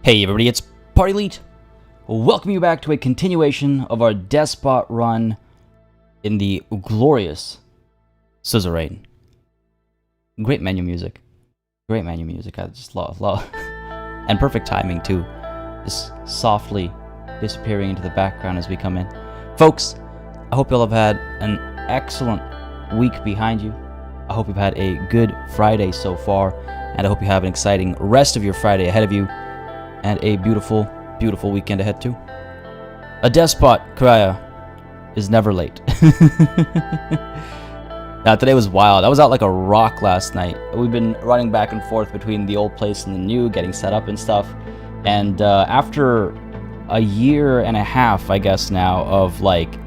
Hey everybody, it's Party Elite. Welcome you back to a continuation of our DESPOT run in the glorious Suzerain. Great menu music. Great menu music. I just love. And perfect timing too. Just softly disappearing into the background as we come in. Folks, I hope you all have had an excellent week behind you. I hope you've had a good Friday so far, and I hope you have an exciting rest of your Friday ahead of you, and a beautiful, beautiful weekend ahead too. A despot, Karaya, is never late. Now, today was wild. I was out like a rock last night. We've been running back and forth between the old place and the new, getting set up and stuff. And after a year and a half, I guess now, of like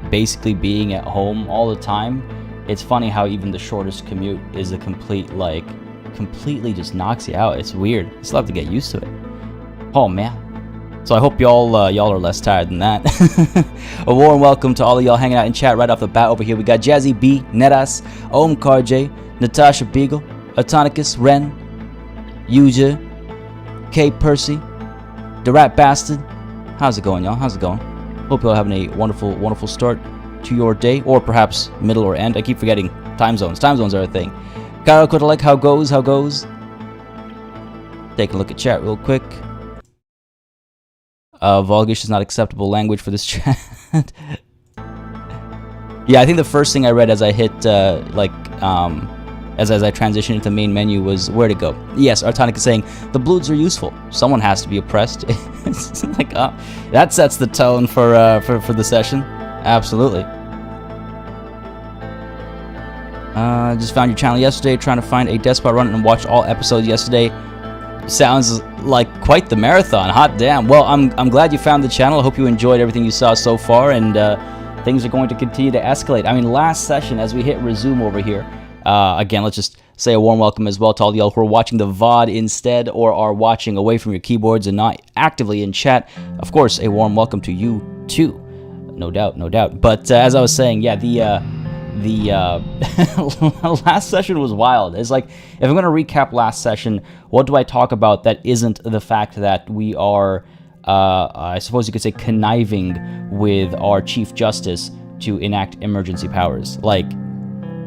basically being at home all the time, it's funny how even the shortest commute is a completely just knocks you out. It's weird. You still have to get used to it. Oh man. So I hope y'all are less tired than that. A warm welcome to all of y'all hanging out in chat right off the bat over here. We got Jazzy B, Netas, Omkar J, Natasha Beagle, Atonicus, Ren, Yuja, K Percy, the Rat Bastard. How's it going, y'all? How's it going? Hope y'all having a wonderful, wonderful start to your day, or perhaps middle or end. I keep forgetting time zones. Time zones are a thing. Kyle Kotalek, how goes? How goes? Take a look at chat real quick. Volgish is not acceptable language for this chat. Yeah, I think the first thing I read as I hit, as I transitioned into the main menu was where to go. Yes, Artonic is saying, the bloods are useful. Someone has to be oppressed. It's like, that sets the tone for the session. Absolutely. Just found your channel yesterday, trying to find a Despot run and watched all episodes yesterday. Sounds like quite the marathon. Hot damn. Well, I'm glad you found the channel. I hope you enjoyed everything you saw so far, and things are going to continue to escalate. I mean, last session, as we hit resume over here, again, let's just say a warm welcome as well to all y'all who are watching the VOD instead, or are watching away from your keyboards and not actively in chat. Of course, a warm welcome to you too. No doubt, no doubt. But as I was saying, yeah, the last session was wild. It's like, if I'm going to recap last session, what do I talk about that isn't the fact that we are, I suppose you could say, conniving with our Chief Justice to enact emergency powers? Like,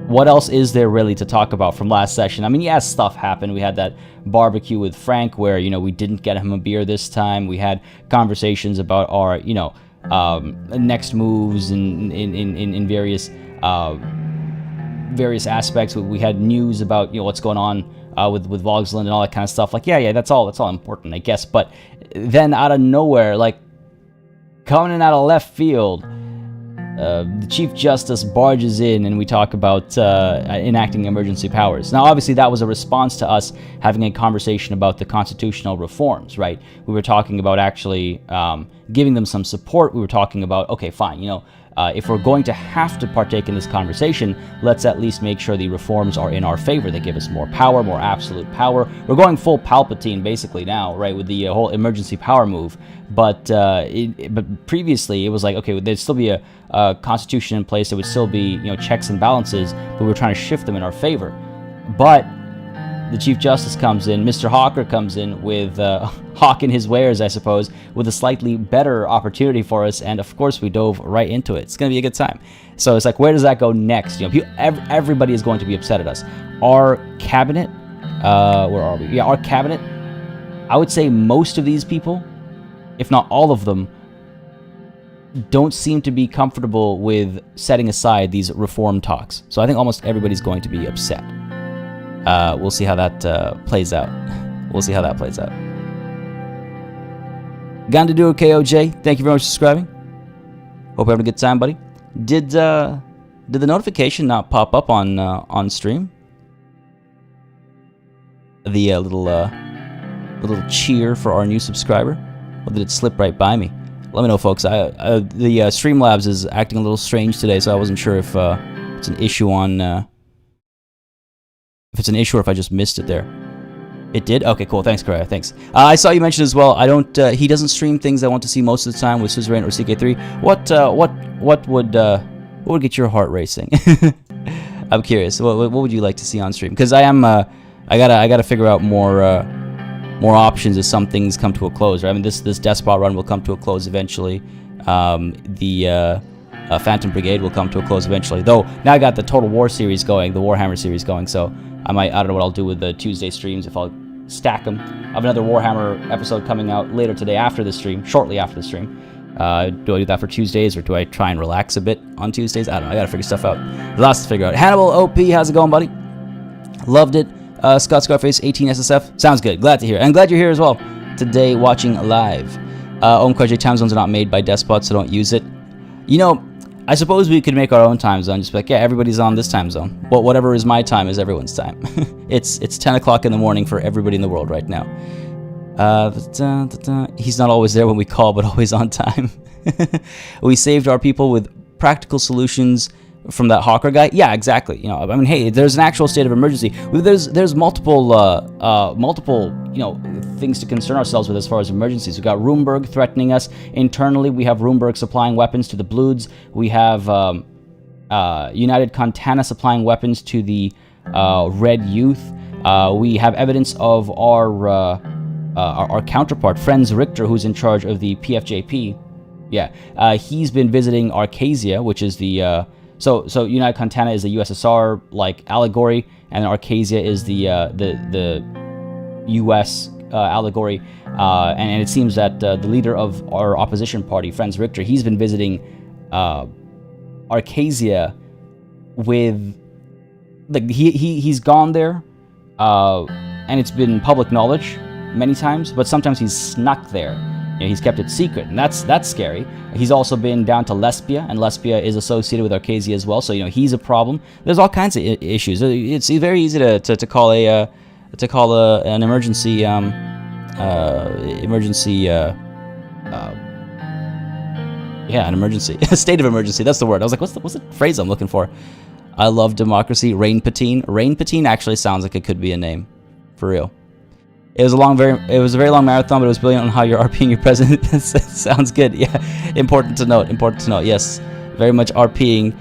what else is there really to talk about from last session? I mean, yes, stuff happened. We had that barbecue with Frank where, you know, we didn't get him a beer this time. We had conversations about our, you know, next moves in various aspects. We had news about, you know, what's going on with Vogsland and all that kind of stuff. Like, yeah, that's all important, I guess. But then out of nowhere, like coming in out of left field, the Chief Justice barges in and we talk about enacting emergency powers. Now, obviously, that was a response to us having a conversation about the constitutional reforms, right? We were talking about actually giving them some support. We were talking about, okay, fine, you know, if we're going to have to partake in this conversation, let's at least make sure the reforms are in our favor. They give us more power, more absolute power. We're going full Palpatine basically now, right, with the whole emergency power move. But previously it was like, okay, there'd still be a constitution in place. There would still be, you know, checks and balances, but we were trying to shift them in our favor. But the Chief Justice comes in, Mr. Hawker comes in with hawking his wares, I suppose, with a slightly better opportunity for us, and of course we dove right into it. It's going to be a good time. So it's like, where does that go next? You know, everybody is going to be upset at us. Our cabinet, where are we? Yeah, our cabinet, I would say most of these people, if not all of them, don't seem to be comfortable with setting aside these reform talks. So I think almost everybody's going to be upset. We'll see how that plays out. We'll see how that plays out. Gandaduro KOJ, thank you very much for subscribing. Hope you're having a good time, buddy. Did the notification not pop up on stream? The little cheer for our new subscriber, or did it slip right by me? Let me know, folks. The Streamlabs is acting a little strange today, so I wasn't sure if it's an issue on. If it's an issue or if I just missed it there. It did? Okay, cool. Thanks, Karaya. Thanks. I saw you mention as well, he doesn't stream things I want to see most of the time with Suzerain or CK3. What would get your heart racing? I'm curious. What would you like to see on stream? Because I gotta figure out more more options as some things come to a close. Right? I mean, this Despot run will come to a close eventually. The Phantom Brigade will come to a close eventually. Though now I got the Total War series going, the Warhammer series going. So I don't know what I'll do with the Tuesday streams, if I'll stack them. I have another Warhammer episode coming out later today after the stream, shortly after the stream. Do I do that for Tuesdays, or do I try and relax a bit on Tuesdays? I don't know. I gotta figure stuff out. Lots to figure out. Hannibal OP, how's it going, buddy? Loved it. Scott Scarface 18 SSF. Sounds good. Glad to hear. And glad you're here as well today watching live. OMQJ time zones are not made by Despot, so don't use it. You know, I suppose we could make our own time zone. Just be like, yeah, everybody's on this time zone. Well, whatever is my time is everyone's time. It's 10 o'clock in the morning for everybody in the world right now. He's not always there when we call, but always on time. We saved our people with practical solutions from that Hawker guy. Yeah, exactly. You know, I mean, hey, there's an actual state of emergency. There's multiple things to concern ourselves with as far as emergencies. We've got Roomberg threatening us internally. We have Roomberg supplying weapons to the Bloods. We have United Contana supplying weapons to the Red Youth. We have evidence of our counterpart, Franz Richter, who's in charge of the PFJP. Yeah, he's been visiting Arcasia, which is the so United Contana is the USSR like allegory, and Arcasia is the US allegory. And it seems that the leader of our opposition party, Franz Richter, he's been visiting Arcasia with he's gone there, and it's been public knowledge many times, but sometimes he's snuck there. You know, he's kept it secret, and that's scary. He's also been down to Lesbia, and Lesbia is associated with Arcasia as well, so you know he's a problem. There's all kinds of issues. It's very easy to call an emergency an emergency, a state of emergency. That's the word. I was like, what's the phrase I'm looking for? I love democracy. Rain Patine. Rain Patine actually sounds like it could be a name, for real. It was a very long marathon, but it was brilliant on how you're RPing your president. Sounds good. Yeah, important to note. Yes, very much RPing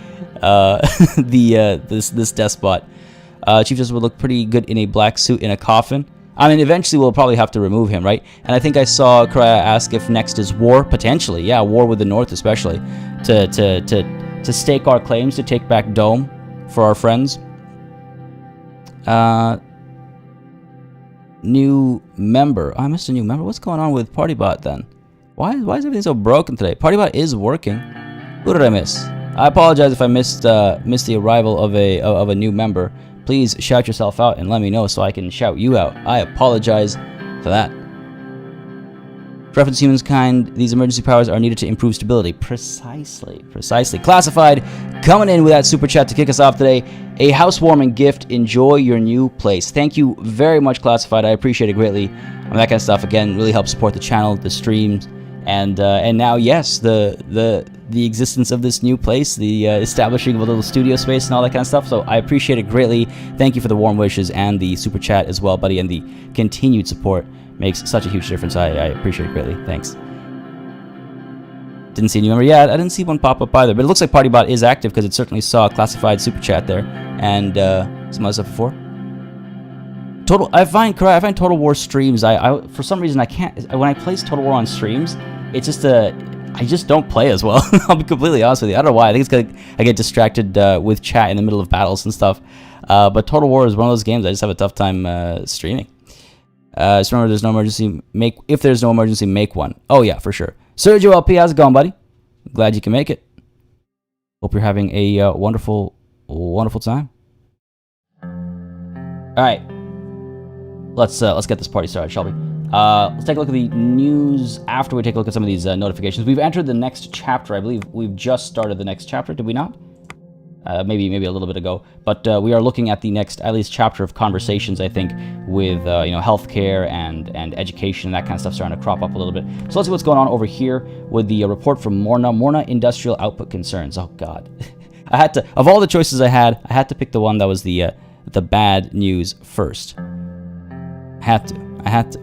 this Despot. Chief Justice would look pretty good in a black suit in a coffin. I mean, eventually we'll probably have to remove him, right? And I think I saw Karaya ask if next is war, potentially. Yeah, war with the North, especially to stake our claims, to take back Dome for our friends. New member. Oh, I missed a new member. What's going on with PartyBot then? Why is everything so broken today? PartyBot is working. Who did I miss? I apologize if I missed the arrival of a new member. Please shout yourself out and let me know so I can shout you out. I apologize for that. For reference to humankind, these emergency powers are needed to improve stability. Precisely. Classified, coming in with that super chat to kick us off today. A housewarming gift. Enjoy your new place. Thank you very much, Classified. I appreciate it greatly. And that kind of stuff, again, really helps support the channel, the streams, and now, yes, the existence of this new place, the establishing of a little studio space and all that kind of stuff. So I appreciate it greatly. Thank you for the warm wishes and the super chat as well, buddy, and the continued support. Makes such a huge difference. I appreciate it greatly. Thanks. Didn't see any member yet. I didn't see one pop up either, but it looks like PartyBot is active because it certainly saw a classified super chat there and some other stuff before. I find Total War streams. I for some reason I can't. When I place Total War on streams, it's just I just don't play as well. I'll be completely honest with you. I don't know why. I think it's because I get distracted with chat in the middle of battles and stuff. But Total War is one of those games I just have a tough time streaming. Just remember, there's no emergency. If there's no emergency, make one. Oh yeah, for sure. Sergio LP, how's it going, buddy? Glad you can make it. Hope you're having a wonderful time. All right, let's get this party started, shall we? Let's take a look at the news after we take a look at some of these notifications. We've entered the next chapter. I believe we've just started the next chapter. Did we not? Maybe a little bit ago, but we are looking at the next, at least, chapter of conversations, I think, with healthcare and education and that kind of stuff starting to crop up a little bit. So let's see what's going on over here with the report from Morna industrial output concerns. Oh God, I had to, of all the choices I had to pick the one that was the bad news first. I had to.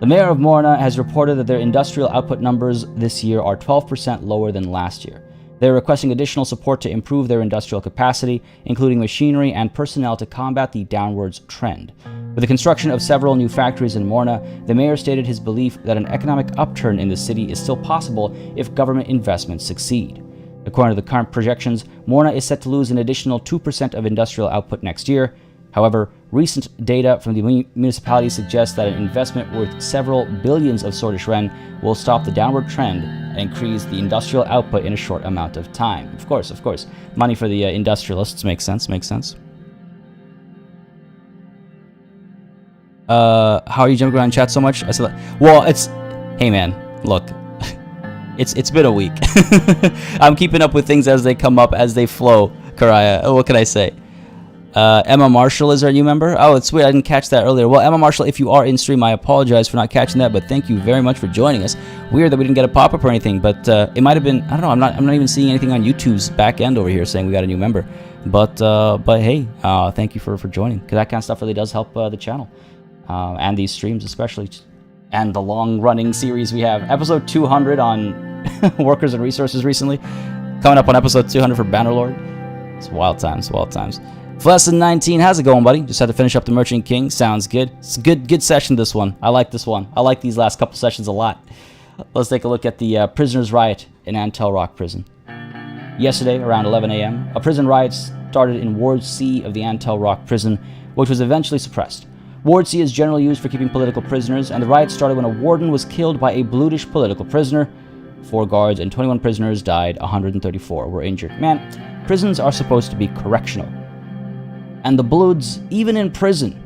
The mayor of Morna has reported that their industrial output numbers this year are 12% lower than last year. They're requesting additional support to improve their industrial capacity, including machinery and personnel to combat the downwards trend. With the construction of several new factories in Morna, the mayor stated his belief that an economic upturn in the city is still possible if government investments succeed. According to the current projections, Morna is set to lose an additional 2% of industrial output next year. However, recent data from the municipality suggests that an investment worth several billions of Swedish ren will stop the downward trend and increase the industrial output in a short amount of time. Of course. Money for the industrialists makes sense. How are you jumping around in chat so much? I said, well, hey man, look, it's been a week. I'm keeping up with things as they come up, as they flow. Karaya, what can I say? Emma Marshall is our new member. Oh, it's weird. I didn't catch that earlier. Well, Emma Marshall, if you are in stream, I apologize for not catching that, but thank you very much for joining us. Weird that we didn't get a pop-up or anything, but it might have been, I don't know, I'm not even seeing anything on YouTube's back end over here saying we got a new member. But hey, thank you for joining, because that kind of stuff really does help the channel. And these streams especially. And the long-running series we have. Episode 200 on workers and resources recently. Coming up on episode 200 for Bannerlord. It's wild times. Flesson 19, how's it going, buddy? Just had to finish up the Merchant King. Sounds good. It's a good session, this one. I like this one. I like these last couple sessions a lot. Let's take a look at the prisoners' riot in Antel Rock Prison. Yesterday, around 11 a.m., a prison riot started in Ward C of the Antel Rock Prison, which was eventually suppressed. Ward C is generally used for keeping political prisoners, and the riot started when a warden was killed by a Blutish political prisoner. 4 guards and 21 prisoners died, 134 were injured. Man, prisons are supposed to be correctional. And the Bloods, even in prison,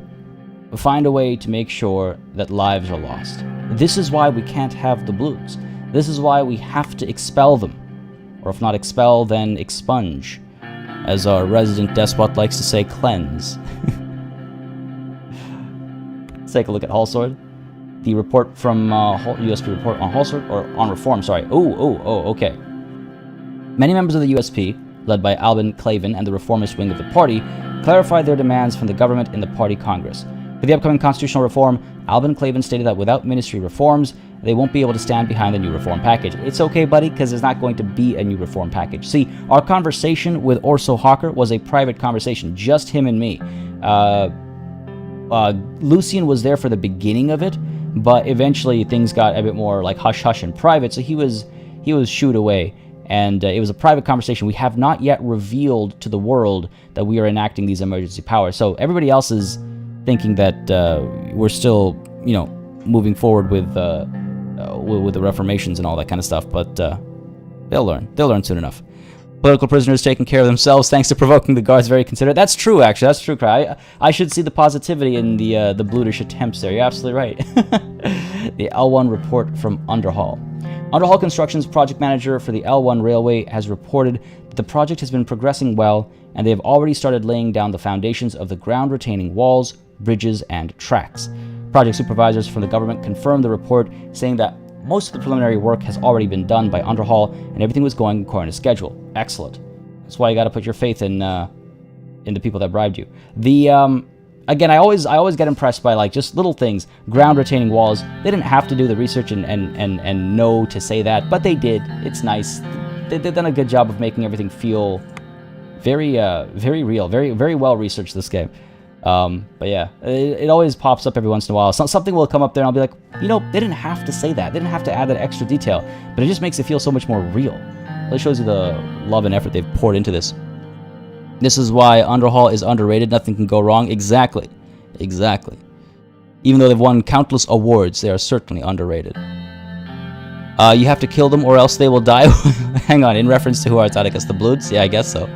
find a way to make sure that lives are lost. This is why we can't have the Bloods. This is why we have to expel them. Or if not expel, then expunge. As our resident despot likes to say, cleanse. Let's take a look at Hallsword. The report from USP report on Hallsword, or on reform, sorry. Okay. Many members of the USP, led by Albin Clavin and the reformist wing of the party, clarified their demands from the government in the party congress. For the upcoming constitutional reform, Albin Clavin stated that without ministry reforms, they won't be able to stand behind the new reform package. It's okay, buddy, because there's not going to be a new reform package. See, our conversation with Orso Hawker was a private conversation, just him and me. Lucian was there for the beginning of it, but eventually things got a bit more like hush-hush and private, so he was shooed away. And it was a private conversation. We have not yet revealed to the world that we are enacting these emergency powers. So everybody else is thinking that we're still, moving forward with the reformations and all that kind of stuff. But they'll learn. They'll learn soon enough. Political prisoners taking care of themselves thanks to provoking the guards. Very considerate. That's true, actually. That's true, Cry. I should see the positivity in the Blutish attempts there. You're absolutely right. The L1 report from Underhall. Underhall Construction's project manager for the L1 Railway has reported that the project has been progressing well, and they have already started laying down the foundations of the ground retaining walls, bridges, and tracks. Project supervisors from the government confirmed the report, saying that most of the preliminary work has already been done by Underhall, and everything was going according to schedule. Excellent. That's why you got to put your faith in the people that bribed you. Again, I always get impressed by just little things. Ground retaining walls. They didn't have to do the research and know to say that, but they did. It's nice. They've done a good job of making everything feel very real, very well researched, this game. But yeah, it always pops up every once in a while. Something will come up there and I'll be like, they didn't have to say that. They didn't have to add that extra detail, but it just makes it feel so much more real. It shows you the love and effort they've poured into this. This is why Underhall is underrated. Nothing can go wrong. Exactly. Even though they've won countless awards, they are certainly underrated. You have to kill them or else they will die. Hang on, in reference to who are Atticus? The Bloods? Yeah, I guess so.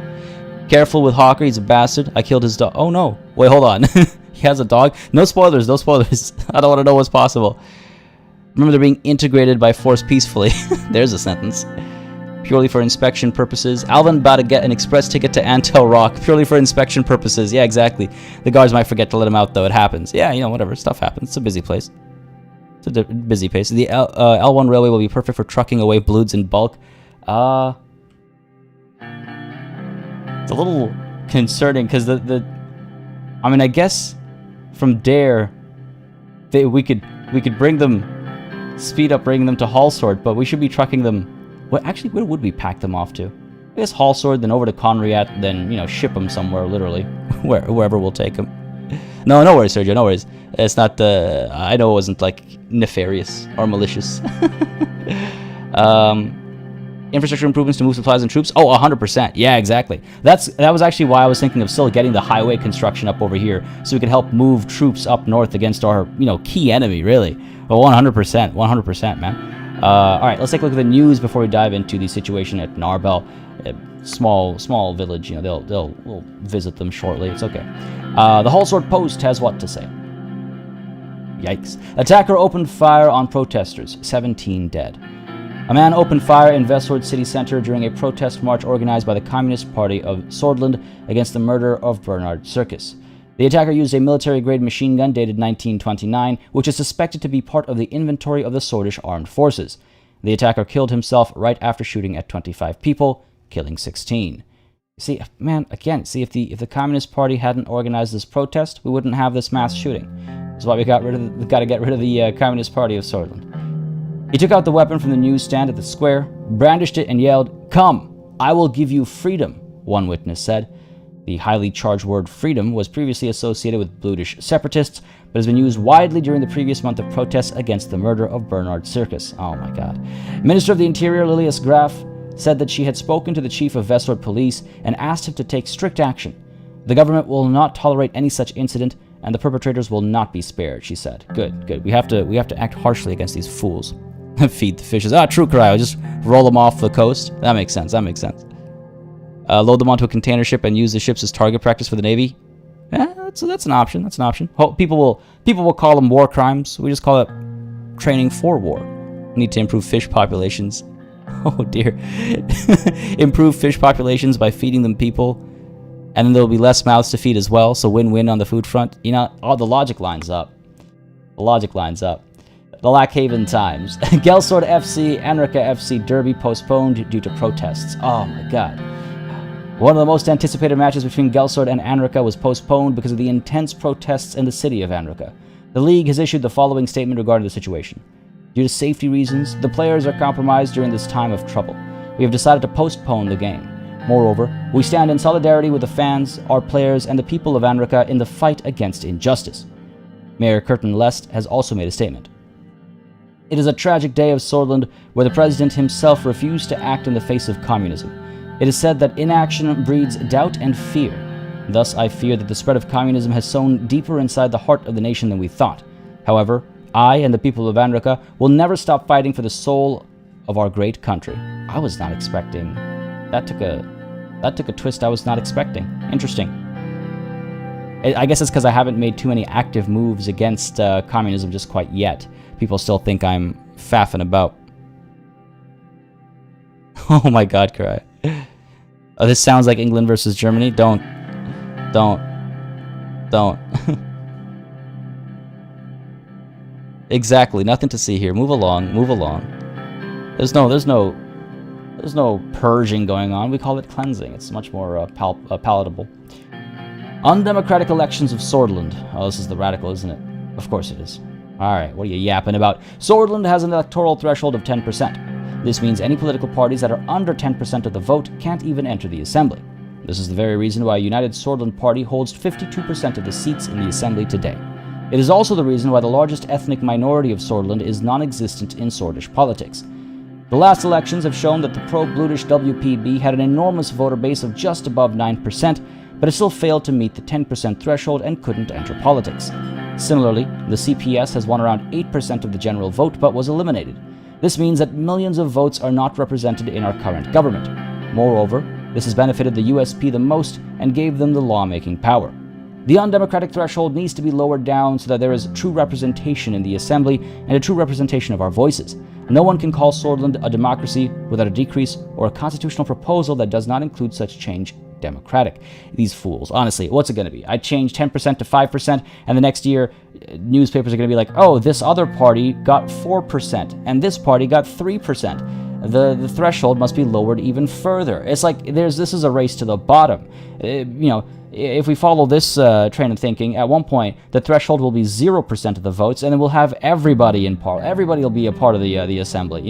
Careful with Hawker, he's a bastard. I killed his dog. Oh no. Wait, hold on. He has a dog? No spoilers. I don't want to know what's possible. Remember, they're being integrated by force peacefully. There's a sentence. Purely for inspection purposes. Alvin about to get an express ticket to Antel Rock. Purely for inspection purposes. Yeah, exactly. The guards might forget to let him out, though. It happens. Yeah, whatever. Stuff happens. It's a busy place. It's a busy place. The L1 Railway will be perfect for trucking away Bloods in bulk. It's a little concerning, because I guess from Dare, we could bring them, speed up bringing them to Hallsword, but we should be trucking them. Where would we pack them off to? I guess Hall Sword, then over to Conriat, then, you know, ship him somewhere, literally. Wherever we'll take him. No worries, Sergio, no worries. It's not, I know it wasn't, like, nefarious or malicious. Infrastructure improvements to move supplies and troops? Oh, 100%. Yeah, exactly. That was actually why I was thinking of still getting the highway construction up over here, so we could help move troops up north against our, you know, key enemy, really. Well, 100%, man. All right, let's take a look at the news before we dive into the situation at Narbel. Small village, you know, we'll visit them shortly. It's okay. The Hallsword Post has what to say. Yikes. Attacker opened fire on protesters. 17 dead. A man opened fire in Vesword city center during a protest march organized by the Communist Party of Sordland against the murder of Bernard Circus. The attacker used a military-grade machine gun dated 1929, which is suspected to be part of the inventory of the Swordish armed forces. The attacker killed himself right after shooting at 25 people, killing 16. See, man, again, see, if the Communist Party hadn't organized this protest, we wouldn't have this mass shooting. That's why we got to get rid of the Communist Party of Sordland. He took out the weapon from the newsstand at the square, brandished it, and yelled, "Come, I will give you freedom," one witness said. The highly charged word freedom was previously associated with Bludish separatists, but has been used widely during the previous month of protests against the murder of Bernard Circus. Oh my god. Minister of the Interior Lilias Graf said that she had spoken to the chief of Vesword Police and asked him to take strict action. The government will not tolerate any such incident, and the perpetrators will not be spared, she said. Good. We have to act harshly against these fools. Feed the fishes. True cry. I'll just roll them off the coast. That makes sense. Load them onto a container ship and use the ships as target practice for the Navy. That's an option. People will call them war crimes. We just call it training for war. We need to improve fish populations. Oh dear. Improve fish populations by feeding them people, and then there'll be less mouths to feed as well. So win-win on the food front. You know, the logic lines up. The Lackhaven Times. Gelsord FC, Anrika FC Derby postponed due to protests. Oh my god. One of the most anticipated matches between Gelsord and Anrika was postponed because of the intense protests in the city of Anrika. The league has issued the following statement regarding the situation. Due to safety reasons, the players are compromised during this time of trouble. We have decided to postpone the game. Moreover, we stand in solidarity with the fans, our players, and the people of Anrika in the fight against injustice. Mayor Curtin Lest has also made a statement. It is a tragic day of Sordland where the president himself refused to act in the face of communism. It is said that inaction breeds doubt and fear. Thus, I fear that the spread of communism has sown deeper inside the heart of the nation than we thought. However, I and the people of Anrika will never stop fighting for the soul of our great country. I was not expecting. That took a twist I was not expecting. Interesting. I guess it's because I haven't made too many active moves against communism just quite yet. People still think I'm faffing about. Oh my god, cry. Oh, this sounds like England versus Germany. Don't. Exactly, nothing to see here. Move along. There's no purging going on. We call it cleansing. It's much more palatable. Undemocratic elections of Sordland. Oh, this is the radical, isn't it? Of course it is. Alright, what are you yapping about? Sordland has an electoral threshold of 10%. This means any political parties that are under 10% of the vote can't even enter the assembly. This is the very reason why United Sordland Party holds 52% of the seats in the assembly today. It is also the reason why the largest ethnic minority of Sordland is non-existent in Sordish politics. The last elections have shown that the pro-Bludish WPB had an enormous voter base of just above 9%, but it still failed to meet the 10% threshold and couldn't enter politics. Similarly, the CPS has won around 8% of the general vote but was eliminated. This means that millions of votes are not represented in our current government. Moreover, this has benefited the USP the most and gave them the lawmaking power. The undemocratic threshold needs to be lowered down so that there is true representation in the assembly and a true representation of our voices. No one can call Sordland a democracy without a decrease or a constitutional proposal that does not include such change democratic. These fools. Honestly, what's it going to be? I change 10% to 5%, and the next year, newspapers are going to be like, oh, this other party got 4%, and this party got 3%. The threshold must be lowered even further. It's like this is a race to the bottom. If we follow this train of thinking, at one point the threshold will be 0% of the votes, and then we'll have everybody in power. Everybody will be a part of the assembly.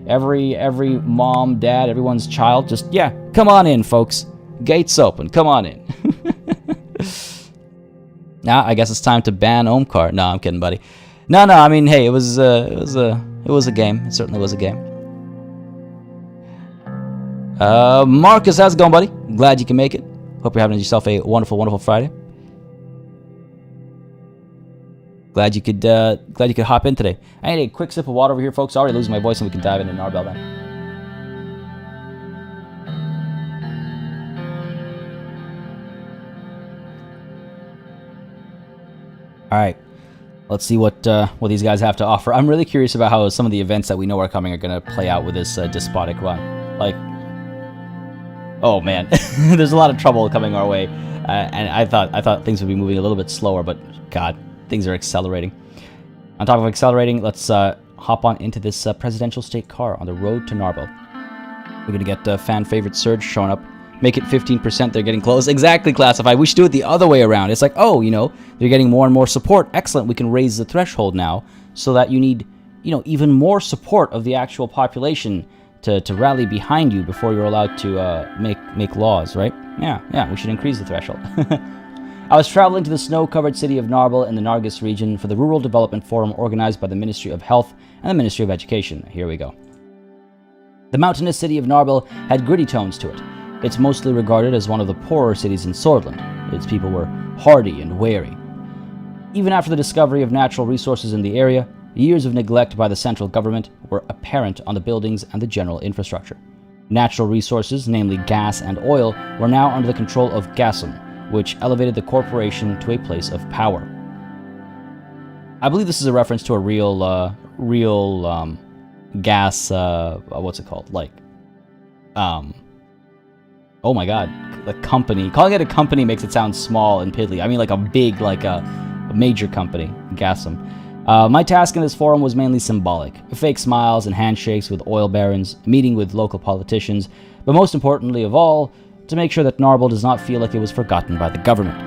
Every mom, dad, everyone's child, just, yeah, come on in, folks. Gates open, come on in. Now, I guess it's time to ban Omkar. No, I'm kidding, buddy. No, I mean, hey, it was a game. It certainly was a game. Marcus, how's it going, buddy? Glad you can make it. Hope you're having yourself a wonderful, wonderful Friday. Glad you could hop in today. I need a quick sip of water over here, folks. Already losing my voice, and we can dive into Narbel then. All right, let's see what these guys have to offer. I'm really curious about how some of the events that we know are coming are going to play out with this despotic run. Like, oh man, there's a lot of trouble coming our way, and I thought things would be moving a little bit slower, but God, things are accelerating. On top of accelerating, let's hop on into this presidential state car on the road to Narbel. We're gonna get fan favorite Surge showing up. Make it 15%. They're getting close. Exactly, Classified. We should do it the other way around. It's like, oh, they're getting more and more support. Excellent. We can raise the threshold now so that you need, even more support of the actual population to rally behind you before you're allowed to make laws, right? Yeah. We should increase the threshold. I was traveling to the snow-covered city of Narbel in the Nargis region for the Rural Development Forum organized by the Ministry of Health and the Ministry of Education. Here we go. The mountainous city of Narbel had gritty tones to it. It's mostly regarded as one of the poorer cities in Sordland. Its people were hardy and wary. Even after the discovery of natural resources in the area, years of neglect by the central government were apparent on the buildings and the general infrastructure. Natural resources, namely gas and oil, were now under the control of Gasum, which elevated the corporation to a place of power. I believe this is a reference to a real gas, what's it called? Oh my god, a company. Calling it a company makes it sound small and piddly. I mean like a big, a major company, Gasum. My task in this forum was mainly symbolic. Fake smiles and handshakes with oil barons, meeting with local politicians, but most importantly of all, to make sure that Narbel does not feel like it was forgotten by the government.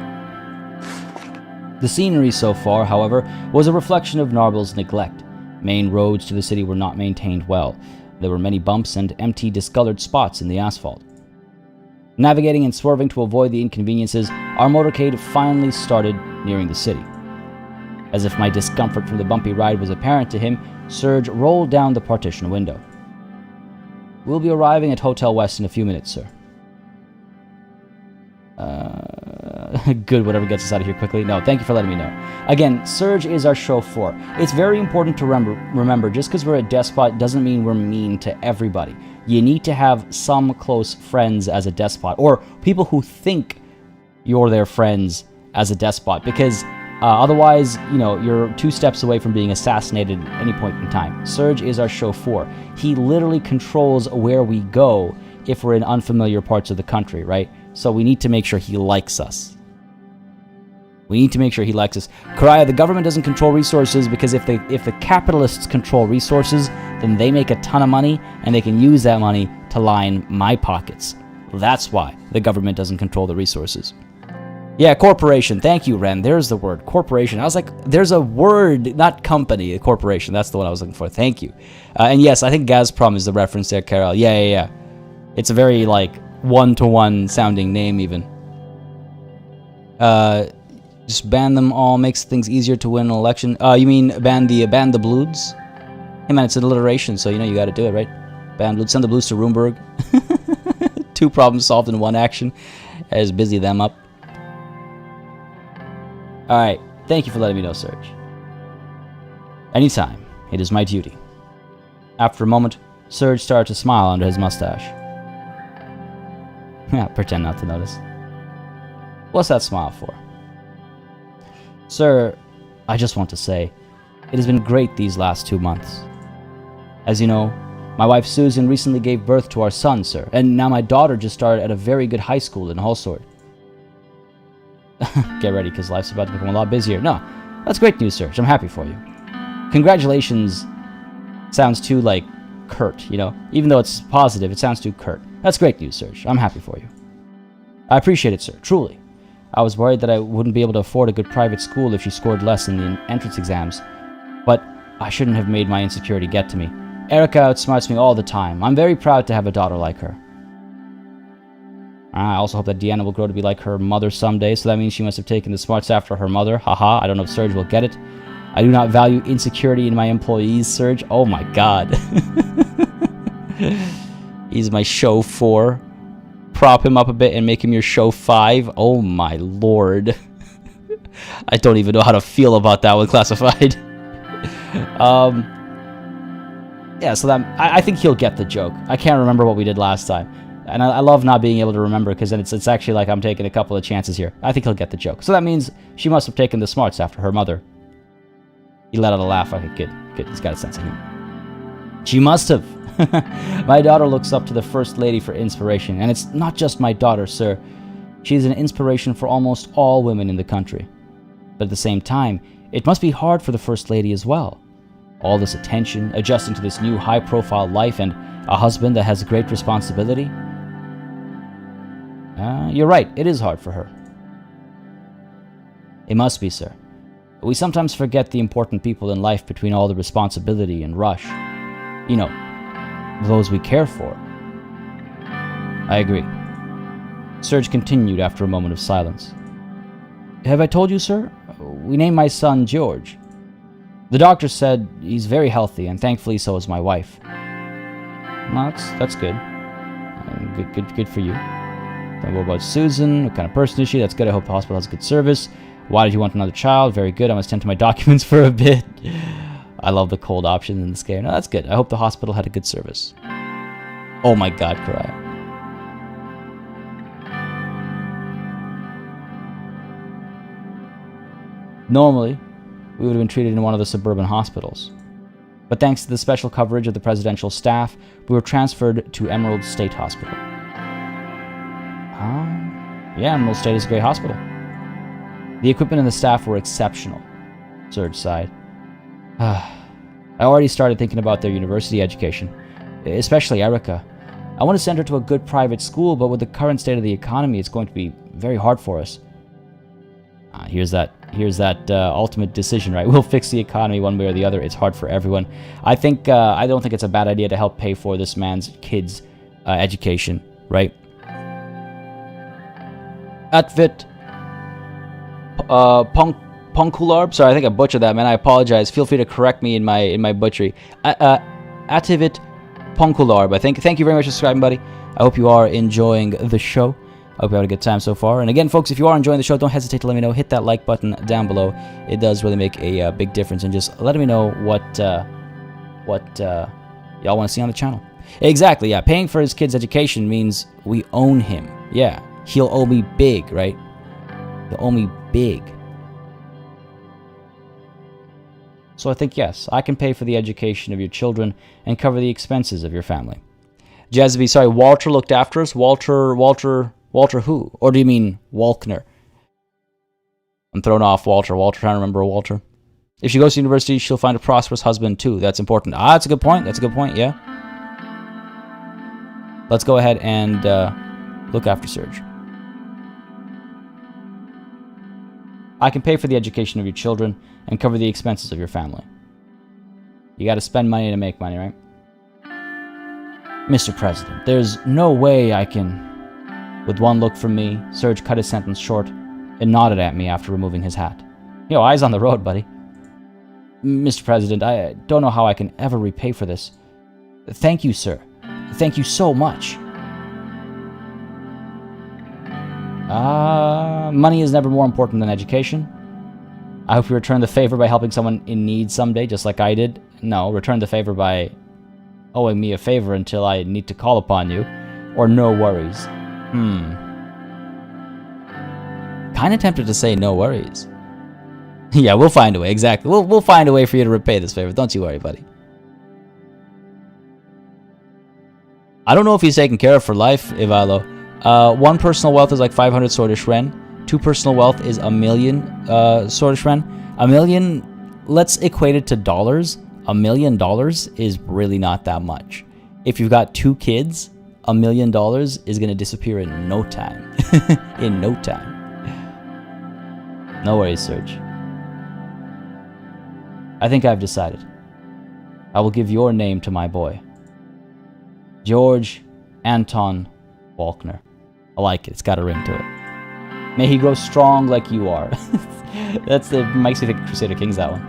The scenery so far, however, was a reflection of Narbel's neglect. Main roads to the city were not maintained well. There were many bumps and empty, discolored spots in the asphalt. Navigating and swerving to avoid the inconveniences, our motorcade finally started nearing the city. As if my discomfort from the bumpy ride was apparent to him, Surge rolled down the partition window. "We'll be arriving at Hotel West in a few minutes, sir." Good, whatever gets us out of here quickly. No, thank you for letting me know. Again, Surge is our chauffeur. It's very important to remember, just because we're a despot doesn't mean we're mean to everybody. You need to have some close friends as a despot, or people who think you're their friends as a despot, because otherwise, you're 2 steps away from being assassinated at any point in time. Surge is our chauffeur. He literally controls where we go if we're in unfamiliar parts of the country, right? So we need to make sure he likes us. Karaya, the government doesn't control resources because if the capitalists control resources, then they make a ton of money and they can use that money to line my pockets. That's why the government doesn't control the resources. Yeah, corporation. Thank you, Ren. There's the word, corporation. I was like, there's a word, not company, a corporation. That's the one I was looking for. Thank you. And yes, I think Gazprom is the reference there, Carol. Yeah. It's a very, one-to-one sounding name, even. Just ban them all, makes things easier to win an election. You mean ban the Bloods? Hey man, it's an alliteration, so you gotta do it, right? Ban Bloods, send the Blues to Roomberg. 2 problems solved in 1 action. As busy them up. Alright, thank you for letting me know, Surge. Anytime, it is my duty. After a moment, Surge started to smile under his mustache. Yeah, pretend not to notice. What's that smile for? Sir, I just want to say, it has been great these last 2 months. As you know, my wife Susan recently gave birth to our son, sir, and now my daughter just started at a very good high school in Hallsword. Get ready, because life's about to become a lot busier. No, that's great news, sir. I'm happy for you. Congratulations sounds too, curt, Even though it's positive, it sounds too curt. That's great news, sir. I'm happy for you. I appreciate it, sir, truly. I was worried that I wouldn't be able to afford a good private school if she scored less in the entrance exams, but I shouldn't have made my insecurity get to me. Erica outsmarts me all the time. I'm very proud to have a daughter like her. I also hope that Deanna will grow to be like her mother someday, so that means she must have taken the smarts after her mother. Haha, I don't know if Serge will get it. I do not value insecurity in my employees, Serge. Oh my god. He's my show 4. Prop him up a bit and make him your show 5. Oh my lord. I don't even know how to feel about that one, Classified. Yeah, so that I think he'll get the joke. I can't remember what we did last time. And I love not being able to remember, because then it's actually like I'm taking a couple of chances here. I think he'll get the joke. So that means she must have taken the smarts after her mother. He let out a laugh. Okay, good. Good. He's got a sense of humor. She must have. My daughter looks up to the First Lady for inspiration. And it's not just my daughter, sir. She's an inspiration for almost all women in the country. But at the same time, it must be hard for the First Lady as well. All this attention, adjusting to this new high-profile life, and a husband that has great responsibility. You're right, it is hard for her. It must be, sir. We sometimes forget the important people in life between all the responsibility and rush. You know, those we care for. I agree. Serge continued after a moment of silence. Have I told you, sir? We named my son George. The doctor said he's very healthy, and thankfully so is my wife. Well, that's good. Good for you. Then what about Susan? What kind of person is she? That's good. I hope the hospital has good service. Why did you want another child? Very good. I must tend to my documents for a bit. I love the cold options in this game. No, that's good. I hope the hospital had a good service. Oh my god, Karaya. Normally, we would have been treated in one of the suburban hospitals. But thanks to the special coverage of the presidential staff, we were transferred to Emerald State Hospital. Yeah, Emerald State is a great hospital. The equipment and the staff were exceptional, Serge sighed. I already started thinking about their university education, especially Erica. I want to send her to a good private school, but with the current state of the economy, it's going to be very hard for us. Here's that ultimate decision, right? We'll fix the economy one way or the other. It's hard for everyone. I don't think it's a bad idea to help pay for this man's kids' education, right? Atvit Punkularb. Sorry, I think I butchered that, man. I apologize. Feel free to correct me in my butchery. Ativit Punkularb, I think. Thank you very much for subscribing, buddy. I hope you are enjoying the show. I hope you had a good time so far. And again, folks, if you are enjoying the show, don't hesitate to let me know. Hit that like button down below. It does really make a big difference. And just let me know what y'all want to see on the channel. Exactly, yeah. Paying for his kid's education means we own him. Yeah, he'll owe me big, right? He'll owe me big. So I think, yes, I can pay for the education of your children and cover the expenses of your family. Jazzy, sorry, Walter looked after us? Walter who? Or do you mean Walkner? I'm thrown off, Walter. Trying to remember Walter. If she goes to university, she'll find a prosperous husband too. That's important. That's a good point. Yeah. Let's go ahead and look after Serge. I can pay for the education of your children and cover the expenses of your family. You gotta spend money to make money, right? Mr. President, there's no way I can... With one look from me, Serge cut his sentence short and nodded at me after removing his hat. Yo, eyes on the road, buddy. Mr. President, I don't know how I can ever repay for this. Thank you, sir. Thank you so much. Money is never more important than education. I hope you return the favor by helping someone in need someday, just like I did. No, return the favor by owing me a favor until I need to call upon you. Or no worries. Kinda tempted to say no worries. Yeah, we'll find a way, exactly. We'll find a way for you to repay this favor. Don't you worry, buddy. I don't know if he's taken care of for life, Ivalo. 1 personal wealth is like 500 Sordish Ren. 2 personal wealth is 1,000,000 Sordish Ren. 1,000,000, let's equate it to dollars. $1,000,000 is really not that much. If you've got 2 kids, $1,000,000 is going to disappear in no time. In no time. No worries, Serge. I think I've decided. I will give your name to my boy. George Anton Faulkner. I like it. It's got a ring to it. May he grow strong like you are. Makes me think of Crusader Kings, that one.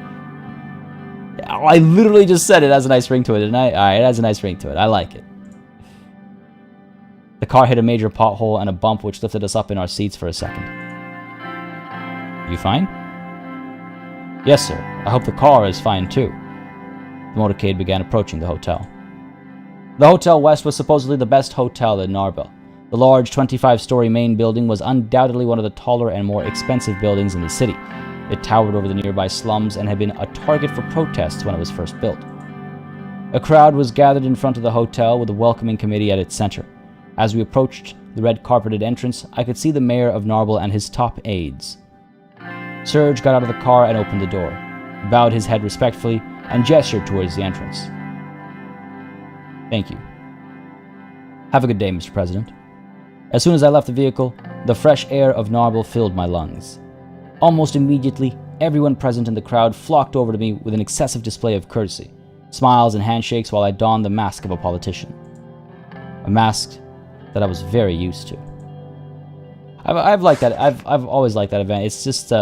I literally just said it has a nice ring to it, didn't I? Alright, it has a nice ring to it. I like it. The car hit a major pothole and a bump which lifted us up in our seats for a second. You fine? Yes, sir. I hope the car is fine, too. The motorcade began approaching the hotel. The Hotel West was supposedly the best hotel in Narba. The large 25-story main building was undoubtedly one of the taller and more expensive buildings in the city. It towered over the nearby slums and had been a target for protests when it was first built. A crowd was gathered in front of the hotel with a welcoming committee at its center. As we approached the red-carpeted entrance, I could see the mayor of Narble and his top aides. Serge got out of the car and opened the door, bowed his head respectfully, and gestured towards the entrance. Thank you. Have a good day, Mr. President. As soon as I left the vehicle, the fresh air of Narble filled my lungs. Almost immediately, everyone present in the crowd flocked over to me with an excessive display of courtesy, smiles and handshakes while I donned the mask of a politician. A mask that I was very used to. I've liked that. I've always liked that event. It's just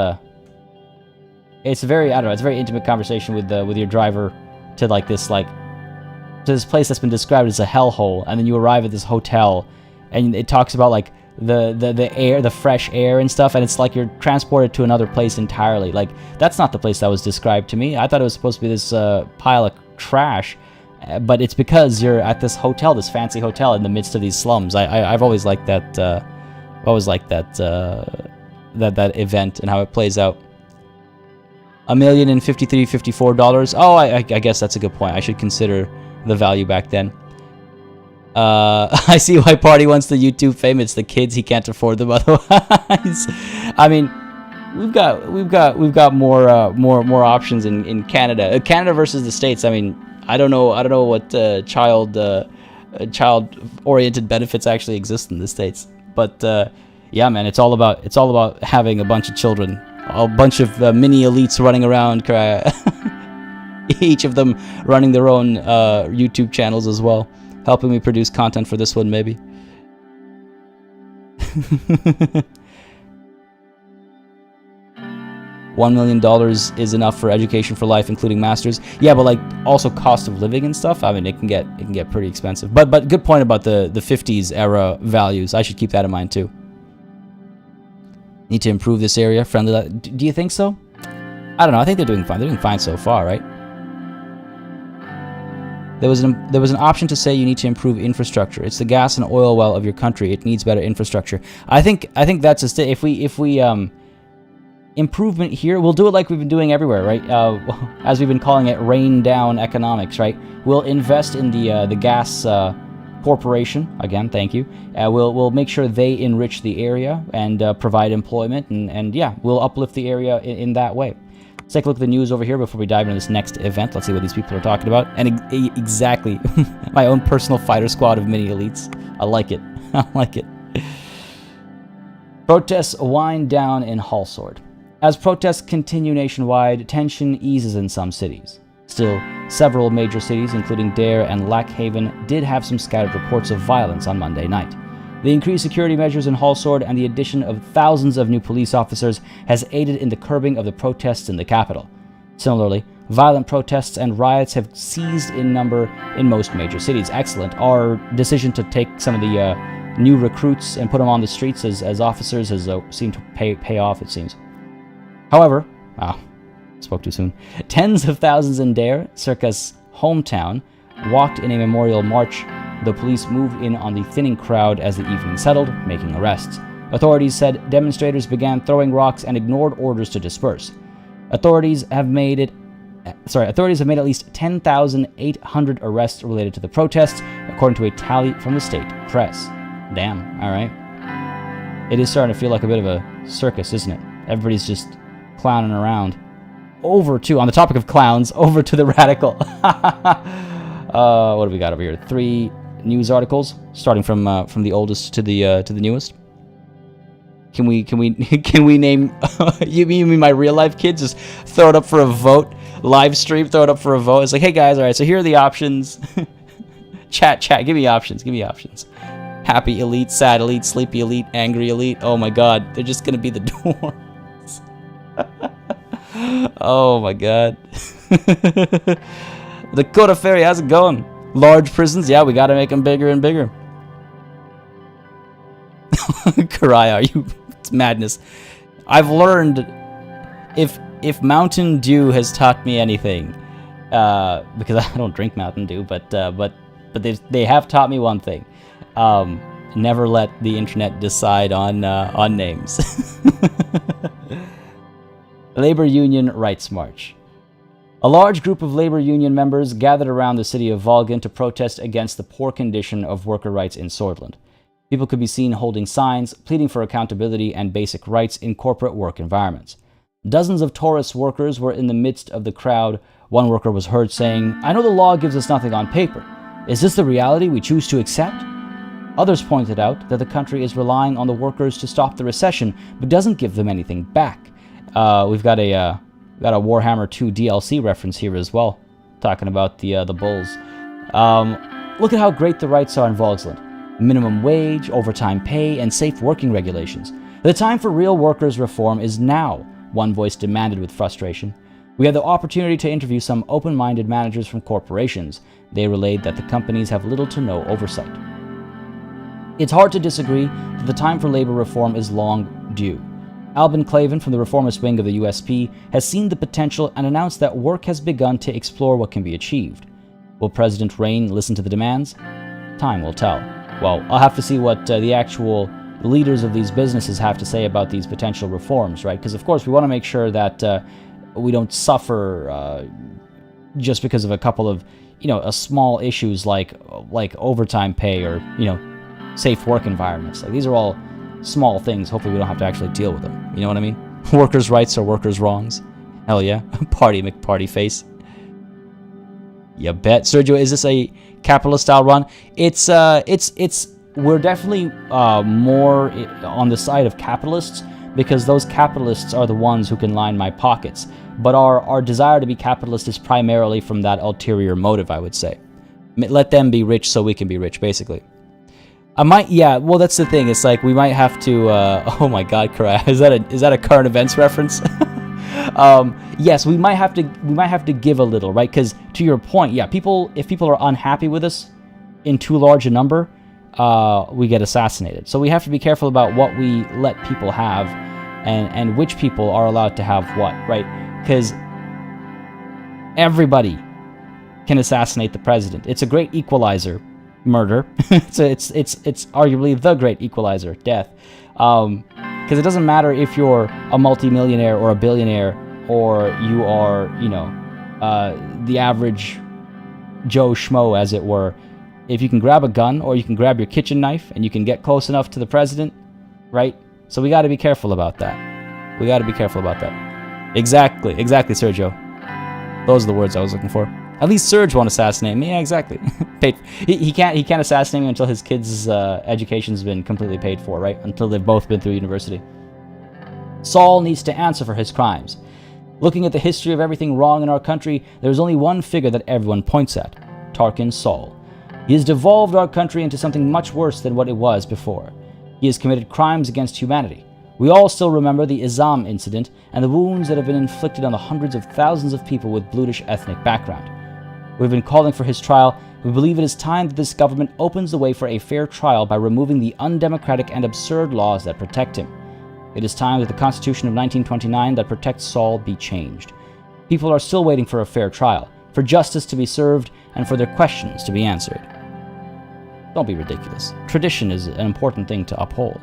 it's very, I don't know, it's a very intimate conversation with your driver to to this place that's been described as a hellhole, and then you arrive at this hotel and it talks about like the air, the fresh air and stuff, and it's like you're transported to another place entirely. Like, that's not the place that was described to me. I thought it was supposed to be this pile of trash, but it's because you're at this hotel, this fancy hotel in the midst of these slums. I've always liked that. That event and how it plays out. $1,053,054. Oh, I guess that's a good point. I should consider the value back then. I see why Party wants the YouTube fame. It's the kids, he can't afford them otherwise. I mean, we've got more options in Canada. Canada versus the States. I mean, I don't know what child-oriented benefits actually exist in the States. But yeah, man, it's all about having a bunch of children, a bunch of mini elites running around, each of them running their own YouTube channels as well, helping me produce content for this one, maybe. $1 million is enough for education for life, including masters. Yeah, but like also cost of living and stuff. I mean, it can get pretty expensive. But good point about the 50s era values. I should keep that in mind too. Need to improve this area. Friendly. Do you think so? I don't know. I think they're doing fine. They're doing fine so far, right? There was an option to say you need to improve infrastructure. It's the gas and oil well of your country. It needs better infrastructure. I think that's just it. If we improvement here, we'll do it like we've been doing everywhere, right? As we've been calling it, rain down economics, right? We'll invest in the gas corporation. Again, thank you. We'll make sure they enrich the area and provide employment, and yeah, we'll uplift the area in that way. Let's take a look at the news over here before we dive into this next event. Let's see what these people are talking about. And exactly, my own personal fighter squad of mini elites. I like it. I like it. Protests wind down in Hallsword. As protests continue nationwide, tension eases in some cities. Still, several major cities, including Dare and Lackhaven, did have some scattered reports of violence on Monday night. The increased security measures in Hallsword and the addition of thousands of new police officers has aided in the curbing of the protests in the capital. Similarly, violent protests and riots have ceased in number in most major cities. Excellent. Our decision to take some of the new recruits and put them on the streets as officers has seemed to pay off, it seems. However, spoke too soon. Tens of thousands in Dare, Circa's hometown, walked in a memorial march. The police moved in on the thinning crowd as the evening settled, making arrests. Authorities said demonstrators began throwing rocks and ignored orders to disperse. Authorities have made at least 10,800 arrests related to the protests, according to a tally from the state press. Damn, all right. It is starting to feel like a bit of a circus, isn't it? Everybody's just clowning around. On the topic of clowns, over to the radical. What do we got over here? 3 news articles, starting from the oldest to the newest. Can we can we name you mean my real life kids? Just throw it up for a vote, live stream, throw it up for a vote. It's like, hey guys, all right, so here are the options. chat, give me options, Happy elite, sad elite, sleepy elite, angry elite. Oh my god, they're just gonna be the dwarves. Oh my god. The Dakota Ferry, how's it going? Large prisons, yeah, we gotta make them bigger and bigger. Karaya, it's madness. I've learned, if Mountain Dew has taught me anything, because I don't drink Mountain Dew, but they have taught me one thing: never let the internet decide on names. Labor Union Rights March. A large group of labor union members gathered around the city of Volgan to protest against the poor condition of worker rights in Sordland. People could be seen holding signs, pleading for accountability and basic rights in corporate work environments. Dozens of tourist workers were in the midst of the crowd. One worker was heard saying, "I know the law gives us nothing on paper. Is this the reality we choose to accept?" Others pointed out that the country is relying on the workers to stop the recession, but doesn't give them anything back. We've got a Warhammer 2 DLC reference here as well, talking about the Bulls. Look at how great the rights are in Volksland. Minimum wage, overtime pay, and safe working regulations. The time for real workers' reform is now, one voice demanded with frustration. We had the opportunity to interview some open-minded managers from corporations. They relayed that the companies have little to no oversight. It's hard to disagree that the time for labor reform is long due. Albin Clavin from the reformist wing of the USP has seen the potential and announced that work has begun to explore what can be achieved. Will President Rain listen to the demands? Time will tell. Well, I'll have to see what the actual leaders of these businesses have to say about these potential reforms, right? Because, of course, we want to make sure that we don't suffer just because of a couple of, small issues like overtime pay or, safe work environments. Like, these are all small things. Hopefully we don't have to actually deal with them. You know what I mean? Workers' rights are workers' wrongs. Hell yeah. Party McParty face. You bet. Sergio, is this a capitalist style run? We're definitely more on the side of capitalists, because those capitalists are the ones who can line my pockets. But our desire to be capitalist is primarily from that ulterior motive, I would say. Let them be rich so we can be rich, basically. Well, that's the thing. It's like we might have to. Oh my God, Karai, is that a current events reference? Yes, we might have to give a little, right? Because to your point, yeah, if people are unhappy with us in too large a number, we get assassinated. So we have to be careful about what we let people have, and which people are allowed to have what, right? Because everybody can assassinate the president. It's a great equalizer. Murder. it's arguably the great equalizer, death. Because it doesn't matter if you're a multimillionaire or a billionaire, or you are, the average Joe Schmo, as it were. If you can grab a gun, or you can grab your kitchen knife, and you can get close enough to the president, right? So we got to be careful about that. Exactly, Sergio. Those are the words I was looking for. At least Serge won't assassinate me. Yeah, exactly. He can't assassinate me until his kids' education's been completely paid for, right? Until they've both been through university. Saul needs to answer for his crimes. Looking at the history of everything wrong in our country, there is only one figure that everyone points at: Tarkin Saul. He has devolved our country into something much worse than what it was before. He has committed crimes against humanity. We all still remember the Izam incident and the wounds that have been inflicted on the hundreds of thousands of people with Bluish ethnic background. We've been calling for his trial. We believe it is time that this government opens the way for a fair trial by removing the undemocratic and absurd laws that protect him. It is time that the Constitution of 1929 that protects Saul be changed. People are still waiting for a fair trial, for justice to be served, and for their questions to be answered. Don't be ridiculous. Tradition is an important thing to uphold.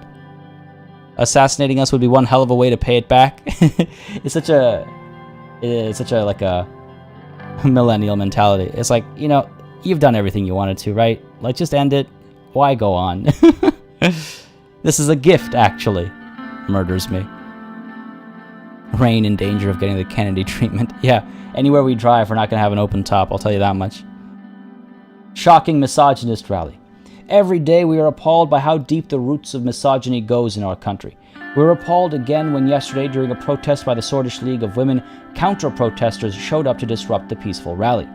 Assassinating us would be one hell of a way to pay it back. It's such a millennial mentality. It's like, you've done everything you wanted to, right? Like, just end it. Why go on? This is a gift, actually. Murders me. Rain in danger of getting the Kennedy treatment. Yeah, anywhere we drive, we're not going to have an open top, I'll tell you that much. Shocking misogynist rally. Every day we are appalled by how deep the roots of misogyny goes in our country. We were appalled again when yesterday, during a protest by the Sordland League of Women, counter-protesters showed up to disrupt the peaceful rally.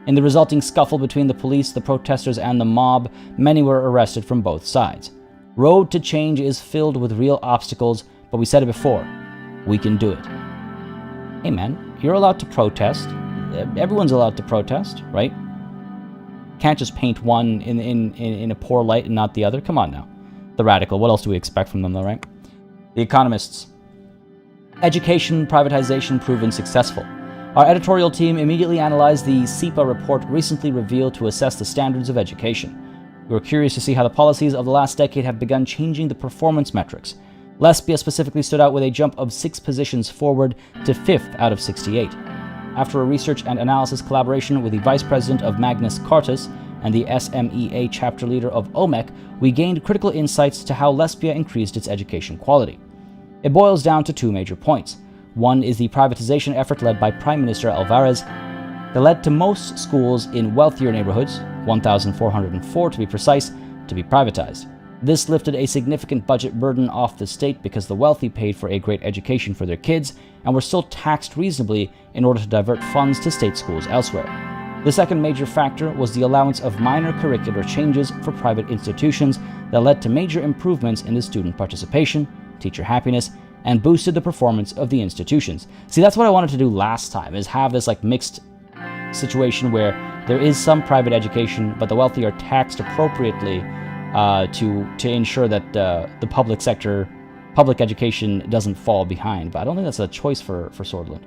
In the resulting scuffle between the police, the protesters, and the mob, many were arrested from both sides. Road to change is filled with real obstacles, but we said it before, we can do it. Hey man, you're allowed to protest. Everyone's allowed to protest, right? Can't just paint one in a poor light and not the other. Come on now. The radical, what else do we expect from them though, right? The economists. Education privatization proven successful. Our editorial team immediately analyzed the SEPA report recently revealed to assess the standards of education. We were curious to see how the policies of the last decade have begun changing the performance metrics. Lesbia specifically stood out with a jump of 6 positions forward to 5th out of 68. After a research and analysis collaboration with the Vice President of Magnus Cartus and the SMEA chapter leader of OMEC, we gained critical insights to how Lesbia increased its education quality. It boils down to 2 major points. One is the privatization effort led by Prime Minister Alvarez that led to most schools in wealthier neighborhoods, 1,404 to be precise, to be privatized. This lifted a significant budget burden off the state because the wealthy paid for a great education for their kids and were still taxed reasonably in order to divert funds to state schools elsewhere. The second major factor was the allowance of minor curricular changes for private institutions that led to major improvements in the student participation, teacher happiness, and boosted the performance of the institutions. See, that's what I wanted to do last time, is have this like mixed situation where there is some private education, but the wealthy are taxed appropriately to ensure that the public sector, public education doesn't fall behind. But I don't think that's a choice for Sordland.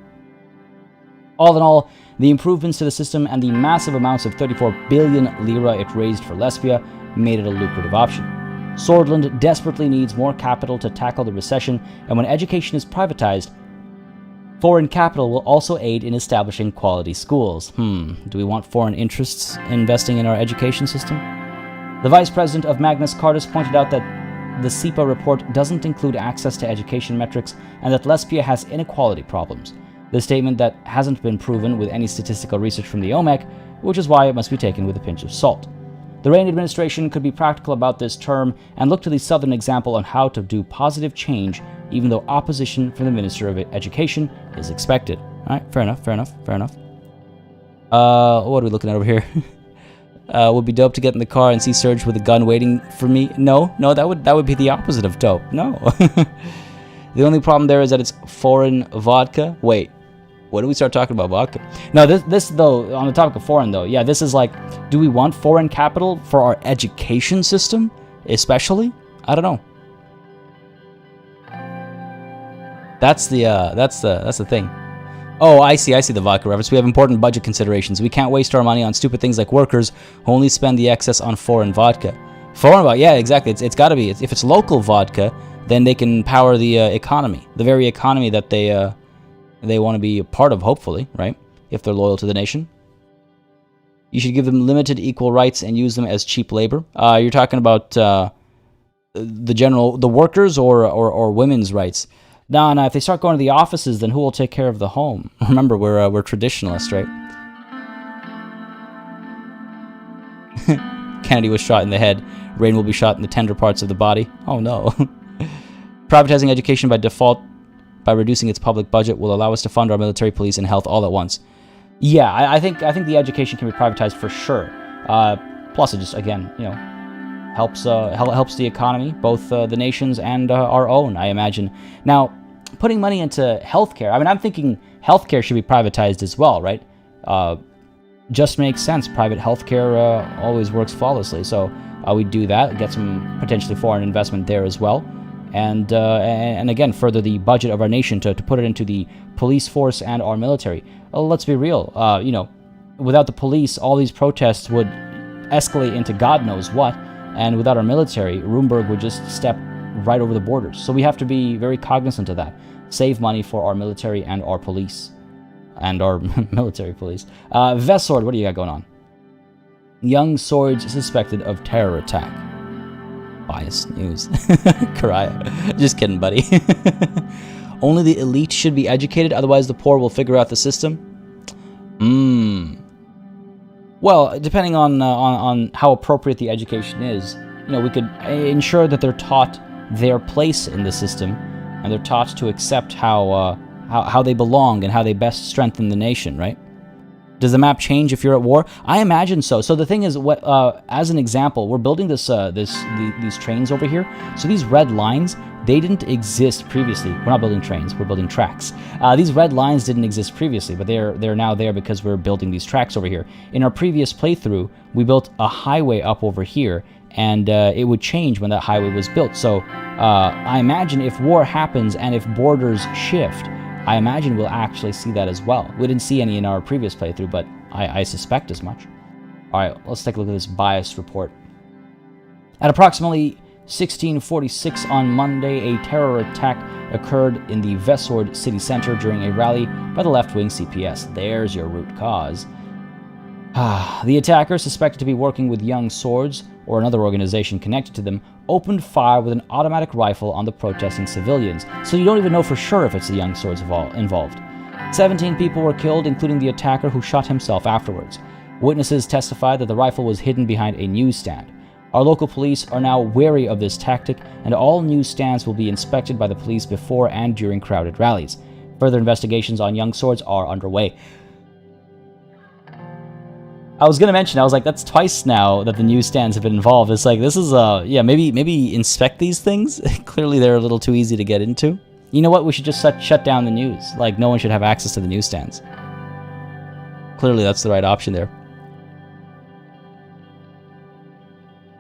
All in all, the improvements to the system and the massive amounts of 34 billion lira it raised for Lesbia made it a lucrative option. Sordland desperately needs more capital to tackle the recession, and when education is privatized, foreign capital will also aid in establishing quality schools. Do we want foreign interests investing in our education system? The Vice President of Magnus Cartus pointed out that the SEPA report doesn't include access to education metrics and that Lesbia has inequality problems. This statement that hasn't been proven with any statistical research from the OMEC, which is why it must be taken with a pinch of salt. The Reign administration could be practical about this term and look to the Southern example on how to do positive change, even though opposition from the Minister of Education is expected. All right, fair enough. What are we looking at over here? Would be dope to get in the car and see Serge with a gun waiting for me. No, that would be the opposite of dope. No. The only problem there is that it's foreign vodka. Wait, when do we start talking about vodka? No, this though, on the topic of foreign though, yeah, this is like, do we want foreign capital for our education system, especially? I don't know. That's the thing. Oh, I see the vodka reference. We have important budget considerations. We can't waste our money on stupid things like workers who only spend the excess on foreign vodka. Foreign vodka, yeah, exactly. It's got to be. If it's local vodka, then they can power the economy, the very economy that they want to be a part of, hopefully, right? If they're loyal to the nation. You should give them limited equal rights and use them as cheap labor. You're talking about the workers or women's rights. No, if they start going to the offices, then who will take care of the home? Remember, we're traditionalists, right? Kennedy was shot in the head. Reign will be shot in the tender parts of the body. Oh no. Privatizing education by default by reducing its public budget will allow us to fund our military, police, and health all at once. Yeah, I think the education can be privatized for sure. Plus, it just again, helps the economy, both the nation's and our own, I imagine. Now, putting money into healthcare. I mean, I'm thinking healthcare should be privatized as well, right? Just makes sense. Private healthcare always works flawlessly. So we do that, get some potentially foreign investment there as well. And again, further the budget of our nation to put it into the police force and our military. Let's be real. Without the police, all these protests would escalate into God knows what. And without our military, Roomberg would just step right over the borders. So we have to be very cognizant of that. Save money for our military and our police. And our military police. Vesword, what do you got going on? Young Swords suspected of terror attack. Biased news. Karaya. Just kidding, buddy. Only the elite should be educated, otherwise the poor will figure out the system. Well, depending on how appropriate the education is, we could ensure that they're taught their place in the system, and they're taught to accept how they belong and how they best strengthen the nation, right? Does the map change if you're at war? I imagine so. So the thing is, as an example, we're building these trains over here. So these red lines, they didn't exist previously. We're not building trains, we're building tracks. These red lines didn't exist previously, but they're now there because we're building these tracks over here. In our previous playthrough, we built a highway up over here, and it would change when that highway was built. So I imagine if war happens and if borders shift, I imagine we'll actually see that as well. We didn't see any in our previous playthrough, but I suspect as much. Alright, let's take a look at this bias report. At approximately 1646 on Monday, a terror attack occurred in the Vesord city center during a rally by the left-wing CPS. There's your root cause. The attacker, suspected to be working with Young Swords or another organization connected to them, opened fire with an automatic rifle on the protesting civilians, so you don't even know for sure if it's the Young Swords involved. 17 people were killed, including the attacker who shot himself afterwards. Witnesses testified that the rifle was hidden behind a newsstand. Our local police are now wary of this tactic, and all newsstands will be inspected by the police before and during crowded rallies. Further investigations on Young Swords are underway. I was gonna mention, I was like, that's twice now that the newsstands have been involved. It's like, this is, yeah, maybe inspect these things. Clearly they're a little too easy to get into. You know what, we should just shut down the news. Like, no one should have access to the newsstands. Clearly that's the right option there.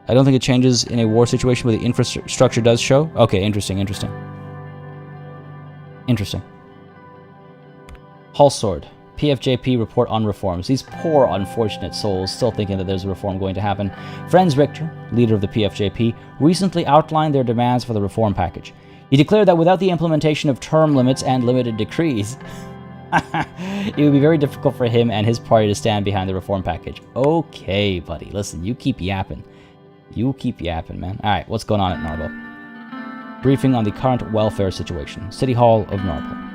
I don't think it changes in a war situation where the infrastructure does show. Okay, interesting. Hallsword. PFJP report on reforms. These poor, unfortunate souls still thinking that there's a reform going to happen. Franz Richter, leader of the PFJP, recently outlined their demands for the reform package. He declared that without the implementation of term limits and limited decrees, it would be very difficult for him and his party to stand behind the reform package. Okay, buddy. Listen, you keep yapping. Man. Alright, what's going on at Narble? Briefing on the current welfare situation. City Hall of Narble.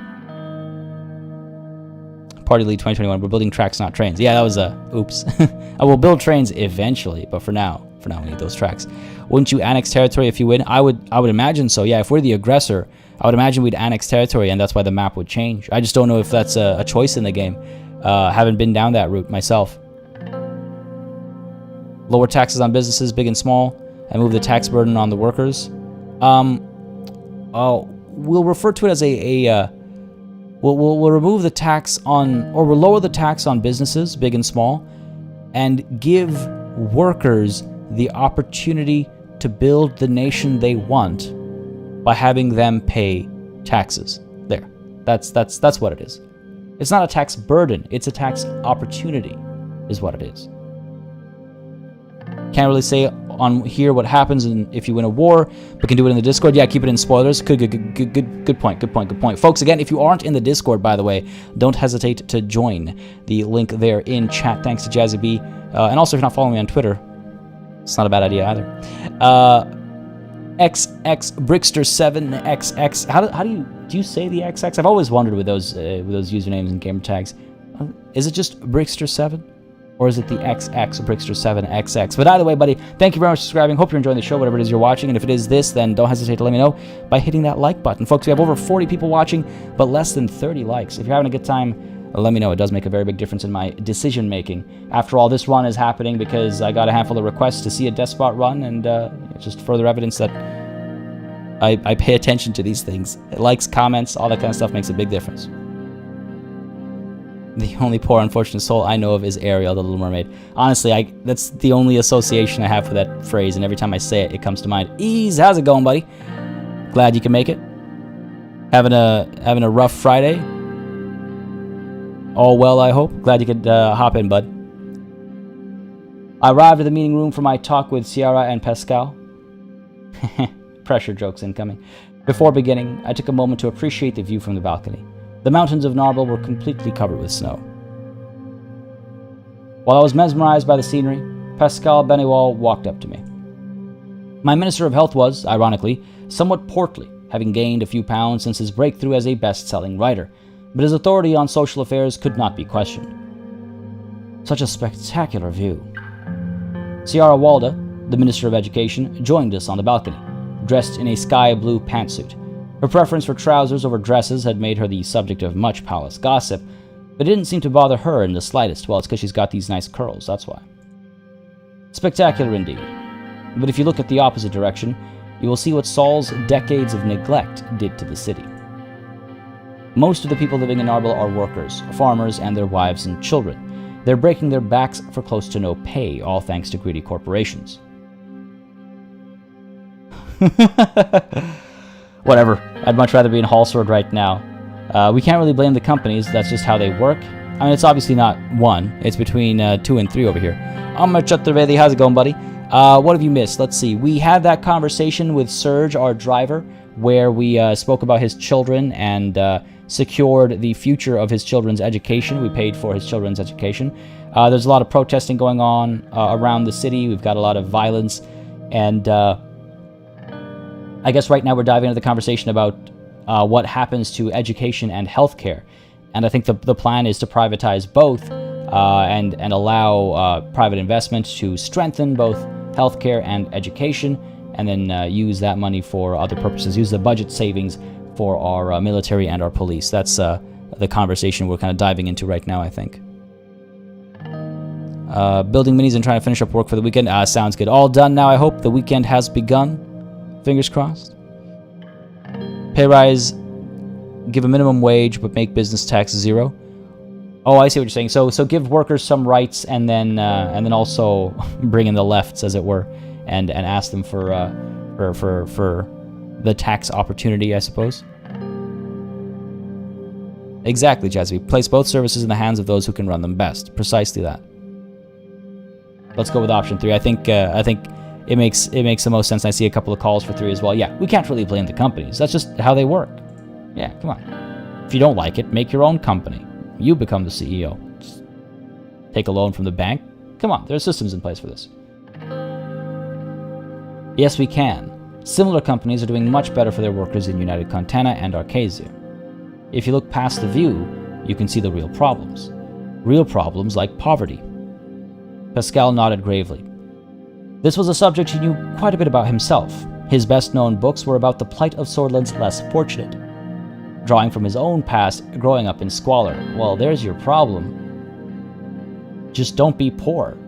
Party Lead 2021. We're building tracks, not trains. Yeah, that was a oops. I will build trains eventually, but for now we need those tracks. Wouldn't you annex territory if you win? I would imagine so. Yeah, if we're the aggressor, I would imagine we'd annex territory, and that's why the map would change. I just don't know if that's a choice in the game. Haven't been down that route myself. Lower taxes on businesses, big and small, and move the tax burden on the workers. We'll refer to it as We'll remove the tax on, or we'll lower the tax on businesses, big and small, and give workers the opportunity to build the nation they want by having them pay taxes. There. That's what it is. It's not a tax burden, it's a tax opportunity, is what it is. Can't really say on here what happens if you win a war, but can do it in the Discord. Yeah, keep it in spoilers. Good point. Folks, again, if you aren't in the Discord, by the way, don't hesitate to join. The link there in chat. Thanks to Jazzy B. And also, if you're not following me on Twitter, it's not a bad idea either. XX Brickster7 XX. How do you say the XX? I've always wondered with those usernames and gamer tags. Is it just Brickster7? Or is it the XX Brickster7 XX? But either way, buddy, thank you very much for subscribing. Hope you're enjoying the show, whatever it is you're watching. And if it is this, then don't hesitate to let me know by hitting that like button. Folks, we have over 40 people watching, but less than 30 likes. If you're having a good time, let me know. It does make a very big difference in my decision making. After all, this run is happening because I got a handful of requests to see a DESPOT run, and it's just further evidence that I pay attention to these things. Likes, comments, all that kind of stuff makes a big difference. The only poor unfortunate soul I know of is Ariel, the Little Mermaid. Honestly, that's the only association I have for that phrase, and every time I say it, it comes to mind. Ease, how's it going, buddy? Glad you can make it. Having a rough Friday. All well, I hope. Glad you could hop in, bud. I arrived at the meeting room for my talk with Ciara and Pascal. Pressure jokes incoming. Before beginning, I took a moment to appreciate the view from the balcony. The mountains of Narble were completely covered with snow. While I was mesmerized by the scenery, Pascal Beniwal walked up to me. My Minister of Health was, ironically, somewhat portly, having gained a few pounds since his breakthrough as a best-selling writer, but his authority on social affairs could not be questioned. Such a spectacular view. Ciara Walda, the Minister of Education, joined us on the balcony, dressed in a sky blue pantsuit. Her preference for trousers over dresses had made her the subject of much palace gossip, but it didn't seem to bother her in the slightest. Well, it's because she's got these nice curls, that's why. Spectacular indeed. But if you look at the opposite direction, you will see what Saul's decades of neglect did to the city. Most of the people living in Arbel are workers, farmers, and their wives and children. They're breaking their backs for close to no pay, all thanks to greedy corporations. Whatever. I'd much rather be in Hallsword right now. We can't really blame the companies, that's just how they work. I mean, it's obviously not 1, it's between 2 and 3 over here. Chaturvedi, how's it going, buddy? What have you missed? Let's see. We had that conversation with Serge, our driver, where we spoke about his children and secured the future of his children's education. We paid for his children's education. There's a lot of protesting going on around the city. We've got a lot of violence. And I guess right now we're diving into the conversation about what happens to education and healthcare. And I think the plan is to privatize both and allow private investment to strengthen both healthcare and education, and then use that money for other purposes, use the budget savings for our military and our police. That's the conversation we're kind of diving into right now, I think. Building minis and trying to finish up work for the weekend. Sounds good. All done now, I hope. The weekend has begun. Fingers crossed. Pay rise, give a minimum wage, but make business tax 0. Oh, I see what you're saying. So give workers some rights, and then also bring in the lefts, as it were, and ask them for the tax opportunity, I suppose. Exactly, Jazzy. Place both services in the hands of those who can run them best. Precisely that. Let's go with option 3. I think it makes the most sense. I see a couple of calls for 3 as well. Yeah, we can't really blame the companies. That's just how they work. Yeah, come on. If you don't like it, make your own company. You become the CEO. Just take a loan from the bank. Come on, there are systems in place for this. Yes, we can. Similar companies are doing much better for their workers in United Contana and Arcasia. If you look past the view, you can see the real problems. Real problems like poverty. Pascal nodded gravely. This was a subject he knew quite a bit about himself. His best-known books were about the plight of Sordland's less fortunate. Drawing from his own past, growing up in squalor. Well, there's your problem. Just don't be poor.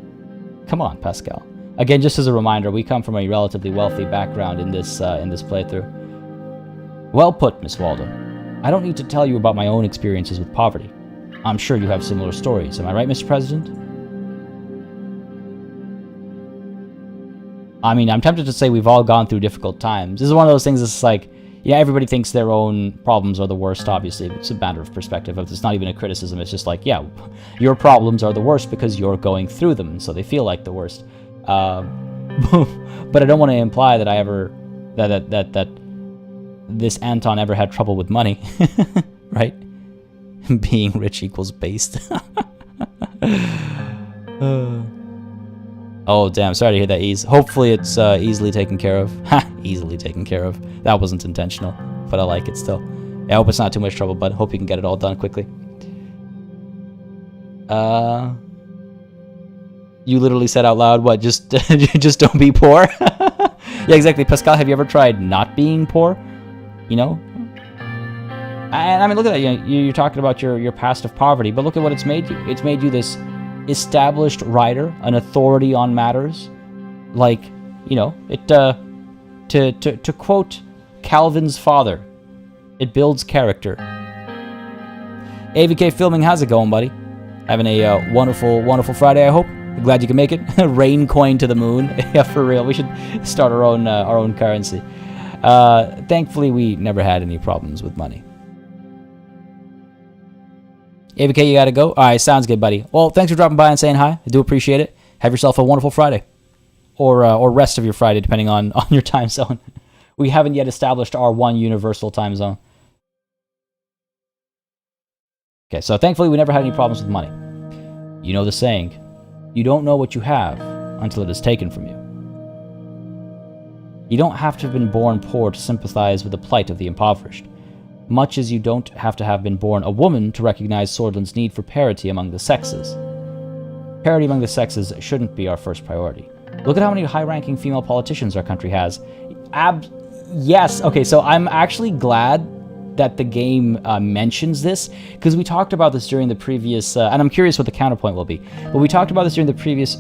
Come on, Pascal. Again, just as a reminder, we come from a relatively wealthy background in this playthrough. Well put, Miss Waldo. I don't need to tell you about my own experiences with poverty. I'm sure you have similar stories. Am I right, Mr. President? I mean, I'm tempted to say we've all gone through difficult times. This is one of those things that's like, yeah, everybody thinks their own problems are the worst, obviously. It's a matter of perspective. It's not even a criticism. It's just like, yeah, your problems are the worst because you're going through them, so they feel like the worst. But I don't want to imply that that this Anton ever had trouble with money, right? Being rich equals based. Oh, damn. Sorry to hear that, Ease. Hopefully it's easily taken care of. Ha! Easily taken care of. That wasn't intentional, but I like it still. Yeah, I hope it's not too much trouble, but hope you can get it all done quickly. You literally said out loud, what, just just don't be poor? Yeah, exactly. Pascal, have you ever tried not being poor? You know? And I mean, look at that. You're talking about your past of poverty, but look at what it's made you. It's made you this established writer, an authority on matters. Like, you know, it to quote Calvin's father, it builds character. AVK Filming, how's it going, buddy? Having a wonderful Friday, I hope. Glad you can make it. Rain coin to the moon. Yeah, for real. We should start our own currency. Thankfully, we never had any problems with money. AVK, you gotta go? Alright, sounds good, buddy. Well, thanks for dropping by and saying hi. I do appreciate it. Have yourself a wonderful Friday. Or rest of your Friday, depending on your time zone. We haven't yet established our one universal time zone. Okay, so thankfully we never had any problems with money. You know the saying, you don't know what you have until it is taken from you. You don't have to have been born poor to sympathize with the plight of the impoverished, much as you don't have to have been born a woman to recognize Sordland's need for parity among the sexes. Parity among the sexes shouldn't be our first priority. Look at how many high-ranking female politicians our country has. Yes. Okay, so I'm actually glad that the game mentions this, because we talked about this during the previous, and I'm curious what the counterpoint will be, but we talked about this during the previous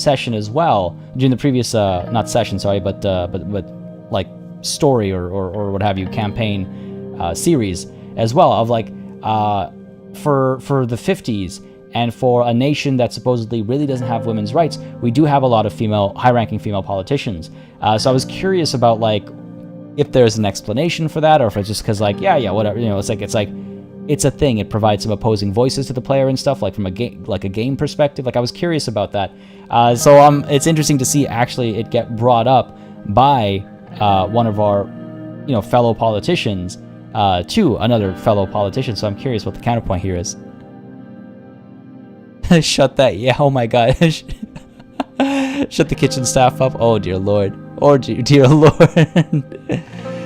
session as well, during the previous, not session, sorry, but like story or what have you, campaign series as well, of like, for the 50s, and for a nation that supposedly really doesn't have women's rights, we do have a lot of high-ranking female politicians. So I was curious about, like, if there's an explanation for that, or if it's just because, like, yeah, whatever, you know, it's a thing. It provides some opposing voices to the player and stuff, like from a game perspective. Like, I was curious about that. So it's interesting to see actually it get brought up by one of our, you know, fellow politicians to another fellow politician. So I'm curious what the counterpoint here is. Shut that, yeah, oh my god. Shut the kitchen staff up. Oh dear lord. Oh dear lord.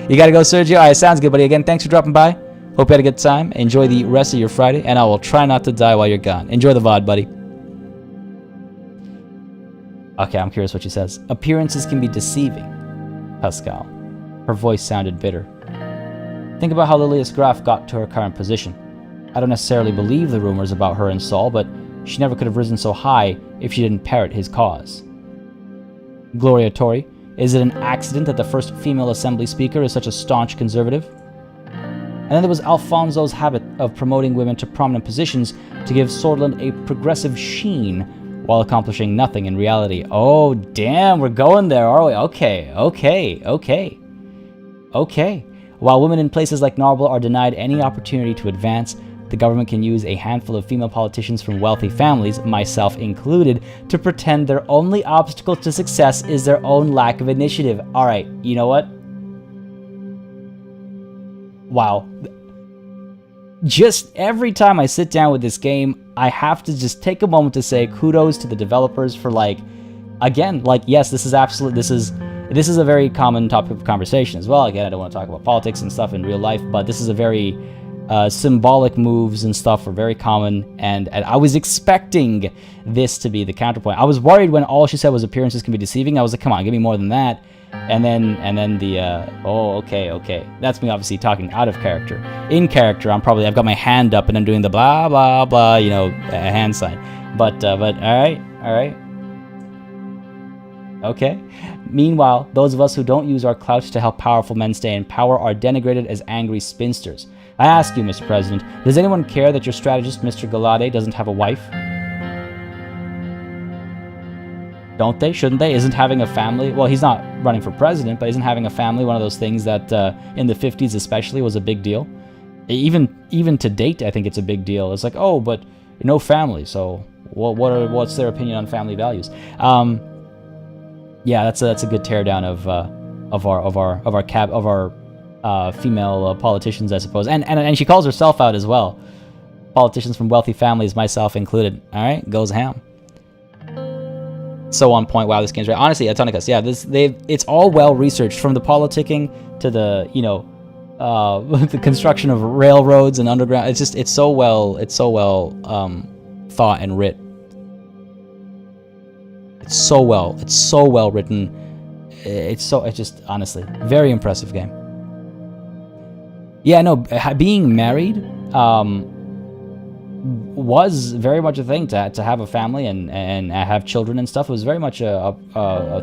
You gotta go, Sergio? Alright, sounds good, buddy. Again, thanks for dropping by. Hope you had a good time. Enjoy the rest of your Friday, and I will try not to die while you're gone. Enjoy the VOD, buddy. Okay, I'm curious what she says. Appearances can be deceiving, Pascal. Her voice sounded bitter. Think about how Lilius Graf got to her current position. I don't necessarily believe the rumors about her and Saul, but she never could have risen so high if she didn't parrot his cause. Gloria Tori, is it an accident that the first female assembly speaker is such a staunch conservative? And then there was Alfonso's habit of promoting women to prominent positions to give Sordland a progressive sheen while accomplishing nothing in reality. Oh, damn, we're going there, are we? Okay. While women in places like Narble are denied any opportunity to advance, the government can use a handful of female politicians from wealthy families, myself included, to pretend their only obstacle to success is their own lack of initiative. Alright, you know what? Wow. Just every time I sit down with this game, I have to just take a moment to say kudos to the developers for, like, again, like, yes, this is a very common topic of conversation as well. Again, I don't want to talk about politics and stuff in real life, but this is a very symbolic moves and stuff are very common, and I was expecting this to be the counterpoint. I was worried when all she said was appearances can be deceiving. I was like, come on, give me more than that. And then the oh, okay. That's me obviously talking out of character. In character, I've got my hand up and I'm doing the blah blah blah, you know, hand sign. But all right. Okay. Meanwhile, those of us who don't use our clout to help powerful men stay in power are denigrated as angry spinsters. I ask you, Mr. President, does anyone care that your strategist, Mr. Galade, doesn't have a wife? Don't they? Shouldn't they? Isn't having a family... Well, he's not running for president, but isn't having a family one of those things that, in the 50s especially, was a big deal? Even to date, I think it's a big deal. It's like, oh, but no family, so what's their opinion on family values? Yeah, that's a good teardown of our female politicians, I suppose, and she calls herself out as well. Politicians from wealthy families, myself included. All right, goes ham. So on point. Wow, this game's right. Honestly, Atonicus, yeah, it's all well researched, from the politicking to the, you know, the construction of railroads and underground. It's so well thought and writ. It's so well written. It's just honestly very impressive game. Yeah, no, being married was very much a thing, to have a family and have children and stuff. It was very much a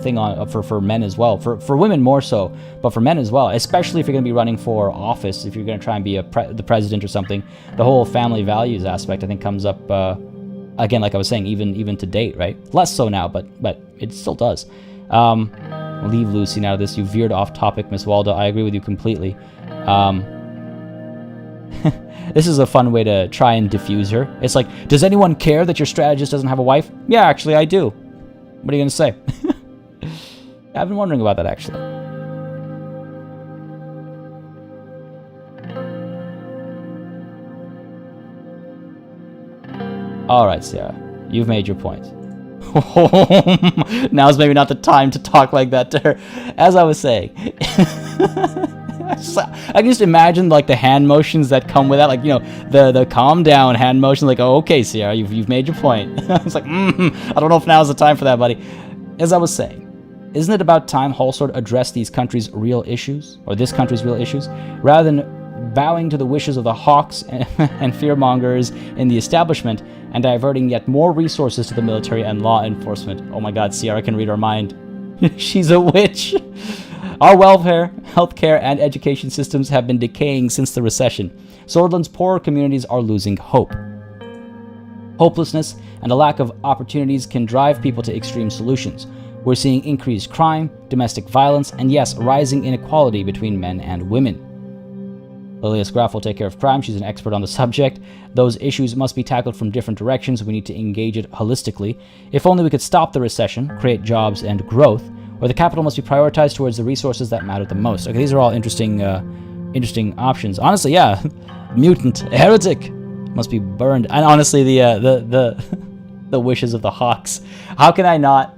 thing for men as well, for women more so, but for men as well, especially if you're going to be running for office, if you're going to try and be the president or something. The whole family values aspect, I think, comes up again, like I was saying, even to date, right? Less so now, but it still does. Leave Lucy out of this. You veered off topic, Miss Waldo. I agree with you completely. This is a fun way to try and diffuse her. It's like, does anyone care that your strategist doesn't have a wife? Yeah, actually, I do. What are you going to say? I've been wondering about that, actually. Alright, Sarah. You've made your point. Now's maybe not the time to talk like that to her. As I was saying... I can just imagine, like, the hand motions that come with that, like, you know, the calm down hand motion, like, oh, okay, Sierra, you've made your point. I was like, I don't know if now's the time for that, buddy. As I was saying, Isn't it about time Halsord addressed these countries' real issues, or this country's real issues, rather than bowing to the wishes of the hawks and fearmongers in the establishment and diverting yet more resources to the military and law enforcement? Oh my god, Sierra can read our mind. She's a witch. Our welfare, healthcare, and education systems have been decaying since the recession. Sordland's poorer communities are losing hope. Hopelessness and a lack of opportunities can drive people to extreme solutions. We're seeing increased crime, domestic violence, and yes, rising inequality between men and women. Lilias Graff will take care of crime. She's an expert on the subject. Those issues must be tackled from different directions. We need to engage it holistically. If only we could stop the recession, create jobs and growth, or the capital must be prioritized towards the resources that matter the most. Okay, these are all interesting options. Honestly, yeah, mutant, heretic, must be burned. And honestly, the wishes of the hawks. How can I not?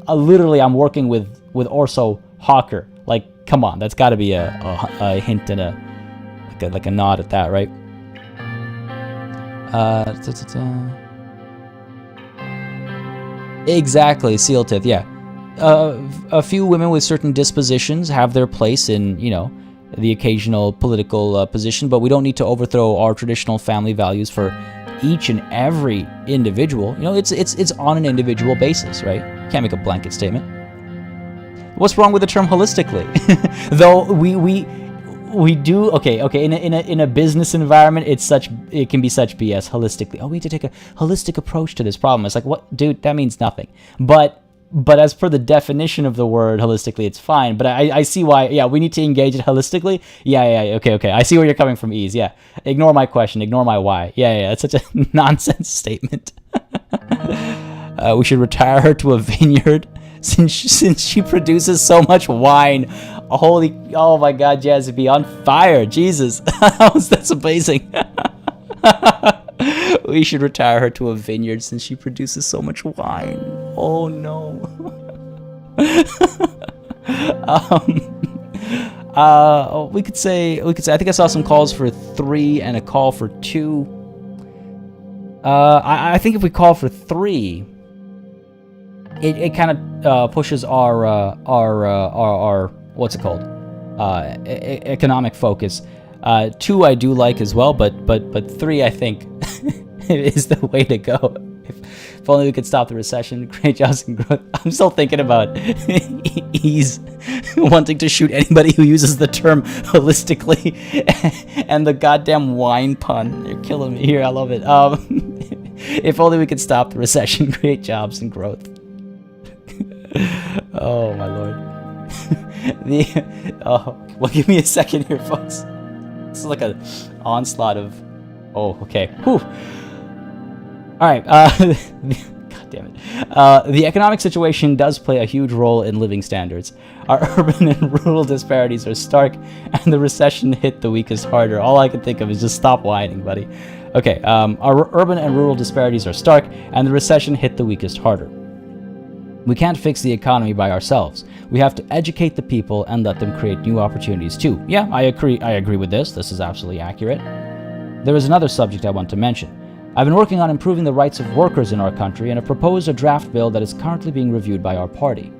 Literally, I'm working with Orso Hawker. Like, come on, that's got to be a hint and like a nod at that, right? Exactly, Sealtith, yeah. A few women with certain dispositions have their place in, you know, the occasional political position, but we don't need to overthrow our traditional family values for each and every individual. You know, it's on an individual basis, right? Can't make a blanket statement. What's wrong with the term holistically? Though we do okay in a business environment, it can be such BS holistically. Oh, we need to take a holistic approach to this problem. It's like, what, dude? That means nothing. But as per the definition of the word holistically, it's fine. But I see why. Yeah, we need to engage it holistically. Yeah. Okay. I see where you're coming from, Ease. Yeah. Ignore my question. Ignore my why. Yeah. It's such a nonsense statement. We should retire her to a vineyard since she produces so much wine. Oh my God, Jazz, be on fire. Jesus. That's amazing. We should retire her to a vineyard since she produces so much wine. Oh no. We could say I think I saw some calls for 3 and a call for 2. I think if we call for 3, it kind of pushes our what's it called? Economic focus. 2 I do like as well, but 3 I think is the way to go. If only we could stop the recession, create jobs and growth. I'm still thinking about Ease wanting to shoot anybody who uses the term holistically, and the goddamn wine pun. You're killing me here. I love it. If only we could stop the recession, create jobs and growth. Oh my lord. Well, give me a second here, folks. This is like an onslaught of. Oh, okay. Whew. All right. God damn it. The economic situation does play a huge role in living standards. Our urban and rural disparities are stark, and the recession hit the weakest harder. All I can think of is just stop whining, buddy. Okay. Our urban and rural disparities are stark, and the recession hit the weakest harder. We can't fix the economy by ourselves. We have to educate the people and let them create new opportunities too. Yeah, I agree with this. This is absolutely accurate. There is another subject I want to mention. I've been working on improving the rights of workers in our country and have proposed a draft bill that is currently being reviewed by our party.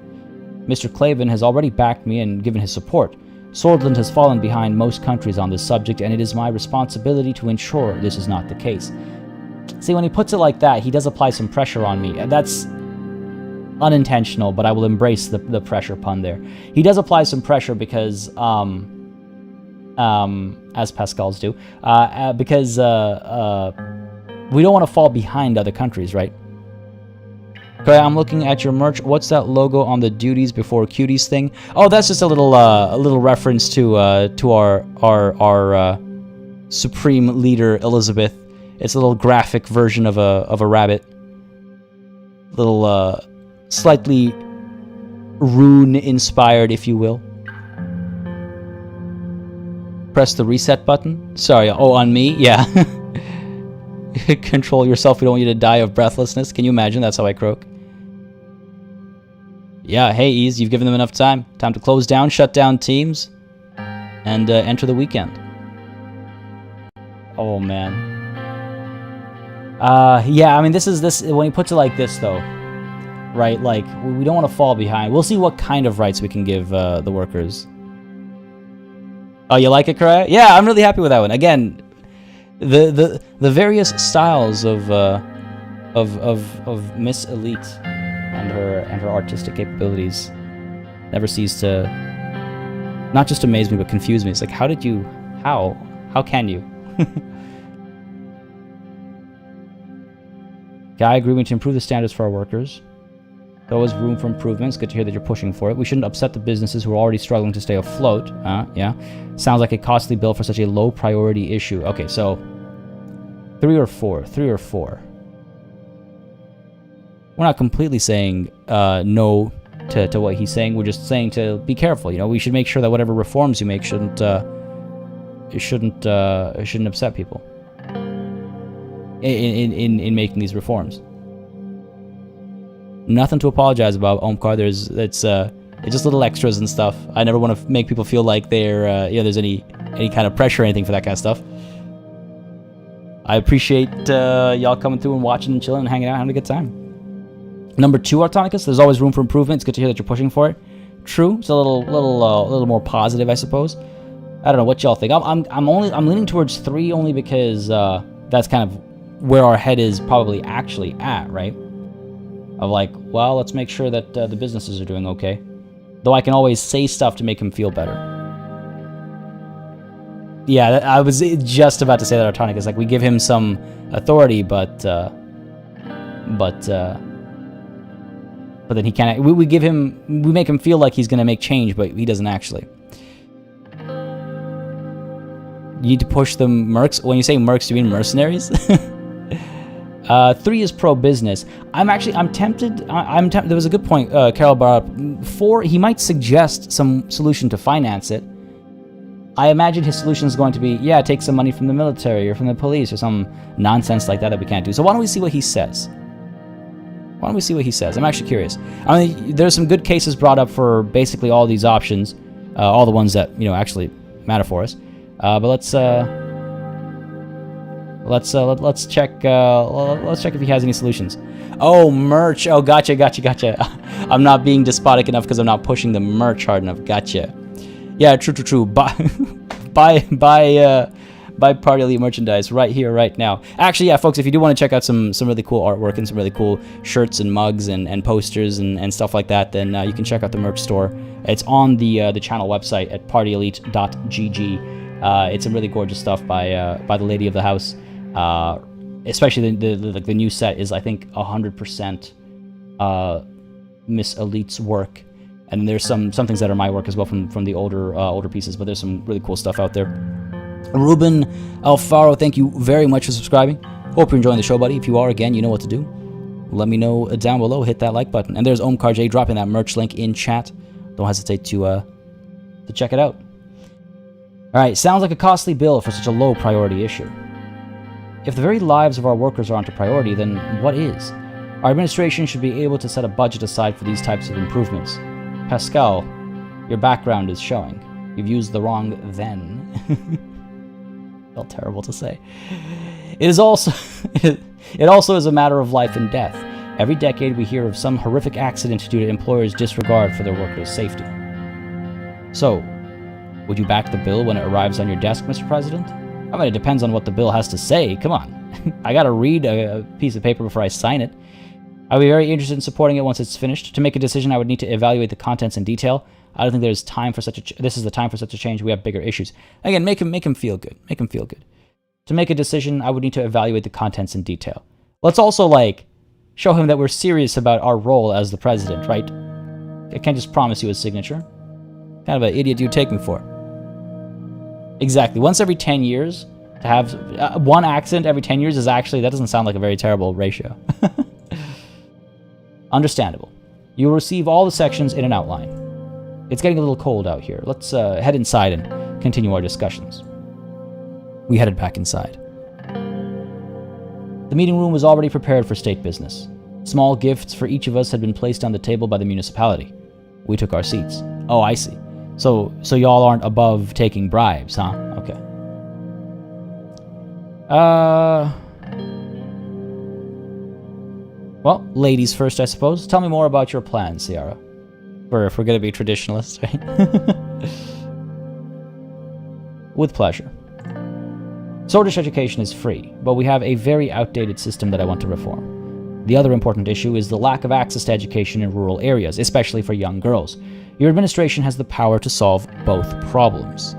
Mr. Clavin has already backed me and given his support. Sordland has fallen behind most countries on this subject, and it is my responsibility to ensure this is not the case. See, when he puts it like that, he does apply some pressure on me, and that's unintentional, but I will embrace the pressure pun there. He does apply some pressure because, as Pascals do, because we don't want to fall behind other countries, right? Okay, I'm looking at your merch. What's that logo on the duties before cuties thing? Oh, that's just a little reference to our supreme leader Elizabeth. It's a little graphic version of a rabbit. Little slightly rune inspired, if you will. Press the reset button. Sorry. Oh, on me? Yeah. Control yourself. We don't want you to die of breathlessness. Can you imagine? That's how I croak. Yeah, hey, Ease, you've given them enough time. Time to close down, shut down teams, and enter the weekend. Oh, man. Yeah, I mean, this when he puts it like this, though. right? Like, we don't want to fall behind. We'll see what kind of rights we can give the workers. Oh, you like it, Correa? Yeah, I'm really happy with that one. Again, the various styles of Miss Elite and her artistic capabilities never cease to not just amaze me but confuse me. It's like, how can you? Yeah, I agree. We need to improve the standards for our workers. There's always room for improvement. It's good to hear that you're pushing for it. We shouldn't upset the businesses who are already struggling to stay afloat. Yeah. Sounds like a costly bill for such a low priority issue. Okay, so 3 or 4. 3 or 4. We're not completely saying no to what he's saying. We're just saying to be careful. You know, we should make sure that whatever reforms you make shouldn't upset people in making these reforms. Nothing to apologize about, Omkar. It's just little extras and stuff. I never want to make people feel like they're there's any kind of pressure or anything for that kind of stuff. I appreciate y'all coming through and watching and chilling and hanging out, having a good time. Number 2, Artonicus. There's always room for improvement. It's good to hear that you're pushing for it. True. It's a little more positive, I suppose. I don't know what y'all think. I'm leaning towards 3 only because that's kind of where our head is probably actually at, right? Of like, well, let's make sure that the businesses are doing okay. Though I can always say stuff to make him feel better. Yeah, I was just about to say that, Artonicus. Like, we give him some authority, but then he can't. We make him feel like he's gonna make change, but he doesn't actually. You need to push the mercs. When you say mercs, do you mean mercenaries? 3 is pro-business. I'm tempted. There was a good point Carol brought up. 4, he might suggest some solution to finance it. I imagine his solution is going to be, yeah, take some money from the military or from the police or some nonsense like that we can't do. So why don't we see what he says? I'm actually curious. I mean, there's some good cases brought up for basically all these options, all the ones that actually matter for us. But let's check. Let's check if he has any solutions. Oh, merch. Oh, gotcha. I'm not being despotic enough because I'm not pushing the merch hard enough. Gotcha. Yeah, true. Buy Party Elite merchandise right here, right now. Actually, yeah, folks, if you do want to check out some really cool artwork and some really cool shirts and mugs and posters and stuff like that, then you can check out the merch store. It's on the channel website at partyelite.gg. It's some really gorgeous stuff by the lady of the house. Especially the new set is, I think, 100% Miss Elite's work, and there's some things that are my work as well from the older pieces. But there's some really cool stuff out there. Ruben Alfaro, thank you very much for subscribing. Hope you're enjoying the show, buddy. If you are, again, you know what to do. Let me know down below. Hit that like button. And there's Omkar J dropping that merch link in chat. Don't hesitate to check it out. All right, sounds like a costly bill for such a low priority issue. If the very lives of our workers aren't a priority, then what is? Our administration should be able to set a budget aside for these types of improvements. Pascal, your background is showing. You've used the wrong then. Felt terrible to say. It also is a matter of life and death. Every decade we hear of some horrific accident due to employers' disregard for their workers' safety. So, would you back the bill when it arrives on your desk, Mr. President? I mean, it depends on what the bill has to say. Come on. I gotta read a piece of paper before I sign it. I'll be very interested in supporting it once it's finished. To make a decision, I would need to evaluate the contents in detail. I don't think there's time for such a... This is the time for such a change. We have bigger issues. Again, make him feel good. Make him feel good. To make a decision, I would need to evaluate the contents in detail. Let's also, show him that we're serious about our role as the president, right? I can't just promise you a signature. Kind of an idiot you'd take me for. Exactly. Once every 10 years, to have one accident every 10 years is actually... That doesn't sound like a very terrible ratio. Understandable. You will receive all the sections in an outline. It's getting a little cold out here. Let's head inside and continue our discussions. We headed back inside. The meeting room was already prepared for state business. Small gifts for each of us had been placed on the table by the municipality. We took our seats. Oh, I see. So y'all aren't above taking bribes, huh? Okay. Well, ladies first, I suppose. Tell me more about your plans, Ciara. If we're going to be traditionalists, right? With pleasure. Swordish education is free, but we have a very outdated system that I want to reform. The other important issue is the lack of access to education in rural areas, especially for young girls. Your administration has the power to solve both problems.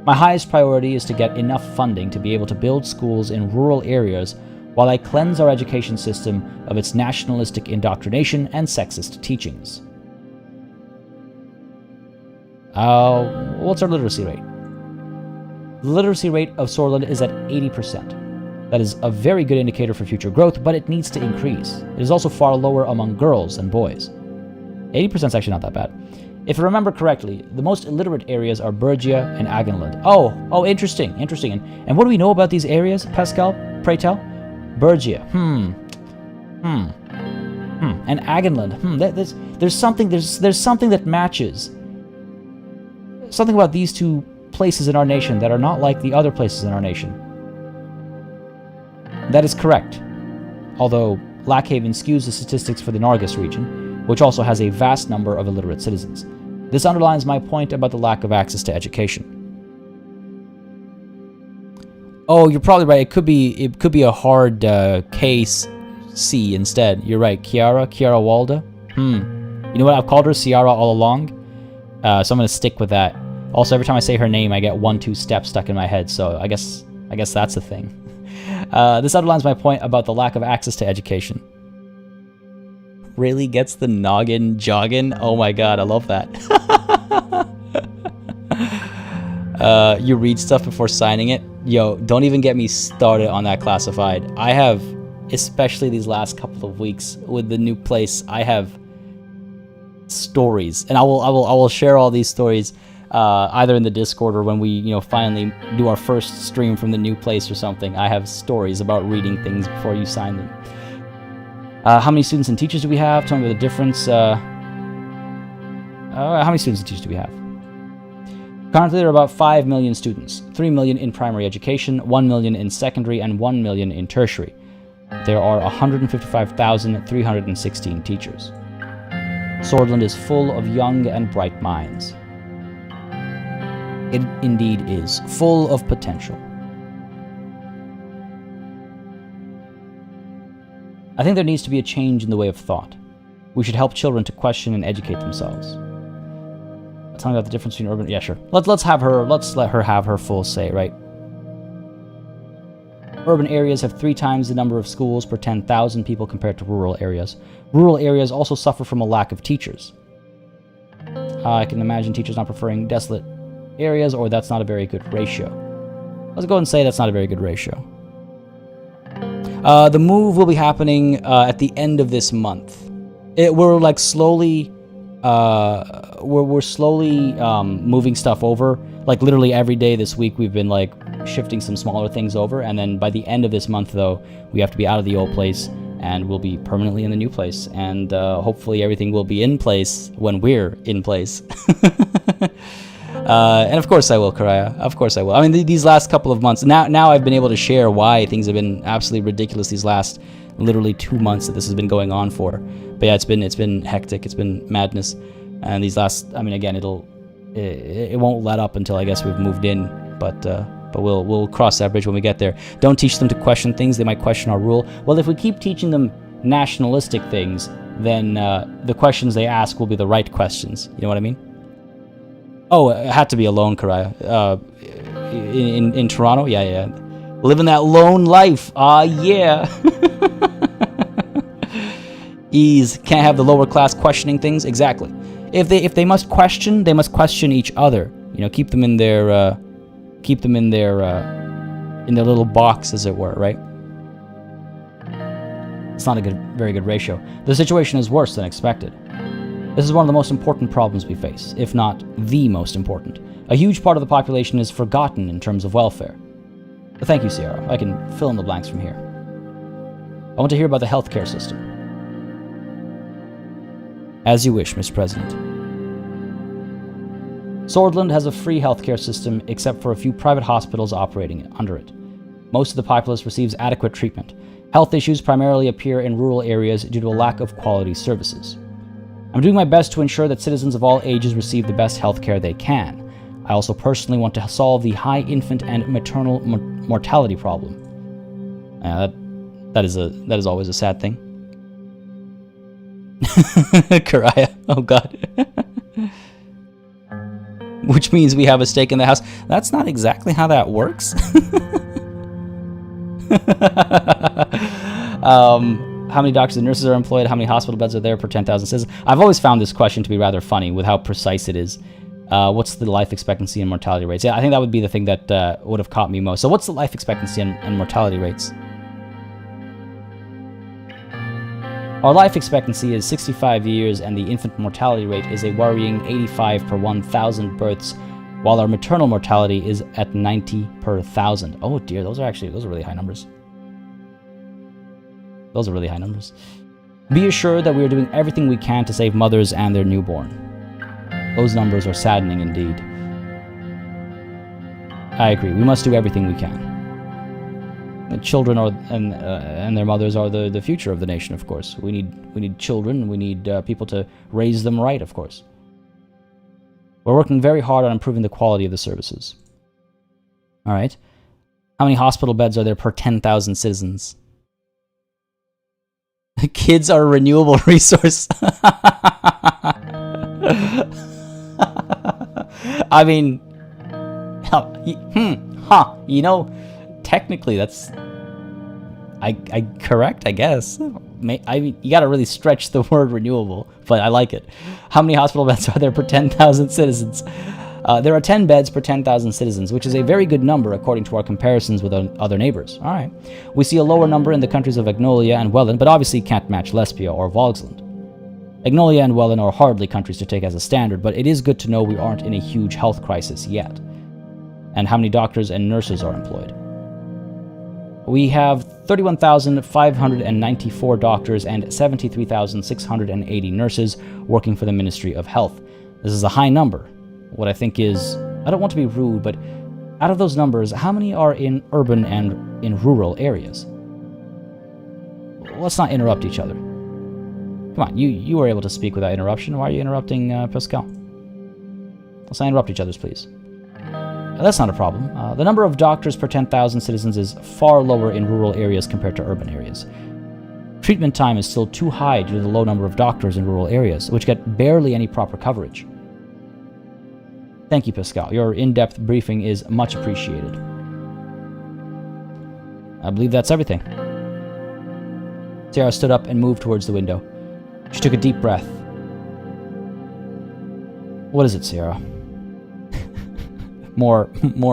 My highest priority is to get enough funding to be able to build schools in rural areas while I cleanse our education system of its nationalistic indoctrination and sexist teachings. What's our literacy rate? The literacy rate of Sordland is at 80%. That is a very good indicator for future growth, but it needs to increase. It is also far lower among girls than boys. 80% is actually not that bad. If I remember correctly, the most illiterate areas are Bergia and Agenland. Oh, interesting. And what do we know about these areas, Pascal? Pray tell. Bergia. And Agenland. There's something that matches. Something about these two places in our nation that are not like the other places in our nation. That is correct. Although Lackhaven skews the statistics for the Nargis region, which also has a vast number of illiterate citizens. This underlines my point about the lack of access to education. Oh, you're probably right. It could be a hard case C instead. You're right. Chiara Walda. You know what? I've called her Ciara all along. So I'm going to stick with that. Also, every time I say her name, I get 1-2 steps stuck in my head, so I guess that's the thing. This underlines my point about the lack of access to education. Really gets the noggin jogging? Oh my god, I love that. You read stuff before signing it? Yo, don't even get me started on that classified. I have, especially these last couple of weeks with the new place, I have stories, and I will share all these stories either in the Discord or when we finally do our first stream from the new place or something. I have stories about reading things before you sign them. How many students and teachers do we have? Tell me the difference. How many students and teachers do we have? Currently, there are about 5 million students, 3 million in primary education, 1 million in secondary, and 1 million in tertiary. There are 155,316 teachers. Sordland is full of young and bright minds. It indeed is, full of potential. I think there needs to be a change in the way of thought. We should help children to question and educate themselves. Tell me about the difference between urban... Yeah, sure. Let's let her have her full say, right? Urban areas have 3 times the number of schools per 10,000 people compared to rural areas. Rural areas also suffer from a lack of teachers. I can imagine teachers not preferring desolate areas, or that's not a very good ratio. Let's go and say that's not a very good ratio. The move will be happening at the end of this month. We're like slowly... we're slowly moving stuff over. Like literally every day this week we've been like shifting some smaller things over, and then by the end of this month though we have to be out of the old place and we'll be permanently in the new place, and hopefully everything will be in place when we're in place. And of course I will, Karaya. Of course I will. I mean, these last couple of months, now I've been able to share why things have been absolutely ridiculous these last literally 2 months that this has been going on for. But yeah, it's been hectic. It's been madness. And these last, I mean, again, it won't let up until I guess we've moved in. But we'll cross that bridge when we get there. Don't teach them to question things. They might question our rule. Well, if we keep teaching them nationalistic things, then the questions they ask will be the right questions. You know what I mean? Oh, it had to be alone, Karaya. In Toronto? Yeah. Living that lone life. Yeah. Ease. Can't have the lower class questioning things. Exactly. If they must question, they must question each other. Keep them in their little box, as it were, right? It's not a very good ratio. The situation is worse than expected. This is one of the most important problems we face, if not the most important. A huge part of the population is forgotten in terms of welfare. But thank you, Sierra. I can fill in the blanks from here. I want to hear about the healthcare system. As you wish, Mr. President. Sordland has a free healthcare system except for a few private hospitals operating under it. Most of the populace receives adequate treatment. Health issues primarily appear in rural areas due to a lack of quality services. I'm doing my best to ensure that citizens of all ages receive the best health care they can. I also personally want to solve the high infant and maternal mortality problem. That is always a sad thing. Karaya, oh god. Which means we have a stake in the house. That's not exactly how that works. How many doctors and nurses are employed? How many hospital beds are there per 10,000 citizens? I've always found this question to be rather funny with how precise it is. What's the life expectancy and mortality rates? Yeah, I think that would be the thing that would have caught me most. So what's the life expectancy and mortality rates? Our life expectancy is 65 years, and the infant mortality rate is a worrying 85 per 1,000 births, while our maternal mortality is at 90 per 1,000. Oh dear, those are really high numbers. Those are really high numbers. Be assured that we are doing everything we can to save mothers and their newborn. Those numbers are saddening indeed. I agree. We must do everything we can. The children and their mothers are the future of the nation, of course. We need children. We need people to raise them right, of course. We're working very hard on improving the quality of the services. All right. How many hospital beds are there per 10,000 citizens? Kids are a renewable resource. I mean, you know, technically that's I correct, I guess. I mean, you gotta really stretch the word renewable, but I like it. How many hospital beds are there per 10,000 citizens? There are 10 beds per 10,000 citizens, which is a very good number according to our comparisons with other neighbors. All right. We see a lower number in the countries of Agnolia and Welland, but obviously can't match Lesbia or Vogsland. Agnolia and Welland are hardly countries to take as a standard, but it is good to know we aren't in a huge health crisis yet. And how many doctors and nurses are employed? We have 31,594 doctors and 73,680 nurses working for the Ministry of Health. This is a high number. What I think is, I don't want to be rude, but out of those numbers, how many are in urban and in rural areas? Let's not interrupt each other. Come on, you were able to speak without interruption. Why are you interrupting Pascal? Let's not interrupt each other, please. That's not a problem. The number of doctors per 10,000 citizens is far lower in rural areas compared to urban areas. Treatment time is still too high due to the low number of doctors in rural areas, which get barely any proper coverage. Thank you, Pascal. Your in-depth briefing is much appreciated. I believe that's everything. Sarah stood up and moved towards the window. She took a deep breath. What is it, Sarah? More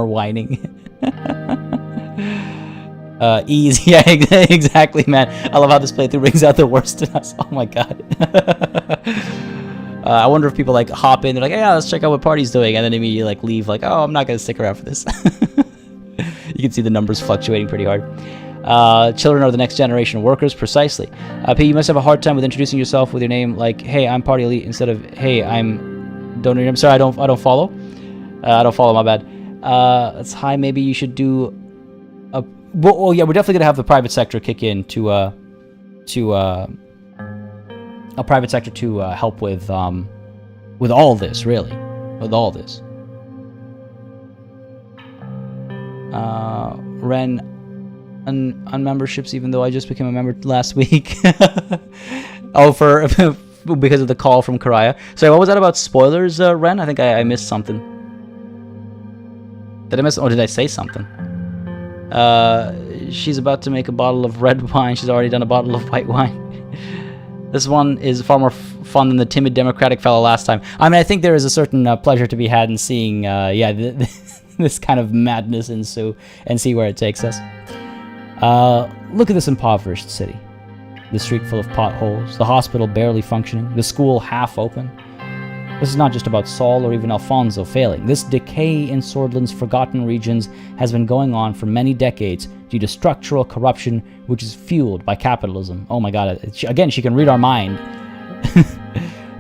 whining. Ease. Yeah, exactly, man. I love how this playthrough brings out the worst in us. Oh my god. I wonder if people like hop in, they're like, yeah, let's check out what party's doing, and then immediately like leave, like, oh, I'm not gonna stick around for this. You can see the numbers fluctuating pretty hard. Children are the next generation of workers, precisely. P, you must have a hard time with introducing yourself with your name, like, hey, I'm Party Elite, instead of, hey, I'm Donor. I'm sorry, I don't follow. I don't follow, my bad. That's high. Maybe you should do a... Well, yeah, we're definitely going to have the private sector kick in to a private sector to help with all this, really. With all this. Ren, on memberships, even though I just became a member last week. Oh, because of the call from Karaya. Sorry, what was that about spoilers, Ren? I think I missed something. Did I miss? Oh, did I say something? She's about to make a bottle of red wine. She's already done a bottle of white wine. This one is far more fun than the timid democratic fellow last time. I mean, I think there is a certain pleasure to be had in seeing, this kind of madness ensue and see where it takes us. Look at this impoverished city. The street full of potholes, the hospital barely functioning, the school half open. This is not just about Saul or even Alfonso failing. This decay in Sordland's forgotten regions has been going on for many decades due to structural corruption, which is fueled by capitalism. Oh my god, again, she can read our mind.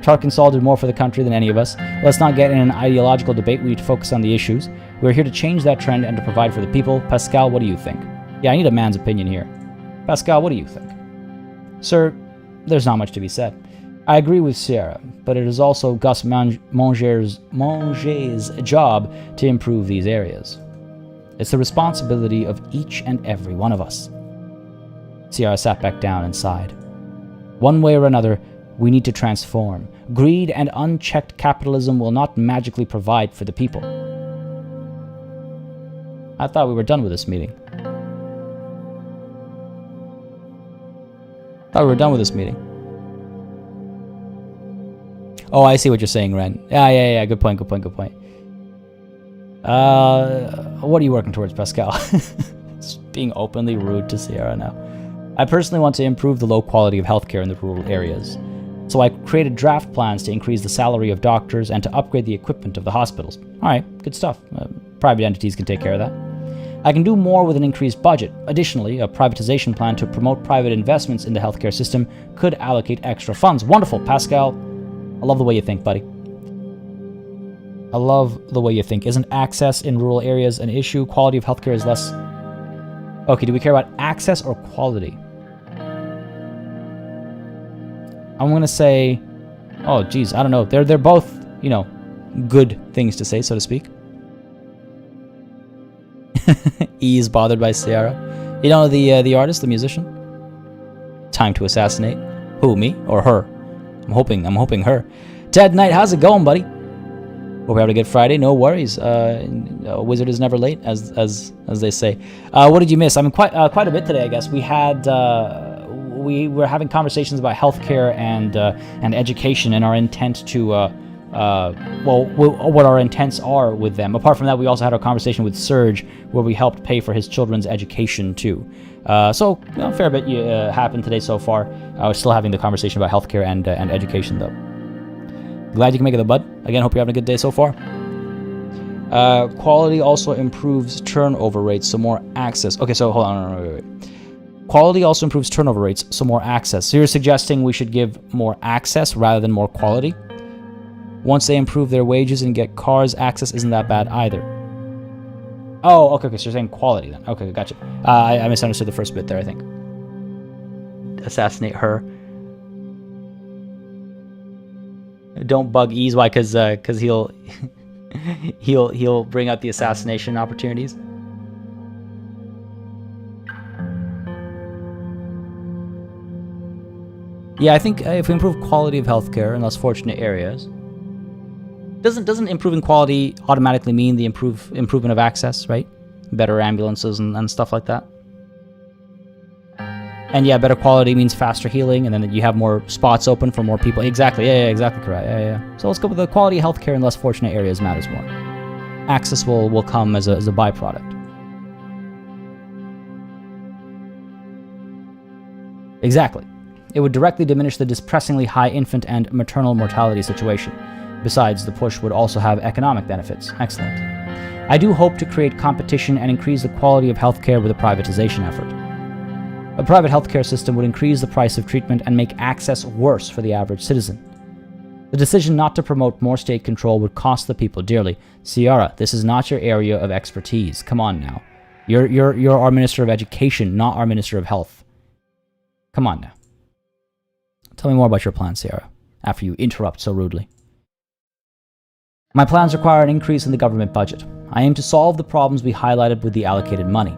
Tark and Saul did more for the country than any of us. Let's not get in an ideological debate. We need to focus on the issues. We're here to change that trend and to provide for the people. Pascal, what do you think? Yeah, I need a man's opinion here. Pascal, what do you think? Sir, there's not much to be said. I agree with Sierra, but it is also Gus Monger's job to improve these areas. It's the responsibility of each and every one of us. Sierra sat back down and sighed. One way or another, we need to transform. Greed and unchecked capitalism will not magically provide for the people. I thought we were done with this meeting. Oh, I see what you're saying, Ren. Yeah. Good point. What are you working towards, Pascal? It's being openly rude to Sierra now. I personally want to improve the low quality of healthcare in the rural areas. So I created draft plans to increase the salary of doctors and to upgrade the equipment of the hospitals. Alright, good stuff. Private entities can take care of that. I can do more with an increased budget. Additionally, a privatization plan to promote private investments in the healthcare system could allocate extra funds. Wonderful, Pascal. I love the way you think, buddy. I love the way you think. Isn't access in rural areas an issue? Quality of healthcare is less... Okay, do we care about access or quality? I'm going to say... Oh, geez, I don't know. They're both, you know, good things to say, so to speak. E is bothered by Sierra. You know the artist, the musician? Time to assassinate. Who, me or her? I'm hoping her. Ted Knight, how's it going, buddy? Hope you're having a good Friday. No worries. A wizard is never late, as they say. What did you miss? I mean, quite a bit today, I guess. We had we were having conversations about healthcare and education and our intent to what our intents are with them. Apart from that, we also had a conversation with Serge where we helped pay for his children's education too. So you know, a fair bit happened today so far. We're still having the conversation about healthcare and education though. Glad you can make it, though, bud. Again, hope you're having a good day so far. Quality also improves turnover rates, so more access. Okay, so hold on. Wait. Quality also improves turnover rates, so more access. So you're suggesting we should give more access rather than more quality? Once they improve their wages and get cars, access isn't that bad either. Oh, okay, so you're saying quality then. Okay, gotcha. I misunderstood the first bit there, I think. Assassinate her. Don't bug Ease. Why? Because he'll he'll bring out the assassination opportunities. Yeah, I think if we improve quality of healthcare in less fortunate areas, doesn't improving quality automatically mean the improvement of access, right? Better ambulances and stuff like that. And yeah, better quality means faster healing, and then you have more spots open for more people. Exactly, yeah, exactly correct. Yeah. So let's go with the quality of healthcare in less fortunate areas matters more. Access will come as a byproduct. Exactly. It would directly diminish the depressingly high infant and maternal mortality situation. Besides, the push would also have economic benefits. Excellent. I do hope to create competition and increase the quality of healthcare with a privatization effort. A private healthcare system would increase the price of treatment and make access worse for the average citizen. The decision not to promote more state control would cost the people dearly. Ciara, this is not your area of expertise. Come on now. You're our Minister of Education, not our Minister of Health. Come on now. Tell me more about your plans, Ciara, after you interrupt so rudely. My plans require an increase in the government budget. I aim to solve the problems we highlighted with the allocated money.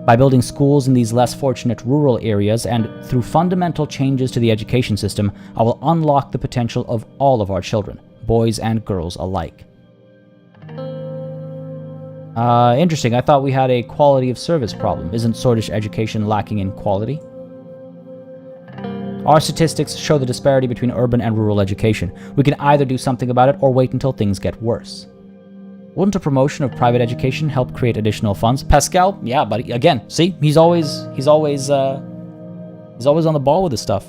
By building schools in these less fortunate rural areas and through fundamental changes to the education system, I will unlock the potential of all of our children, boys and girls alike. Interesting. I thought we had a quality of service problem. Isn't Swordish education lacking in quality? Our statistics show the disparity between urban and rural education. We can either do something about it or wait until things get worse. Wouldn't a promotion of private education help create additional funds? Pascal? Yeah, buddy. Again, see? He's always on the ball with this stuff.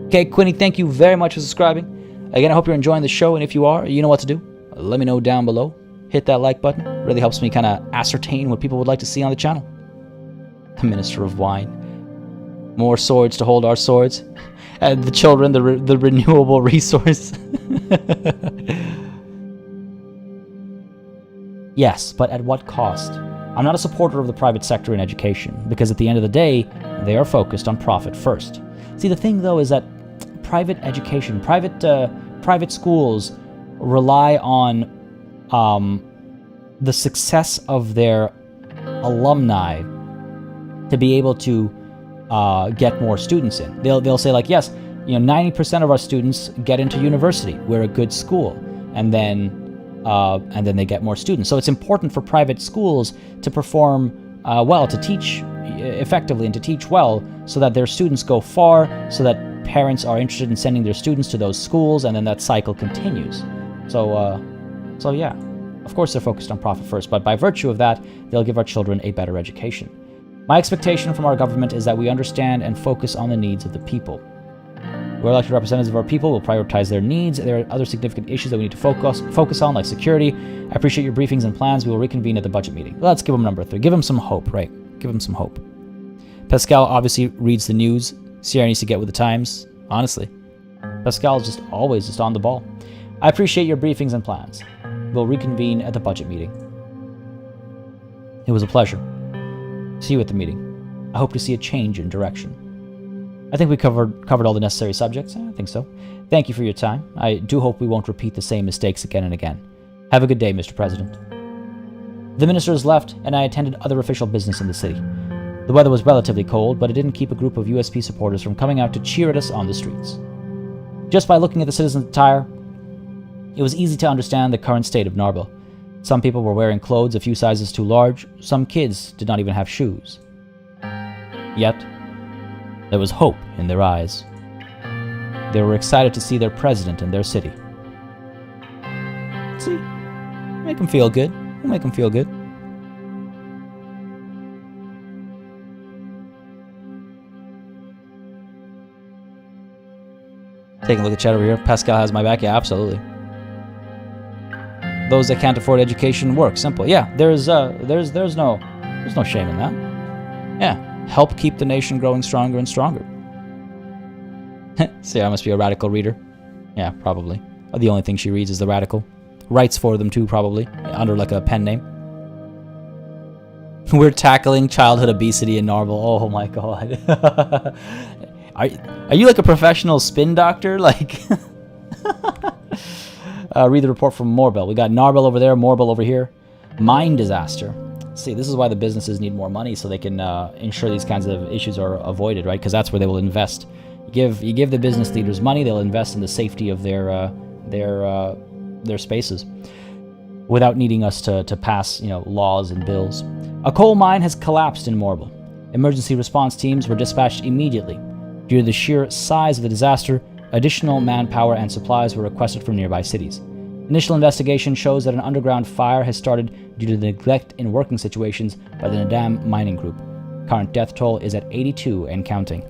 Okay, Quinny, thank you very much for subscribing. Again, I hope you're enjoying the show, and if you are, you know what to do. Let me know down below. Hit that like button. It really helps me kind of ascertain what people would like to see on the channel. The Minister of Wine. More swords to hold our swords. And the children, the renewable resource. Yes, but at what cost? I'm not a supporter of the private sector in education, because at the end of the day, they are focused on profit first. See, the thing, though, is that private education, private schools rely on the success of their alumni to be able to get more students in. They'll say, like, yes, 90% of our students get into university. We're a good school, and then they get more students. So it's important for private schools to perform well, to teach effectively and to teach well, so that their students go far, so that parents are interested in sending their students to those schools, and then that cycle continues. So yeah, of course they're focused on profit first, but by virtue of that, they'll give our children a better education. My expectation from our government is that we understand and focus on the needs of the people. We're elected representatives of our people. We'll prioritize their needs. There are other significant issues that we need to focus on, like security. I appreciate your briefings and plans. We will reconvene at the budget meeting. Let's give him number 3. Give him some hope, right? Give him some hope. Pascal obviously reads the news. Sierra needs to get with the times. Honestly, Pascal is always just on the ball. I appreciate your briefings and plans. We'll reconvene at the budget meeting. It was a pleasure. See you at the meeting. I hope to see a change in direction. I think we covered all the necessary subjects. I think so. Thank you for your time. I do hope we won't repeat the same mistakes again and again. Have a good day, Mr. President. The ministers left, and I attended other official business in the city. The weather was relatively cold, but it didn't keep a group of USP supporters from coming out to cheer at us on the streets. Just by looking at the citizens' attire, it was easy to understand the current state of Narbo. Some people were wearing clothes a few sizes too large. Some kids did not even have shoes. Yet, there was hope in their eyes. They were excited to see their president in their city. See, make them feel good. We'll make them feel good. Taking a look at chat over here. Pascal has my back. Yeah, absolutely. Those that can't afford education work. Simple. Yeah, there's no shame in that. Yeah, help keep the nation growing stronger and stronger. See, I must be a radical reader. Yeah, probably. The only thing she reads is the radical. Writes for them too, probably, under like a pen name. We're tackling childhood obesity in Narvel. Oh my god. Are you like a professional spin doctor? Like, read the report from Morbel. We got Narbel over there, Morbel over here. Mine disaster. See, this is why the businesses need more money, so they can ensure these kinds of issues are avoided, right? Because that's where they will invest. You give the business leaders money, they'll invest in the safety of their spaces, without needing us to pass laws and bills. A coal mine has collapsed in Morbel. Emergency response teams were dispatched immediately. Due to the sheer size of the disaster, additional manpower and supplies were requested from nearby cities. Initial investigation shows that an underground fire has started due to the neglect in working situations by the Nadam mining group. Current death toll is at 82 and counting.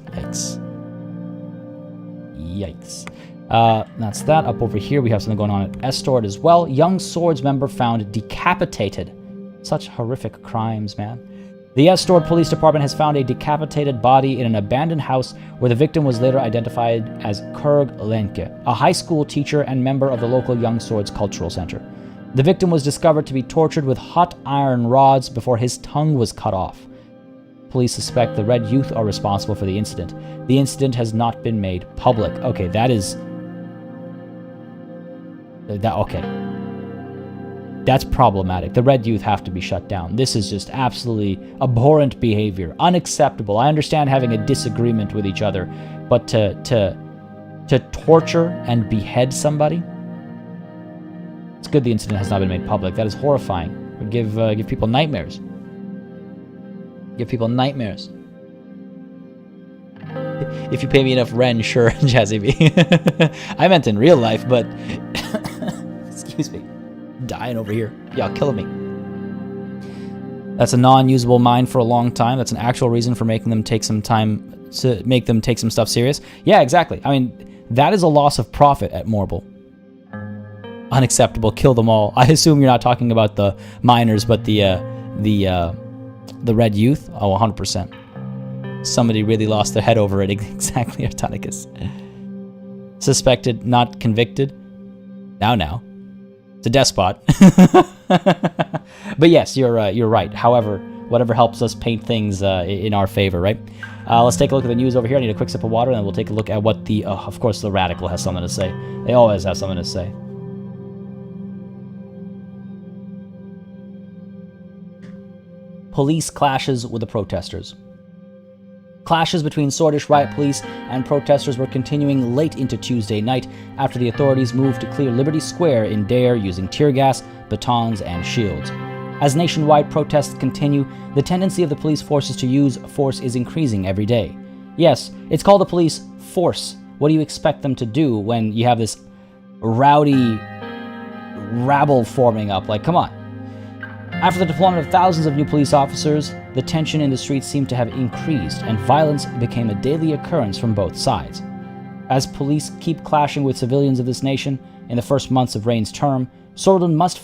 Yikes. That's that. Up over here, we have something going on at Estord as well. Young Swords member found decapitated. Such horrific crimes, man. The Estord Police Department has found a decapitated body in an abandoned house where the victim was later identified as Kurg Lenke, a high school teacher and member of the local Young Swords Cultural Center. The victim was discovered to be tortured with hot iron rods before his tongue was cut off. Police suspect the Red Youth are responsible for the incident. The incident has not been made public. Okay, that's problematic. The Red Youth have to be shut down. This is just absolutely abhorrent behavior. Unacceptable. I understand having a disagreement with each other, but to torture and behead somebody? It's good the incident has not been made public. That is horrifying. It would give people nightmares. Give people nightmares. If you pay me enough rent, sure, Jazzy B. I meant in real life, but excuse me. Dying over here. Y'all killing me. That's a non-usable mine for a long time. That's an actual reason for making them take some time to make them take some stuff serious. Yeah, exactly. I mean, that is a loss of profit at Morbel. Unacceptable. Kill them all. I assume you're not talking about the miners, but the Red Youth. Oh, 100%. Somebody really lost their head over it. Exactly, Artonicus. Suspected, not convicted. Now. It's a despot. But yes, you're right. However, whatever helps us paint things in our favor, right? Let's take a look at the news over here. I need a quick sip of water, and then we'll take a look at what the... of course, the Radical has something to say. They always have something to say. Police clashes with the protesters. Clashes between Swordish riot police and protesters were continuing late into Tuesday night after the authorities moved to clear Liberty Square in Dare using tear gas, batons, and shields. As nationwide protests continue, the tendency of the police forces to use force is increasing every day. Yes, it's called a police force. What do you expect them to do when you have this rowdy rabble forming up? Like, come on. After the deployment of thousands of new police officers, the tension in the streets seemed to have increased, and violence became a daily occurrence from both sides. As police keep clashing with civilians of this nation in the first months of Rain's term, Sordland must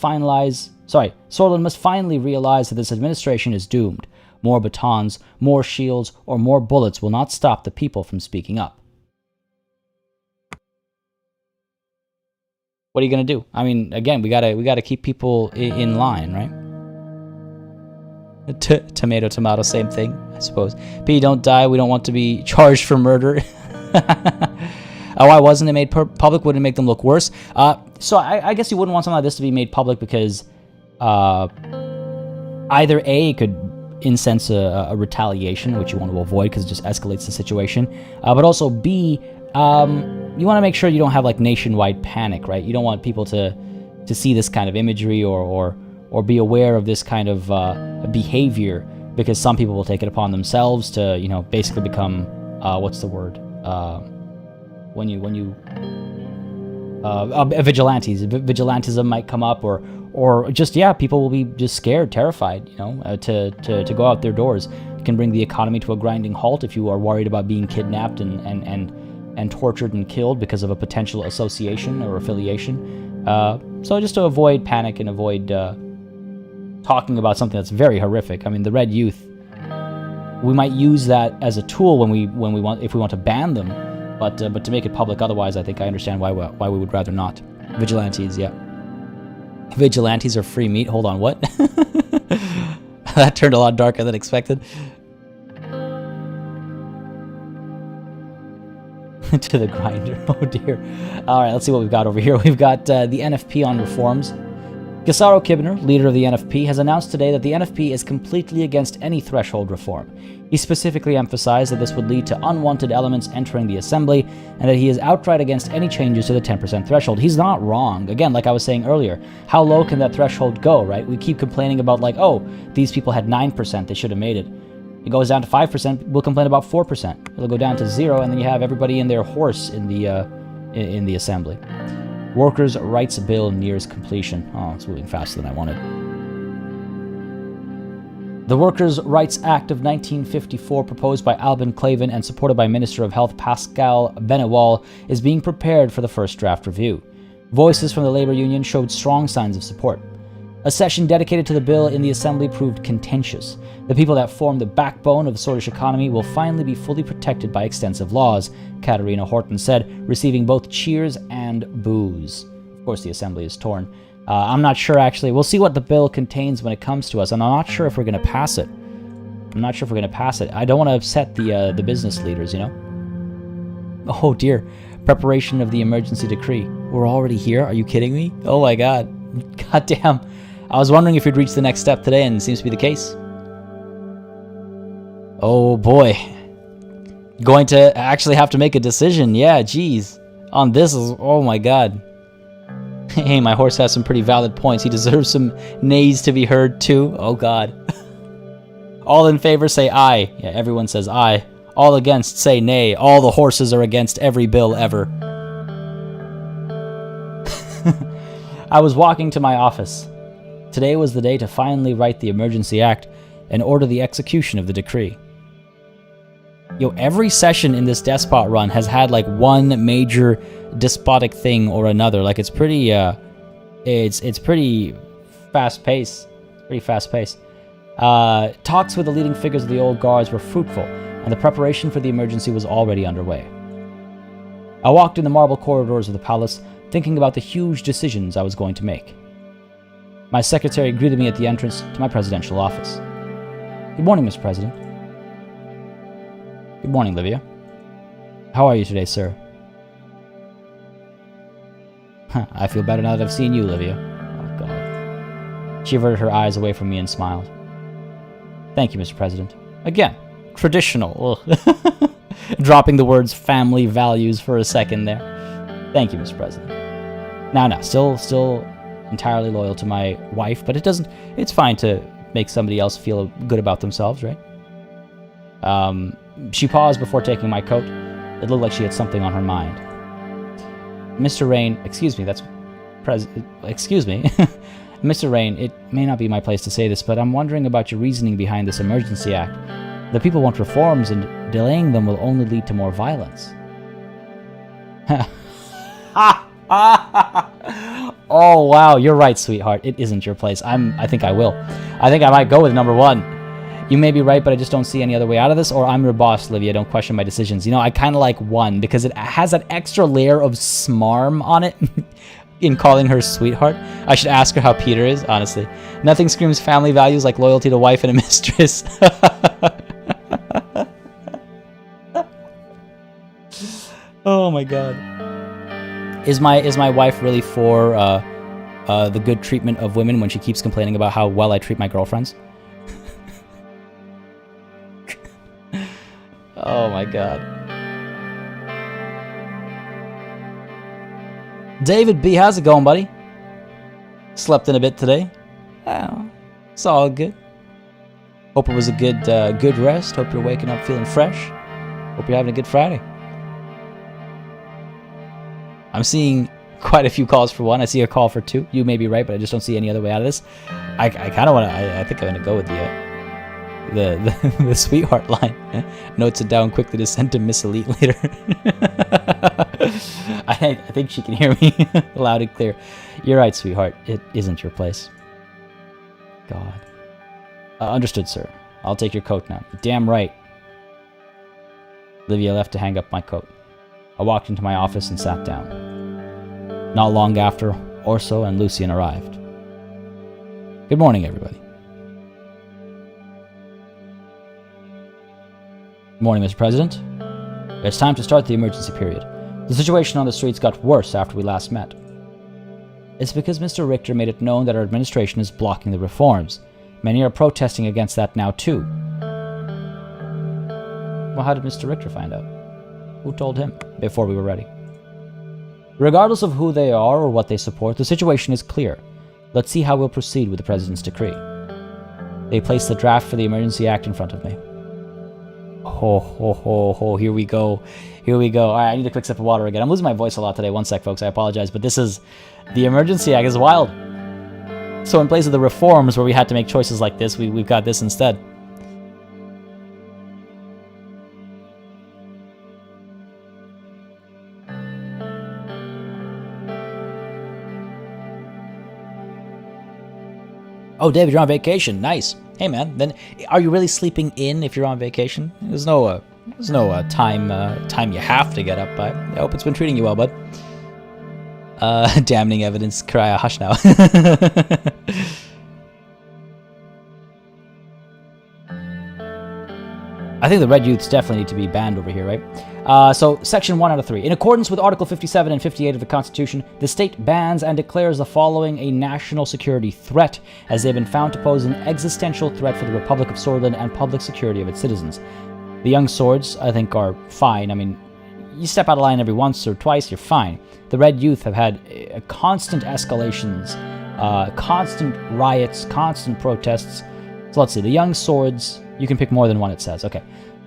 finally realize that this administration is doomed. More batons, more shields, or more bullets will not stop the people from speaking up. What are you going to do? I mean, again, we gotta keep people in line, right? Tomato, tomato, same thing, I suppose. P, don't die. We don't want to be charged for murder. Oh, why wasn't it made public? Wouldn't it make them look worse? So I guess you wouldn't want something like this to be made public because either A, it could incense a retaliation, which you want to avoid because it just escalates the situation. But also B, you want to make sure you don't have like nationwide panic, right? You don't want people to see this kind of imagery or be aware of this kind of behavior, because some people will take it upon themselves to, you know, basically become what's the word? Vigilantes. Vigilantism might come up, or just, yeah, people will be just scared, terrified, you know, to go out their doors. It can bring the economy to a grinding halt if you are worried about being kidnapped and tortured and killed because of a potential association or affiliation. So just to avoid panic and avoid talking about something that's very horrific. I mean, the Red Youth, we might use that as a tool when we want, if we want to ban them, but to make it public otherwise, I think I understand why we would rather not. Vigilantes, yeah. Vigilantes are free meat. Hold on, what? That turned a lot darker than expected. To the grinder. Oh dear. All right, let's see what we've got over here. We've got the NFP on reforms. Gisaro Kibner, leader of the NFP, has announced today that the NFP is completely against any threshold reform. He specifically emphasized that this would lead to unwanted elements entering the assembly, and that he is outright against any changes to the 10% threshold. He's not wrong. Again, like I was saying earlier, how low can that threshold go, right? We keep complaining about, like, oh, these people had 9%, they should have made it. It goes down to 5%, we'll complain about 4%. It'll go down to 0, and then you have everybody in their horse in the assembly. Workers' Rights Bill nears completion. Oh, it's moving faster than I wanted. The Workers' Rights Act of 1954, proposed by Albin Clavin and supported by Minister of Health Pascal Benewal, is being prepared for the first draft review. Voices from the labor union showed strong signs of support. A session dedicated to the bill in the Assembly proved contentious. The people that form the backbone of the Swordish economy will finally be fully protected by extensive laws, Katarina Horton said, receiving both cheers and boos. Of course, the Assembly is torn. I'm not sure, actually. We'll see what the bill contains when it comes to us, and I'm not sure if we're going to pass it. I don't want to upset the business leaders, you know? Oh, dear. Preparation of the emergency decree. We're already here? Are you kidding me? Oh, my God. God damn. I was wondering if we'd reach the next step today, and it seems to be the case. Oh boy. Going to actually have to make a decision. Yeah, geez. On this, oh my god. Hey, my horse has some pretty valid points. He deserves some nays to be heard too. Oh god. All in favor say aye. Yeah, everyone says aye. All against say nay. All the horses are against every bill ever. I was walking to my office. Today was the day to finally write the Emergency Act and order the execution of the decree. Yo, every session in this Despot run has had like one major despotic thing or another. Like it's pretty pretty fast paced. Talks with the leading figures of the old guards were fruitful, and the preparation for the emergency was already underway. I walked in the marble corridors of the palace, thinking about the huge decisions I was going to make. My secretary greeted me at the entrance to my presidential office. Good morning, Mr. President. Good morning, Livia. How are you today, sir? I feel better now that I've seen you, Livia. Oh, God. She averted her eyes away from me and smiled. Thank you, Mr. President. Again, traditional. Dropping the words family values for a second there. Thank you, Mr. President. Now, still entirely loyal to my wife, but it's fine to make somebody else feel good about themselves, right? She paused before taking my coat. It looked like she had something on her mind. Mr. Rain, excuse me, excuse me. Mr. Rain, it may not be my place to say this, but I'm wondering about your reasoning behind this Emergency Act. The people want reforms, and delaying them will only lead to more violence. Oh, wow, you're right, sweetheart. It isn't your place. I think I will. I think I might go with number one. You may be right, but I just don't see any other way out of this, or I'm your boss, Livia. Don't question my decisions. You know, I kind of like one, because it has that extra layer of smarm on it in calling her sweetheart. I should ask her how Peter is, honestly. Nothing screams family values like loyalty to wife and a mistress. Oh my god. Is my wife really for the good treatment of women when she keeps complaining about how well I treat my girlfriends? Oh my god. David B, how's it going, buddy? Slept in a bit today. Oh, it's all good. Hope it was a good rest. Hope you're waking up feeling fresh. Hope you're having a good Friday. I'm seeing quite a few calls for one. I see a call for two. You may be right, but I just don't see any other way out of this. I kind of want to. I think I'm gonna go with the sweetheart line. Notes it down quickly to send to Miss Elite later. I think she can hear me loud and clear. You're right, sweetheart. It isn't your place. God. Understood, sir. I'll take your coat now. Damn right. Livia left to hang up my coat. I walked into my office and sat down. Not long after, Orso and Lucian arrived. Good morning, everybody. Good morning, Mr. President. It's time to start the emergency period. The situation on the streets got worse after we last met. It's because Mr. Richter made it known that our administration is blocking the reforms. Many are protesting against that now, too. Well, how did Mr. Richter find out? Who told him before we were ready? Regardless of who they are or what they support, the situation is clear. Let's see how we'll proceed with the President's decree. They placed the draft for the Emergency Act in front of me. Oh, here we go. Here we go. All right, I need a quick sip of water again. I'm losing my voice a lot today. One sec, folks. I apologize, but the Emergency Act is wild. So in place of the reforms where we had to make choices like this, we've got this instead. Oh, David, you're on vacation. Nice. Hey, man. Then, are you really sleeping in if you're on vacation? There's no time you have to get up by. I hope it's been treating you well, bud. Damning evidence. Cry, hush now. I think the Red Youths definitely need to be banned over here, right? So, Section 1 out of 3. In accordance with Article 57 and 58 of the Constitution, the state bans and declares the following a national security threat, as they have been found to pose an existential threat for the Republic of Sordland and public security of its citizens. The Young Swords, I think, are fine. I mean, you step out of line every once or twice, you're fine. The Red Youth have had constant escalations, constant riots, constant protests. So let's see, the Young Swords, you can pick more than one, it says. Okay.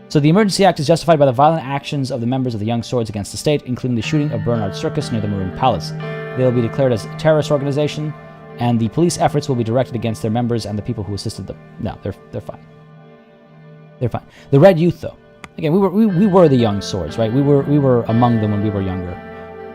So the Emergency Act is justified by the violent actions of the members of the Young Swords against the state, including the shooting of Bernard Circus near the Maroon Palace. They will be declared as a terrorist organization, and the police efforts will be directed against their members and the people who assisted them. No, they're fine. They're fine. The Red Youth, though. Again, we were the Young Swords, right? We were among them when we were younger.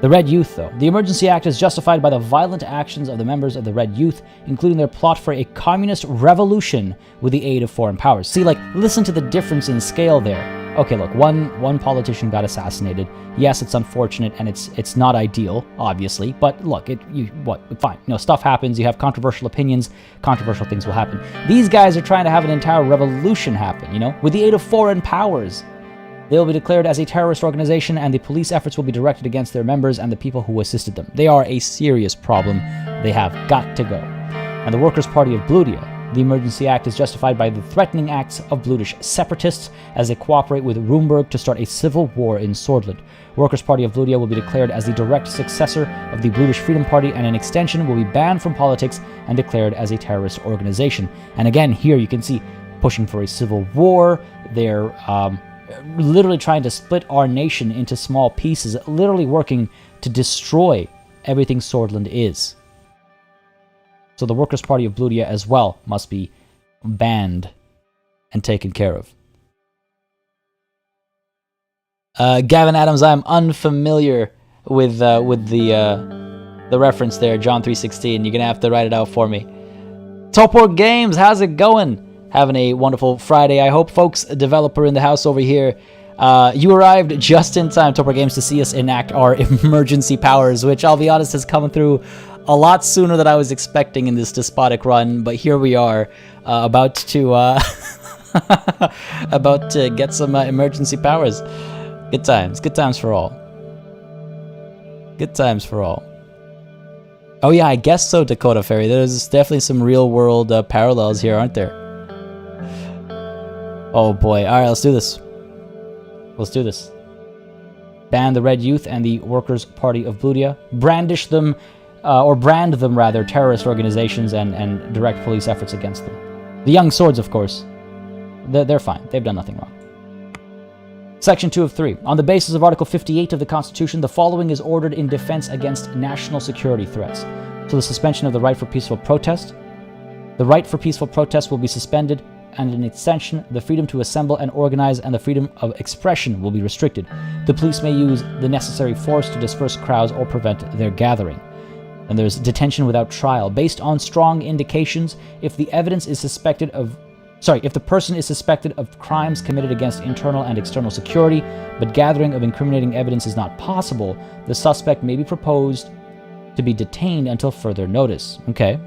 The Red Youth, though. The Emergency Act is justified by the violent actions of the members of the Red Youth, including their plot for a communist revolution with the aid of foreign powers. See, like, listen to the difference in scale there. okay, look, one politician got assassinated. Yes, it's unfortunate and it's not ideal, obviously, but look, fine. Stuff happens, you have controversial opinions, controversial things will happen. These guys are trying to have an entire revolution happen, with the aid of foreign powers. They will be declared as a terrorist organization, and the police efforts will be directed against their members and the people who assisted them. They are a serious problem. They have got to go. And the Workers' Party of Bludia. The Emergency Act is justified by the threatening acts of Bludish separatists as they cooperate with Roomberg to start a civil war in Sordland. Workers' Party of Bludia will be declared as the direct successor of the Bludish Freedom Party, and in extension will be banned from politics and declared as a terrorist organization. And again, here you can see pushing for a civil war. They're literally trying to split our nation into small pieces, literally working to destroy everything Sordland is. So the Workers' Party of Bludia as well must be banned and taken care of. Gavin Adams, I'm unfamiliar with the reference there, John 3:16. You're gonna have to write it out for me. Topor Games, how's it going? Having a wonderful Friday, I hope, folks. A developer in the house over here. You arrived just in time, Topor Games, to see us enact our emergency powers, which I'll be honest has come through a lot sooner than I was expecting in this despotic run. But here we are, about to get some emergency powers. Good times for all. Good times for all. Oh yeah, I guess so, Dakota Ferry. There's definitely some real world parallels here, aren't there? Oh boy. All right, let's do this. Let's do this. Ban the Red Youth and the Workers' Party of Bludia. Brandish them, or brand them rather, terrorist organizations and direct police efforts against them. The Young Swords, of course. They're fine. They've done nothing wrong. Section 2 of 3. On the basis of Article 58 of the Constitution, the following is ordered in defense against national security threats. So the suspension of the right for peaceful protest. The right for peaceful protest will be suspended, and in extension, the freedom to assemble and organize and the freedom of expression will be restricted. The police may use the necessary force to disperse crowds or prevent their gathering. And there's detention without trial. Based on strong indications, if the person is suspected of crimes committed against internal and external security, but gathering of incriminating evidence is not possible, the suspect may be proposed to be detained until further notice. Okay.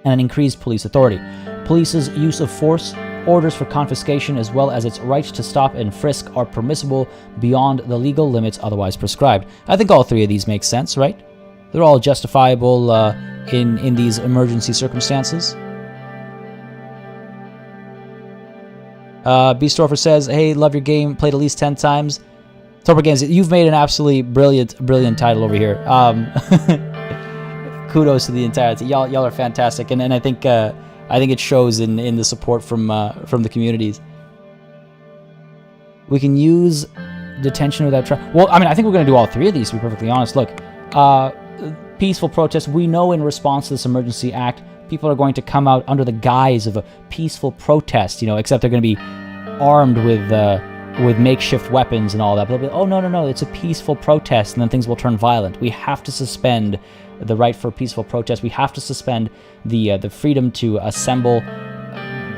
And an increased police authority. Police's use of force, orders for confiscation, as well as its right to stop and frisk are permissible beyond the legal limits otherwise prescribed. I think all three of these make sense, right? They're all justifiable in these emergency circumstances. Beastorfer says, hey, love your game, played at least 10 times. Topper Games, you've made an absolutely brilliant title over here. Kudos to the entire team. Y'all are fantastic, and I think it shows in the support from the communities. We can use detention without trial. Well, I mean, I think we're going to do all three of these, to be perfectly honest. Look, peaceful protest. We know in response to this emergency act, people are going to come out under the guise of a peaceful protest, except they're going to be armed with makeshift weapons and all that. But they'll be, oh, no, it's a peaceful protest, and then things will turn violent. We have to suspend the right for peaceful protest. We have to suspend the freedom to assemble,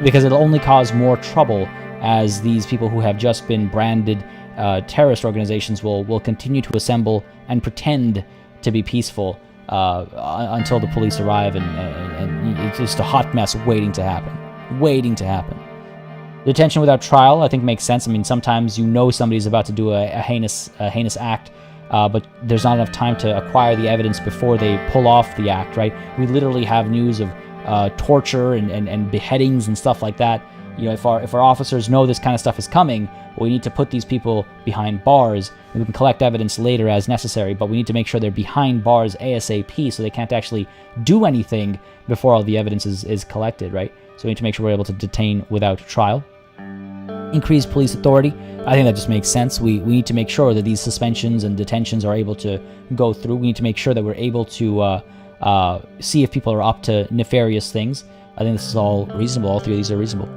because it'll only cause more trouble as these people who have just been branded terrorist organizations will continue to assemble and pretend to be peaceful until the police arrive, and it's just a hot mess waiting to happen. Detention without trial, I think, makes sense. I mean, sometimes somebody's about to do a heinous act, but there's not enough time to acquire the evidence before they pull off the act, right? We literally have news of torture and beheadings and stuff like that. If our officers know this kind of stuff is coming, we need to put these people behind bars, and we can collect evidence later as necessary, but we need to make sure they're behind bars ASAP so they can't actually do anything before all the evidence is collected, right? So we need to make sure we're able to detain without trial. Increased police authority. I think that just makes sense. We need to make sure that these suspensions and detentions are able to go through. We need to make sure that we're able to see if people are up to nefarious things. I think this is all reasonable. All three of these are reasonable.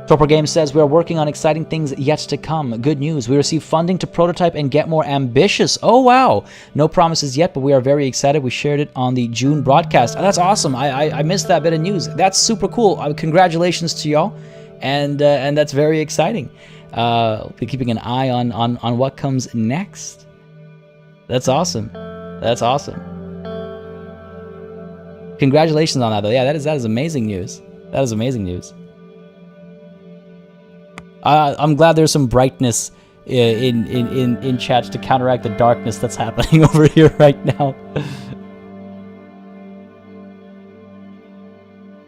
Topper Games says, we are working on exciting things yet to come. Good news. We received funding to prototype and get more ambitious. Oh, wow. No promises yet, but we are very excited. We shared it on the June broadcast. That's awesome. I missed that bit of news. That's super cool. Congratulations to y'all. and that's very exciting. We'll be keeping an eye on what comes next. That's awesome. That's awesome. Congratulations on that, though. Yeah, that is amazing news. That is amazing news. I'm glad there's some brightness in chat to counteract the darkness that's happening over here right now.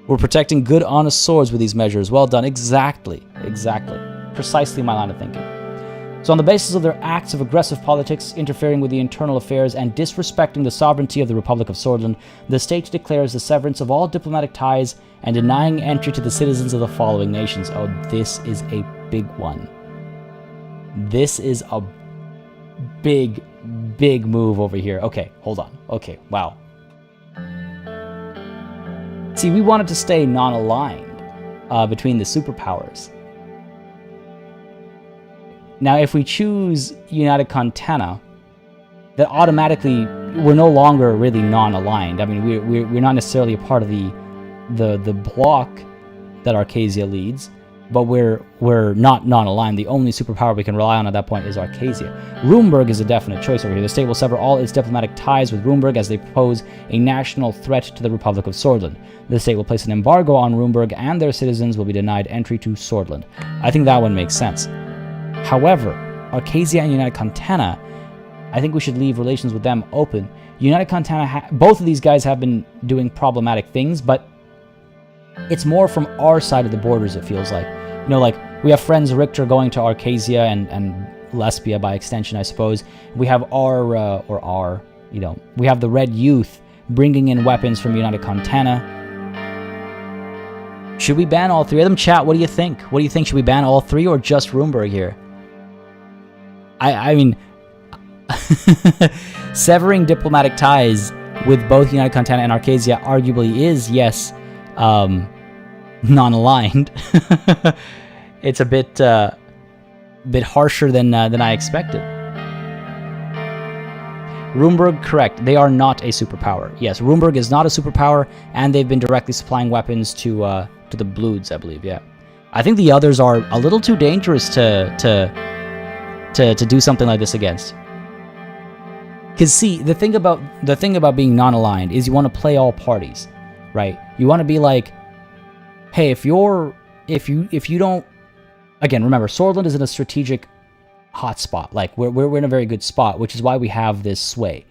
We're protecting good, honest swords with these measures. Well done. Exactly. Exactly. Precisely my line of thinking. So on the basis of their acts of aggressive politics, interfering with the internal affairs, and disrespecting the sovereignty of the Republic of Sordland, the state declares the severance of all diplomatic ties and denying entry to the citizens of the following nations. Oh, this is a big one. This is a big, big move over here. Okay, hold on. Okay, wow. See, we wanted to stay non-aligned between the superpowers. Now, if we choose United Contana, that automatically we're no longer really non-aligned. I mean, we're not necessarily a part of the bloc that Arcasia leads, but we're not non-aligned. The only superpower we can rely on at that point is Arcasia. Runeberg is a definite choice over here. The state will sever all its diplomatic ties with Runeberg as they pose a national threat to the Republic of Sordland. The state will place an embargo on Runeberg, and their citizens will be denied entry to Sordland. I think that one makes sense. However, Arcasia and United Contana, I think we should leave relations with them open. United Contana, both of these guys have been doing problematic things, but it's more from our side of the borders, it feels like. You know, like, we have friends Richter going to Arcasia and Lesbia by extension, I suppose. We have we have the Red Youth bringing in weapons from United Contana. Should we ban all three of them? Chat, what do you think? What do you think? Should we ban all three or just Runeberg here? I mean, severing diplomatic ties with both United Contana and Arcasia arguably is, yes, non-aligned. It's a bit harsher than I expected. Runeberg, correct. They are not a superpower. Yes, Runeberg is not a superpower, and they've been directly supplying weapons to the Bloods, I believe. Yeah, I think the others are a little too dangerous to do something like this against. Because see, the thing about being non-aligned is you want to play all parties, right? You want to be like, hey, if you don't, again, remember, Sordland is in a strategic hotspot. Like, we're in a very good spot, which is why we have this sway.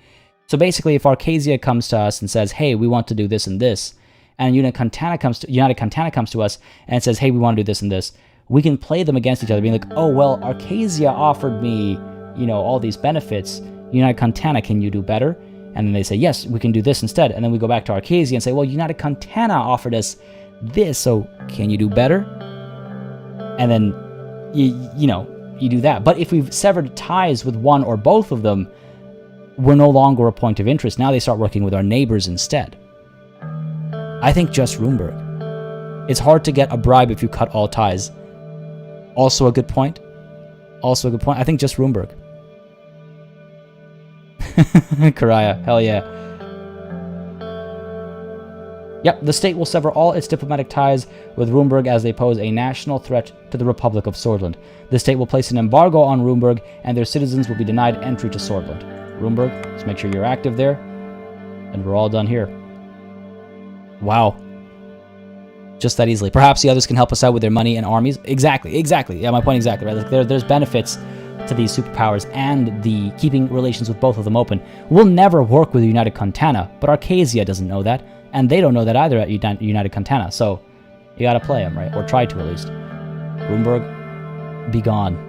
So basically, if Arcasia comes to us and says, hey, we want to do this and this, and United Contana comes to us and says, hey, we want to do this and this, we can play them against each other, being like, oh, well, Arcasia offered me, all these benefits. United Contana, can you do better? And then they say, yes, we can do this instead. And then we go back to Arcasia and say, well, United Contana offered us this, so can you do better? And then, you do that. But if we've severed ties with one or both of them, we're no longer a point of interest. Now they start working with our neighbors instead. I think just Runeberg. It's hard to get a bribe if you cut all ties. Also a good point. I think just Runeberg. Karaya, hell yeah. Yep, the state will sever all its diplomatic ties with Runeberg as they pose a national threat to the Republic of Sordland. The state will place an embargo on Runeberg, and their citizens will be denied entry to Sordland. Runeberg, let's make sure you're active there. And we're all done here. Wow. Just that easily. Perhaps the others can help us out with their money and armies. Exactly. Yeah, my point exactly, right? Like there's benefits to these superpowers and the keeping relations with both of them open. We'll never work with United Contana, but Arcasia doesn't know that, and they don't know that either at United Contana, so you gotta play them, right? Or try to, at least. Runeberg, be gone.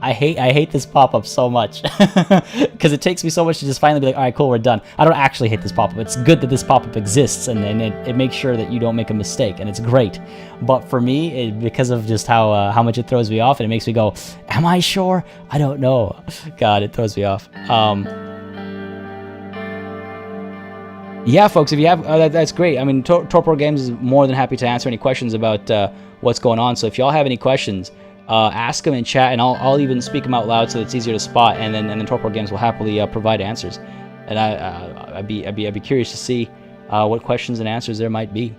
I hate this pop-up so much, because it takes me so much to just finally be like, all right, cool, we're done. I don't actually hate this pop-up. It's good that this pop-up exists, and it makes sure that you don't make a mistake, and it's great. But for me, because of just how much it throws me off, and it makes me go, am I sure? I don't know. God, it throws me off. Yeah, folks, if you have, that's great. I mean, Torpor Games is more than happy to answer any questions about what's going on. So if y'all have any questions, ask them in chat, and I'll even speak them out loud so it's easier to spot, and then Torpor Games will happily provide answers. And I'd be curious to see what questions and answers there might be.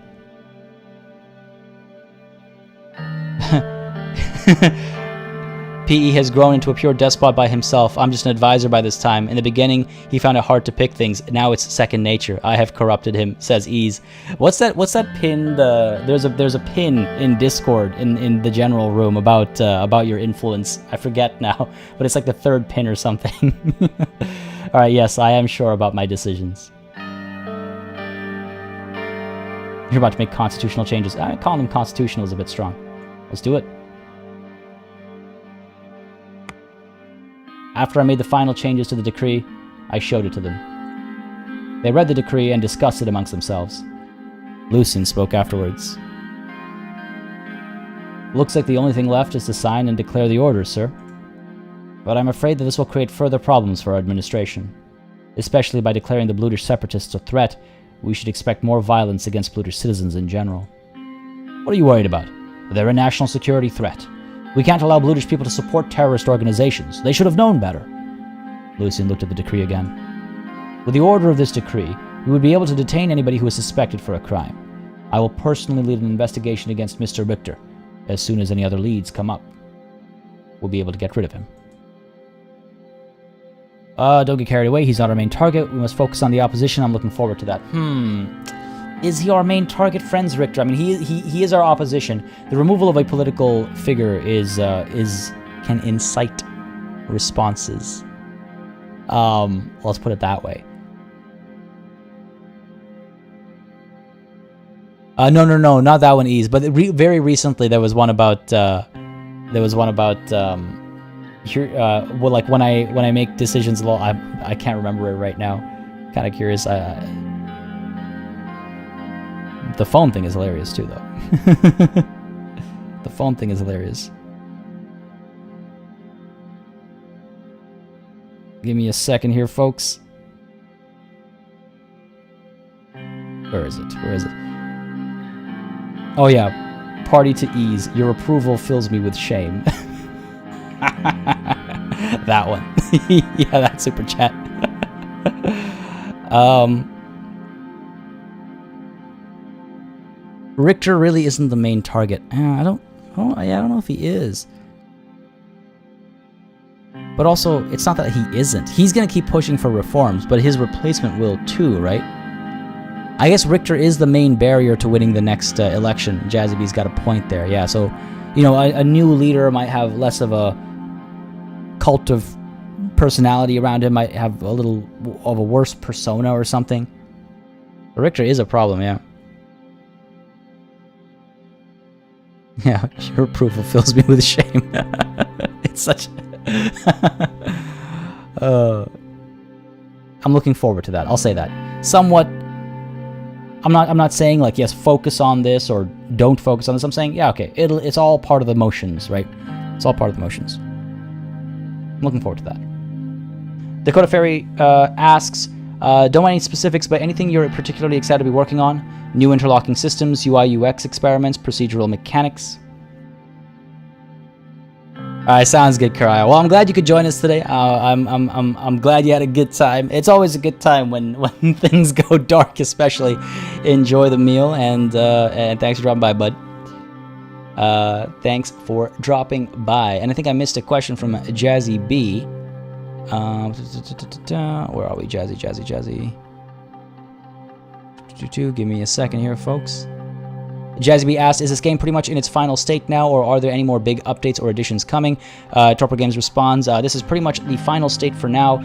PE has grown into a pure despot by himself. I'm just an advisor by this time. In the beginning, he found it hard to pick things. Now it's second nature. I have corrupted him, says Ease. What's that pin? There's a pin in Discord in the general room about your influence. I forget now, but it's like the third pin or something. All right, yes, I am sure about my decisions. You're about to make constitutional changes. I call them constitutional is a bit strong. Let's do it. After I made the final changes to the decree, I showed it to them. They read the decree and discussed it amongst themselves. Lucien spoke afterwards. Looks like the only thing left is to sign and declare the orders, sir. But I'm afraid that this will create further problems for our administration. Especially by declaring the Blutish separatists a threat, we should expect more violence against Blutish citizens in general. What are you worried about? They're a national security threat. We can't allow Blutish people to support terrorist organizations. They should have known better. Lucien looked at the decree again. With the order of this decree, we would be able to detain anybody who is suspected for a crime. I will personally lead an investigation against Mr. Richter. As soon as any other leads come up, we'll be able to get rid of him. Don't get carried away. He's not our main target. We must focus on the opposition. I'm looking forward to that. Is he our main target, friends, Richter? I mean, he is our opposition. The removal of a political figure can incite responses. Let's put it that way. No, not that one. Ease, but very recently there was one about well, like when I make decisions, I can't remember it right now. Kind of curious. The phone thing is hilarious too, though. The phone thing is hilarious. Give me a second here, folks. Where is it? Where is it? Oh yeah, party to Ease. Your approval fills me with shame. That one. Yeah, that super chat. Richter really isn't the main target. I don't know if he is. But also, it's not that he isn't. He's gonna keep pushing for reforms, but his replacement will too, right? I guess Richter is the main barrier to winning the next election. Jazzybee's got a point there. Yeah, so, you know, a new leader might have less of a cult of personality around him, might have a little of a worse persona or something. But Richter is a problem, yeah. Yeah, your approval fills me with shame. It's such... I'm looking forward to that. I'll say that. Somewhat... I'm not saying, like, yes, focus on this or don't focus on this. I'm saying, yeah, okay, it's all part of the motions, right? It's all part of the motions. I'm looking forward to that. Dakota Ferry asks, don't want any specifics, but anything you're particularly excited to be working on? New interlocking systems, UI UX experiments, procedural mechanics. Alright, sounds good, Karaya. Well, I'm glad you could join us today. I'm glad you had a good time. It's always a good time when things go dark, especially. Enjoy the meal, and thanks for dropping by, bud. Thanks for dropping by. And I think I missed a question from Jazzy B. Where are we? Jazzy. Give me a second here, folks. Jazzy B asked, is this game pretty much in its final state now, or are there any more big updates or additions coming? Torpor Games responds, this is pretty much the final state for now.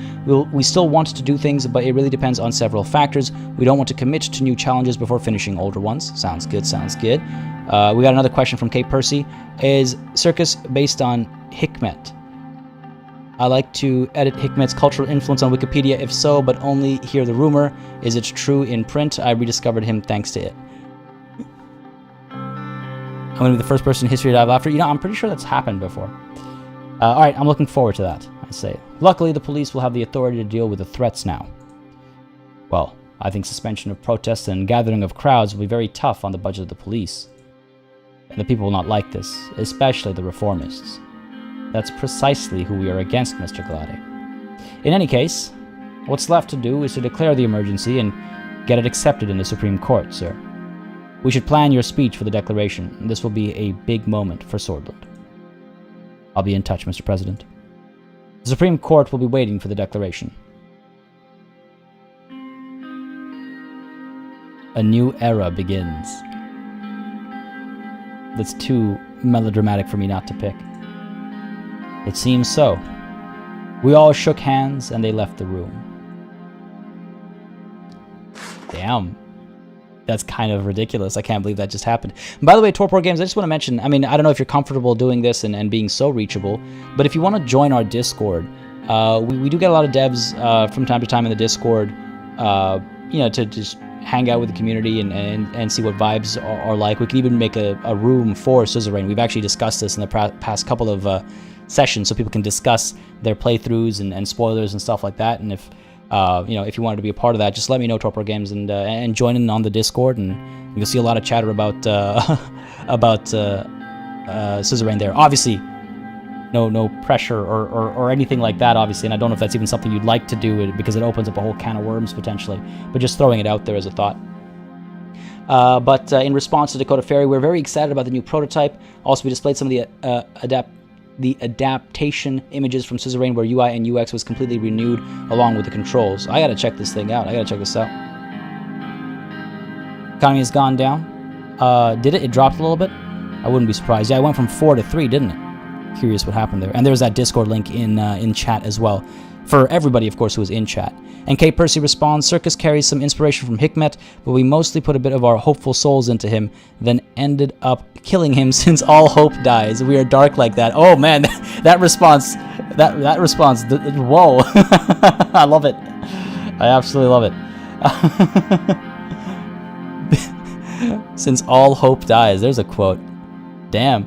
We still want to do things, but it really depends on several factors. We don't want to commit to new challenges before finishing older ones. Sounds good, sounds good. We got another question from Kate Percy. Is Circus based on Hikmet? I like to edit Hikmet's cultural influence on Wikipedia, if so, but only hear the rumor. Is it true in print? I rediscovered him thanks to it. I'm going to be the first person in history to dive after. You know, I'm pretty sure that's happened before. Alright, I'm looking forward to that, I say. Luckily, the police will have the authority to deal with the threats now. Well, I think suspension of protests and gathering of crowds will be very tough on the budget of the police. And the people will not like this, especially the reformists. That's precisely who we are against, Mr. Glade. In any case, what's left to do is to declare the emergency and get it accepted in the Supreme Court, sir. We should plan your speech for the declaration. This will be a big moment for Sordland. I'll be in touch, Mr. President. The Supreme Court will be waiting for the declaration. A new era begins. That's too melodramatic for me not to pick. It seems so. We all shook hands and they left the room. Damn. That's kind of ridiculous. I can't believe that just happened. And by the way, Torpor Games, I just want to mention, I mean, I don't know if you're comfortable doing this and being so reachable, but if you want to join our Discord, we do get a lot of devs from time to time in the Discord, to just hang out with the community and see what vibes are like. We could even make a room for Suzerain. We've actually discussed this in the past couple of sessions, so people can discuss their playthroughs and spoilers and stuff like that. And if if you wanted to be a part of that, just let me know, Torpor Games, and join in on the Discord, and you'll see a lot of chatter about Suzerain there. Obviously, no pressure or anything like that, obviously, and I don't know if that's even something you'd like to do because it opens up a whole can of worms potentially, but just throwing it out there as a thought. But in response to Dakota Ferry, we're very excited about the new prototype. Also, we displayed some of the adaptation images from Suzerain where UI and UX was completely renewed along with the controls. I gotta check this thing out. I gotta check this out. Economy has gone down. Did it? It dropped a little bit? I wouldn't be surprised. Yeah, it went from 4 to 3, didn't it? Curious what happened there. And there's that Discord link in chat as well. For everybody, of course, who is in chat. And K. Percy responds, Circus carries some inspiration from Hikmet, but we mostly put a bit of our hopeful souls into him, then ended up killing him since all hope dies. We are dark like that. Oh man, that response, whoa. I love it. I absolutely love it. Since all hope dies. There's a quote. Damn.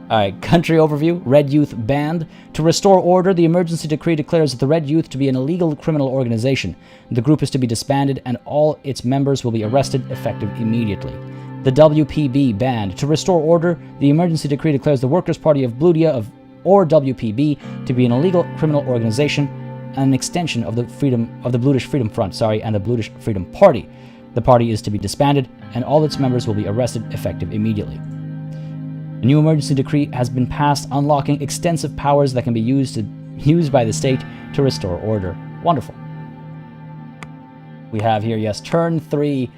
Alright, country overview. Red Youth banned. To restore order, the emergency decree declares the Red Youth to be an illegal criminal organization. The group is to be disbanded and all its members will be arrested effective immediately. The WPB banned. To restore order, the emergency decree declares the Workers' Party of Bludia or WPB to be an illegal criminal organization and an extension of the Bludish Freedom Front, and the Bludish Freedom Party. The party is to be disbanded and all its members will be arrested effective immediately. A new emergency decree has been passed, unlocking extensive powers that can be used by the state to restore order. Wonderful. We have here, yes, turn 3.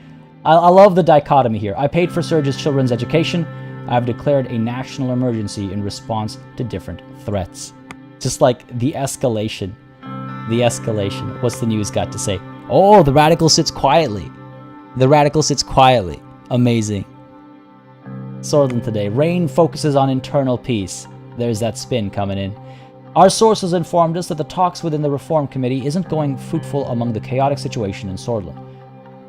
I love the dichotomy here. I paid for Surge's children's education. I've declared a national emergency in response to different threats. Just like the escalation. The escalation. What's the news got to say? Oh, the radical sits quietly. The radical sits quietly. Amazing. Sordland today. Rain focuses on internal peace. There's that spin coming in. Our sources informed us that the talks within the Reform Committee isn't going fruitful among the chaotic situation in Sordland.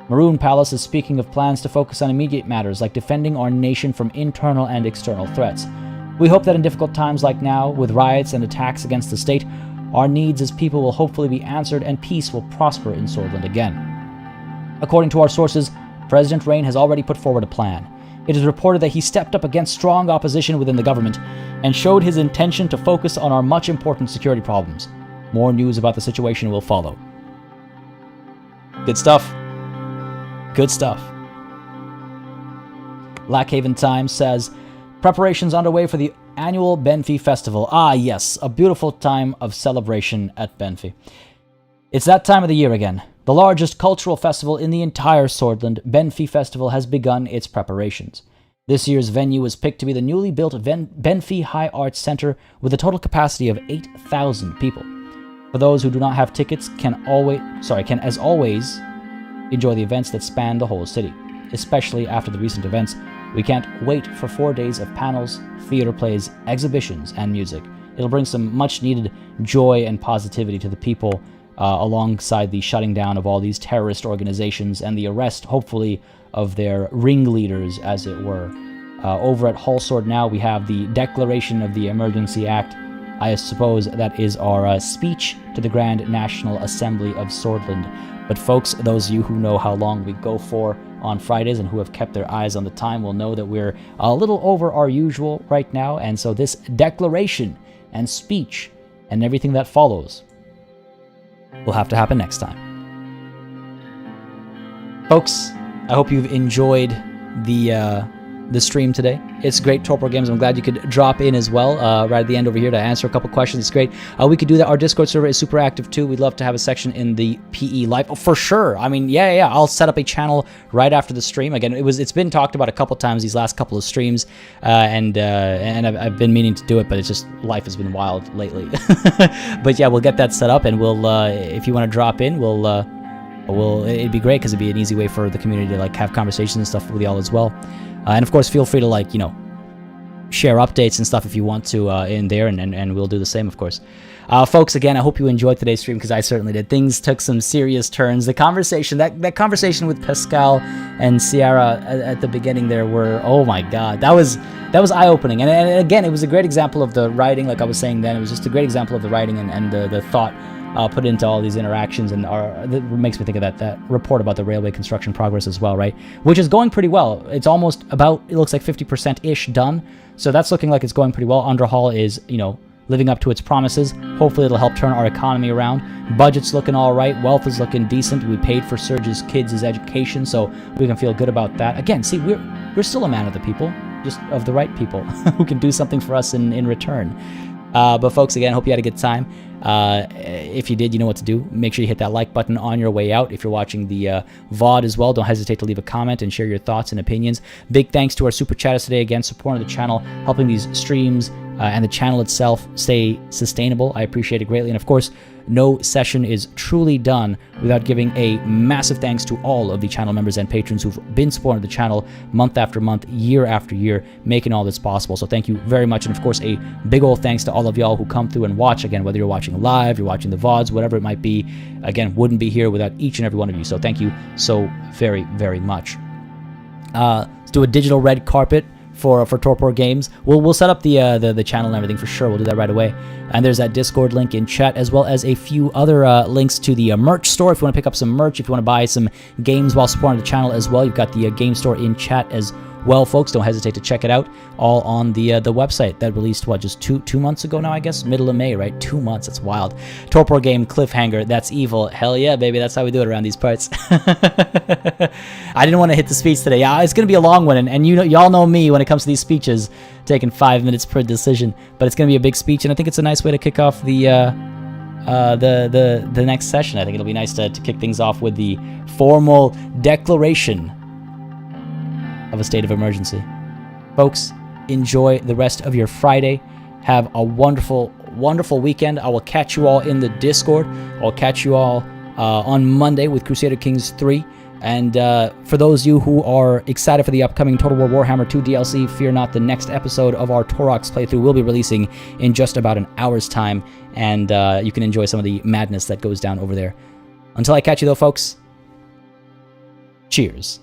Maroon Palace is speaking of plans to focus on immediate matters like defending our nation from internal and external threats. We hope that in difficult times like now, with riots and attacks against the state, our needs as people will hopefully be answered and peace will prosper in Sordland again. According to our sources, President Rain has already put forward a plan. It is reported that he stepped up against strong opposition within the government and showed his intention to focus on our much important security problems. More news about the situation will follow. Good stuff. Good stuff. Lackhaven Times says, preparations underway for the annual Benfey Festival. Ah, yes, a beautiful time of celebration at Benfey. It's that time of the year again. The largest cultural festival in the entire Sordland, Benfey Festival has begun its preparations. This year's venue was picked to be the newly built Benfey High Arts Centre with a total capacity of 8,000 people. For those who do not have tickets, can as always enjoy the events that span the whole city. Especially after the recent events, we can't wait for 4 days of panels, theater plays, exhibitions, and music. It'll bring some much-needed joy and positivity to the people alongside the shutting down of all these terrorist organizations and the arrest, hopefully, of their ringleaders, as it were. Over at Hallsword now, we have the Declaration of the Emergency Act. I suppose that is our speech to the Grand National Assembly of Sordland. But folks, those of you who know how long we go for on Fridays and who have kept their eyes on the time will know that we're a little over our usual right now, and so this declaration and speech and everything that follows will have to happen next time. Folks, I hope you've enjoyed the the stream today. It's great, Torpor Games. I'm glad you could drop in as well right at the end over here to answer a couple questions. It's great. We could do that. Our Discord server is super active too. We'd love to have a section in the PE Live. Oh, for sure. I mean, yeah. I'll set up a channel right after the stream. Again, it's been talked about a couple times these last couple of streams, and I've been meaning to do it, but it's just life has been wild lately. But yeah, we'll get that set up, and we'll if you want to drop in, it'd be great because it'd be an easy way for the community to like have conversations and stuff with y'all as well. And of course, feel free to like, share updates and stuff if you want to in there, and we'll do the same, of course. Folks, again, I hope you enjoyed today's stream because I certainly did. Things took some serious turns. The conversation, that conversation with Pascal and Ciara at the beginning there were, oh my God, that was eye-opening. And again, it was a great example of the writing, like I was saying then. It was just a great example of the writing and the thought put into all these interactions, and that makes me think of that report about the railway construction progress as well, right? Which is going pretty well. It's almost about, it looks like 50%-ish done. So that's looking like it's going pretty well. Underhaul is, living up to its promises. Hopefully it'll help turn our economy around. Budget's looking all right. Wealth is looking decent. We paid for Serge's kids' education, so we can feel good about that. Again, see, we're still a man of the people, just of the right people who can do something for us in return. But folks, again, I hope you had a good time. If you did, you know what to do. Make sure you hit that like button on your way out. If you're watching the VOD as well, don't hesitate to leave a comment and share your thoughts and opinions. Big thanks to our super chatters today, again, supporting the channel, helping these streams and the channel itself stay sustainable. I appreciate it greatly. And of course, no session is truly done without giving a massive thanks to all of the channel members and patrons who've been supporting the channel month after month, year after year, making all this possible. So thank you very much. And of course, a big old thanks to all of y'all who come through and watch. Again, whether you're watching live, you're watching the VODs, whatever it might be, again, wouldn't be here without each and every one of you. So thank you so very, very much. Let's do a digital red carpet for Torpor Games. We'll set up the channel and everything for sure. We'll do that right away. And there's that Discord link in chat, as well as a few other links to the merch store if you want to pick up some merch, if you want to buy some games while supporting the channel as well. You've got the game store in chat as well, folks. Don't hesitate to check it out. All on the website that released, just two months ago now, I guess? Middle of May, right? 2 months. That's wild. Torpor Game cliffhanger. That's evil. Hell yeah, baby. That's how we do it around these parts. I didn't want to hit the speech today. Yeah, it's going to be a long one, and y'all know me when it comes to these speeches, taking 5 minutes per decision. But it's going to be a big speech, and I think it's a nice way to kick off the next session. I think it'll be nice to kick things off with the formal declaration of a state of emergency. Folks, enjoy the rest of your Friday. Have a wonderful, wonderful weekend. I will catch you all in the Discord. I'll catch you all on Monday with Crusader Kings 3. And for those of you who are excited for the upcoming Total War Warhammer 2 DLC, fear not, the next episode of our Torox playthrough will be releasing in just about an hour's time, and you can enjoy some of the madness that goes down over there. Until I catch you though, folks, cheers.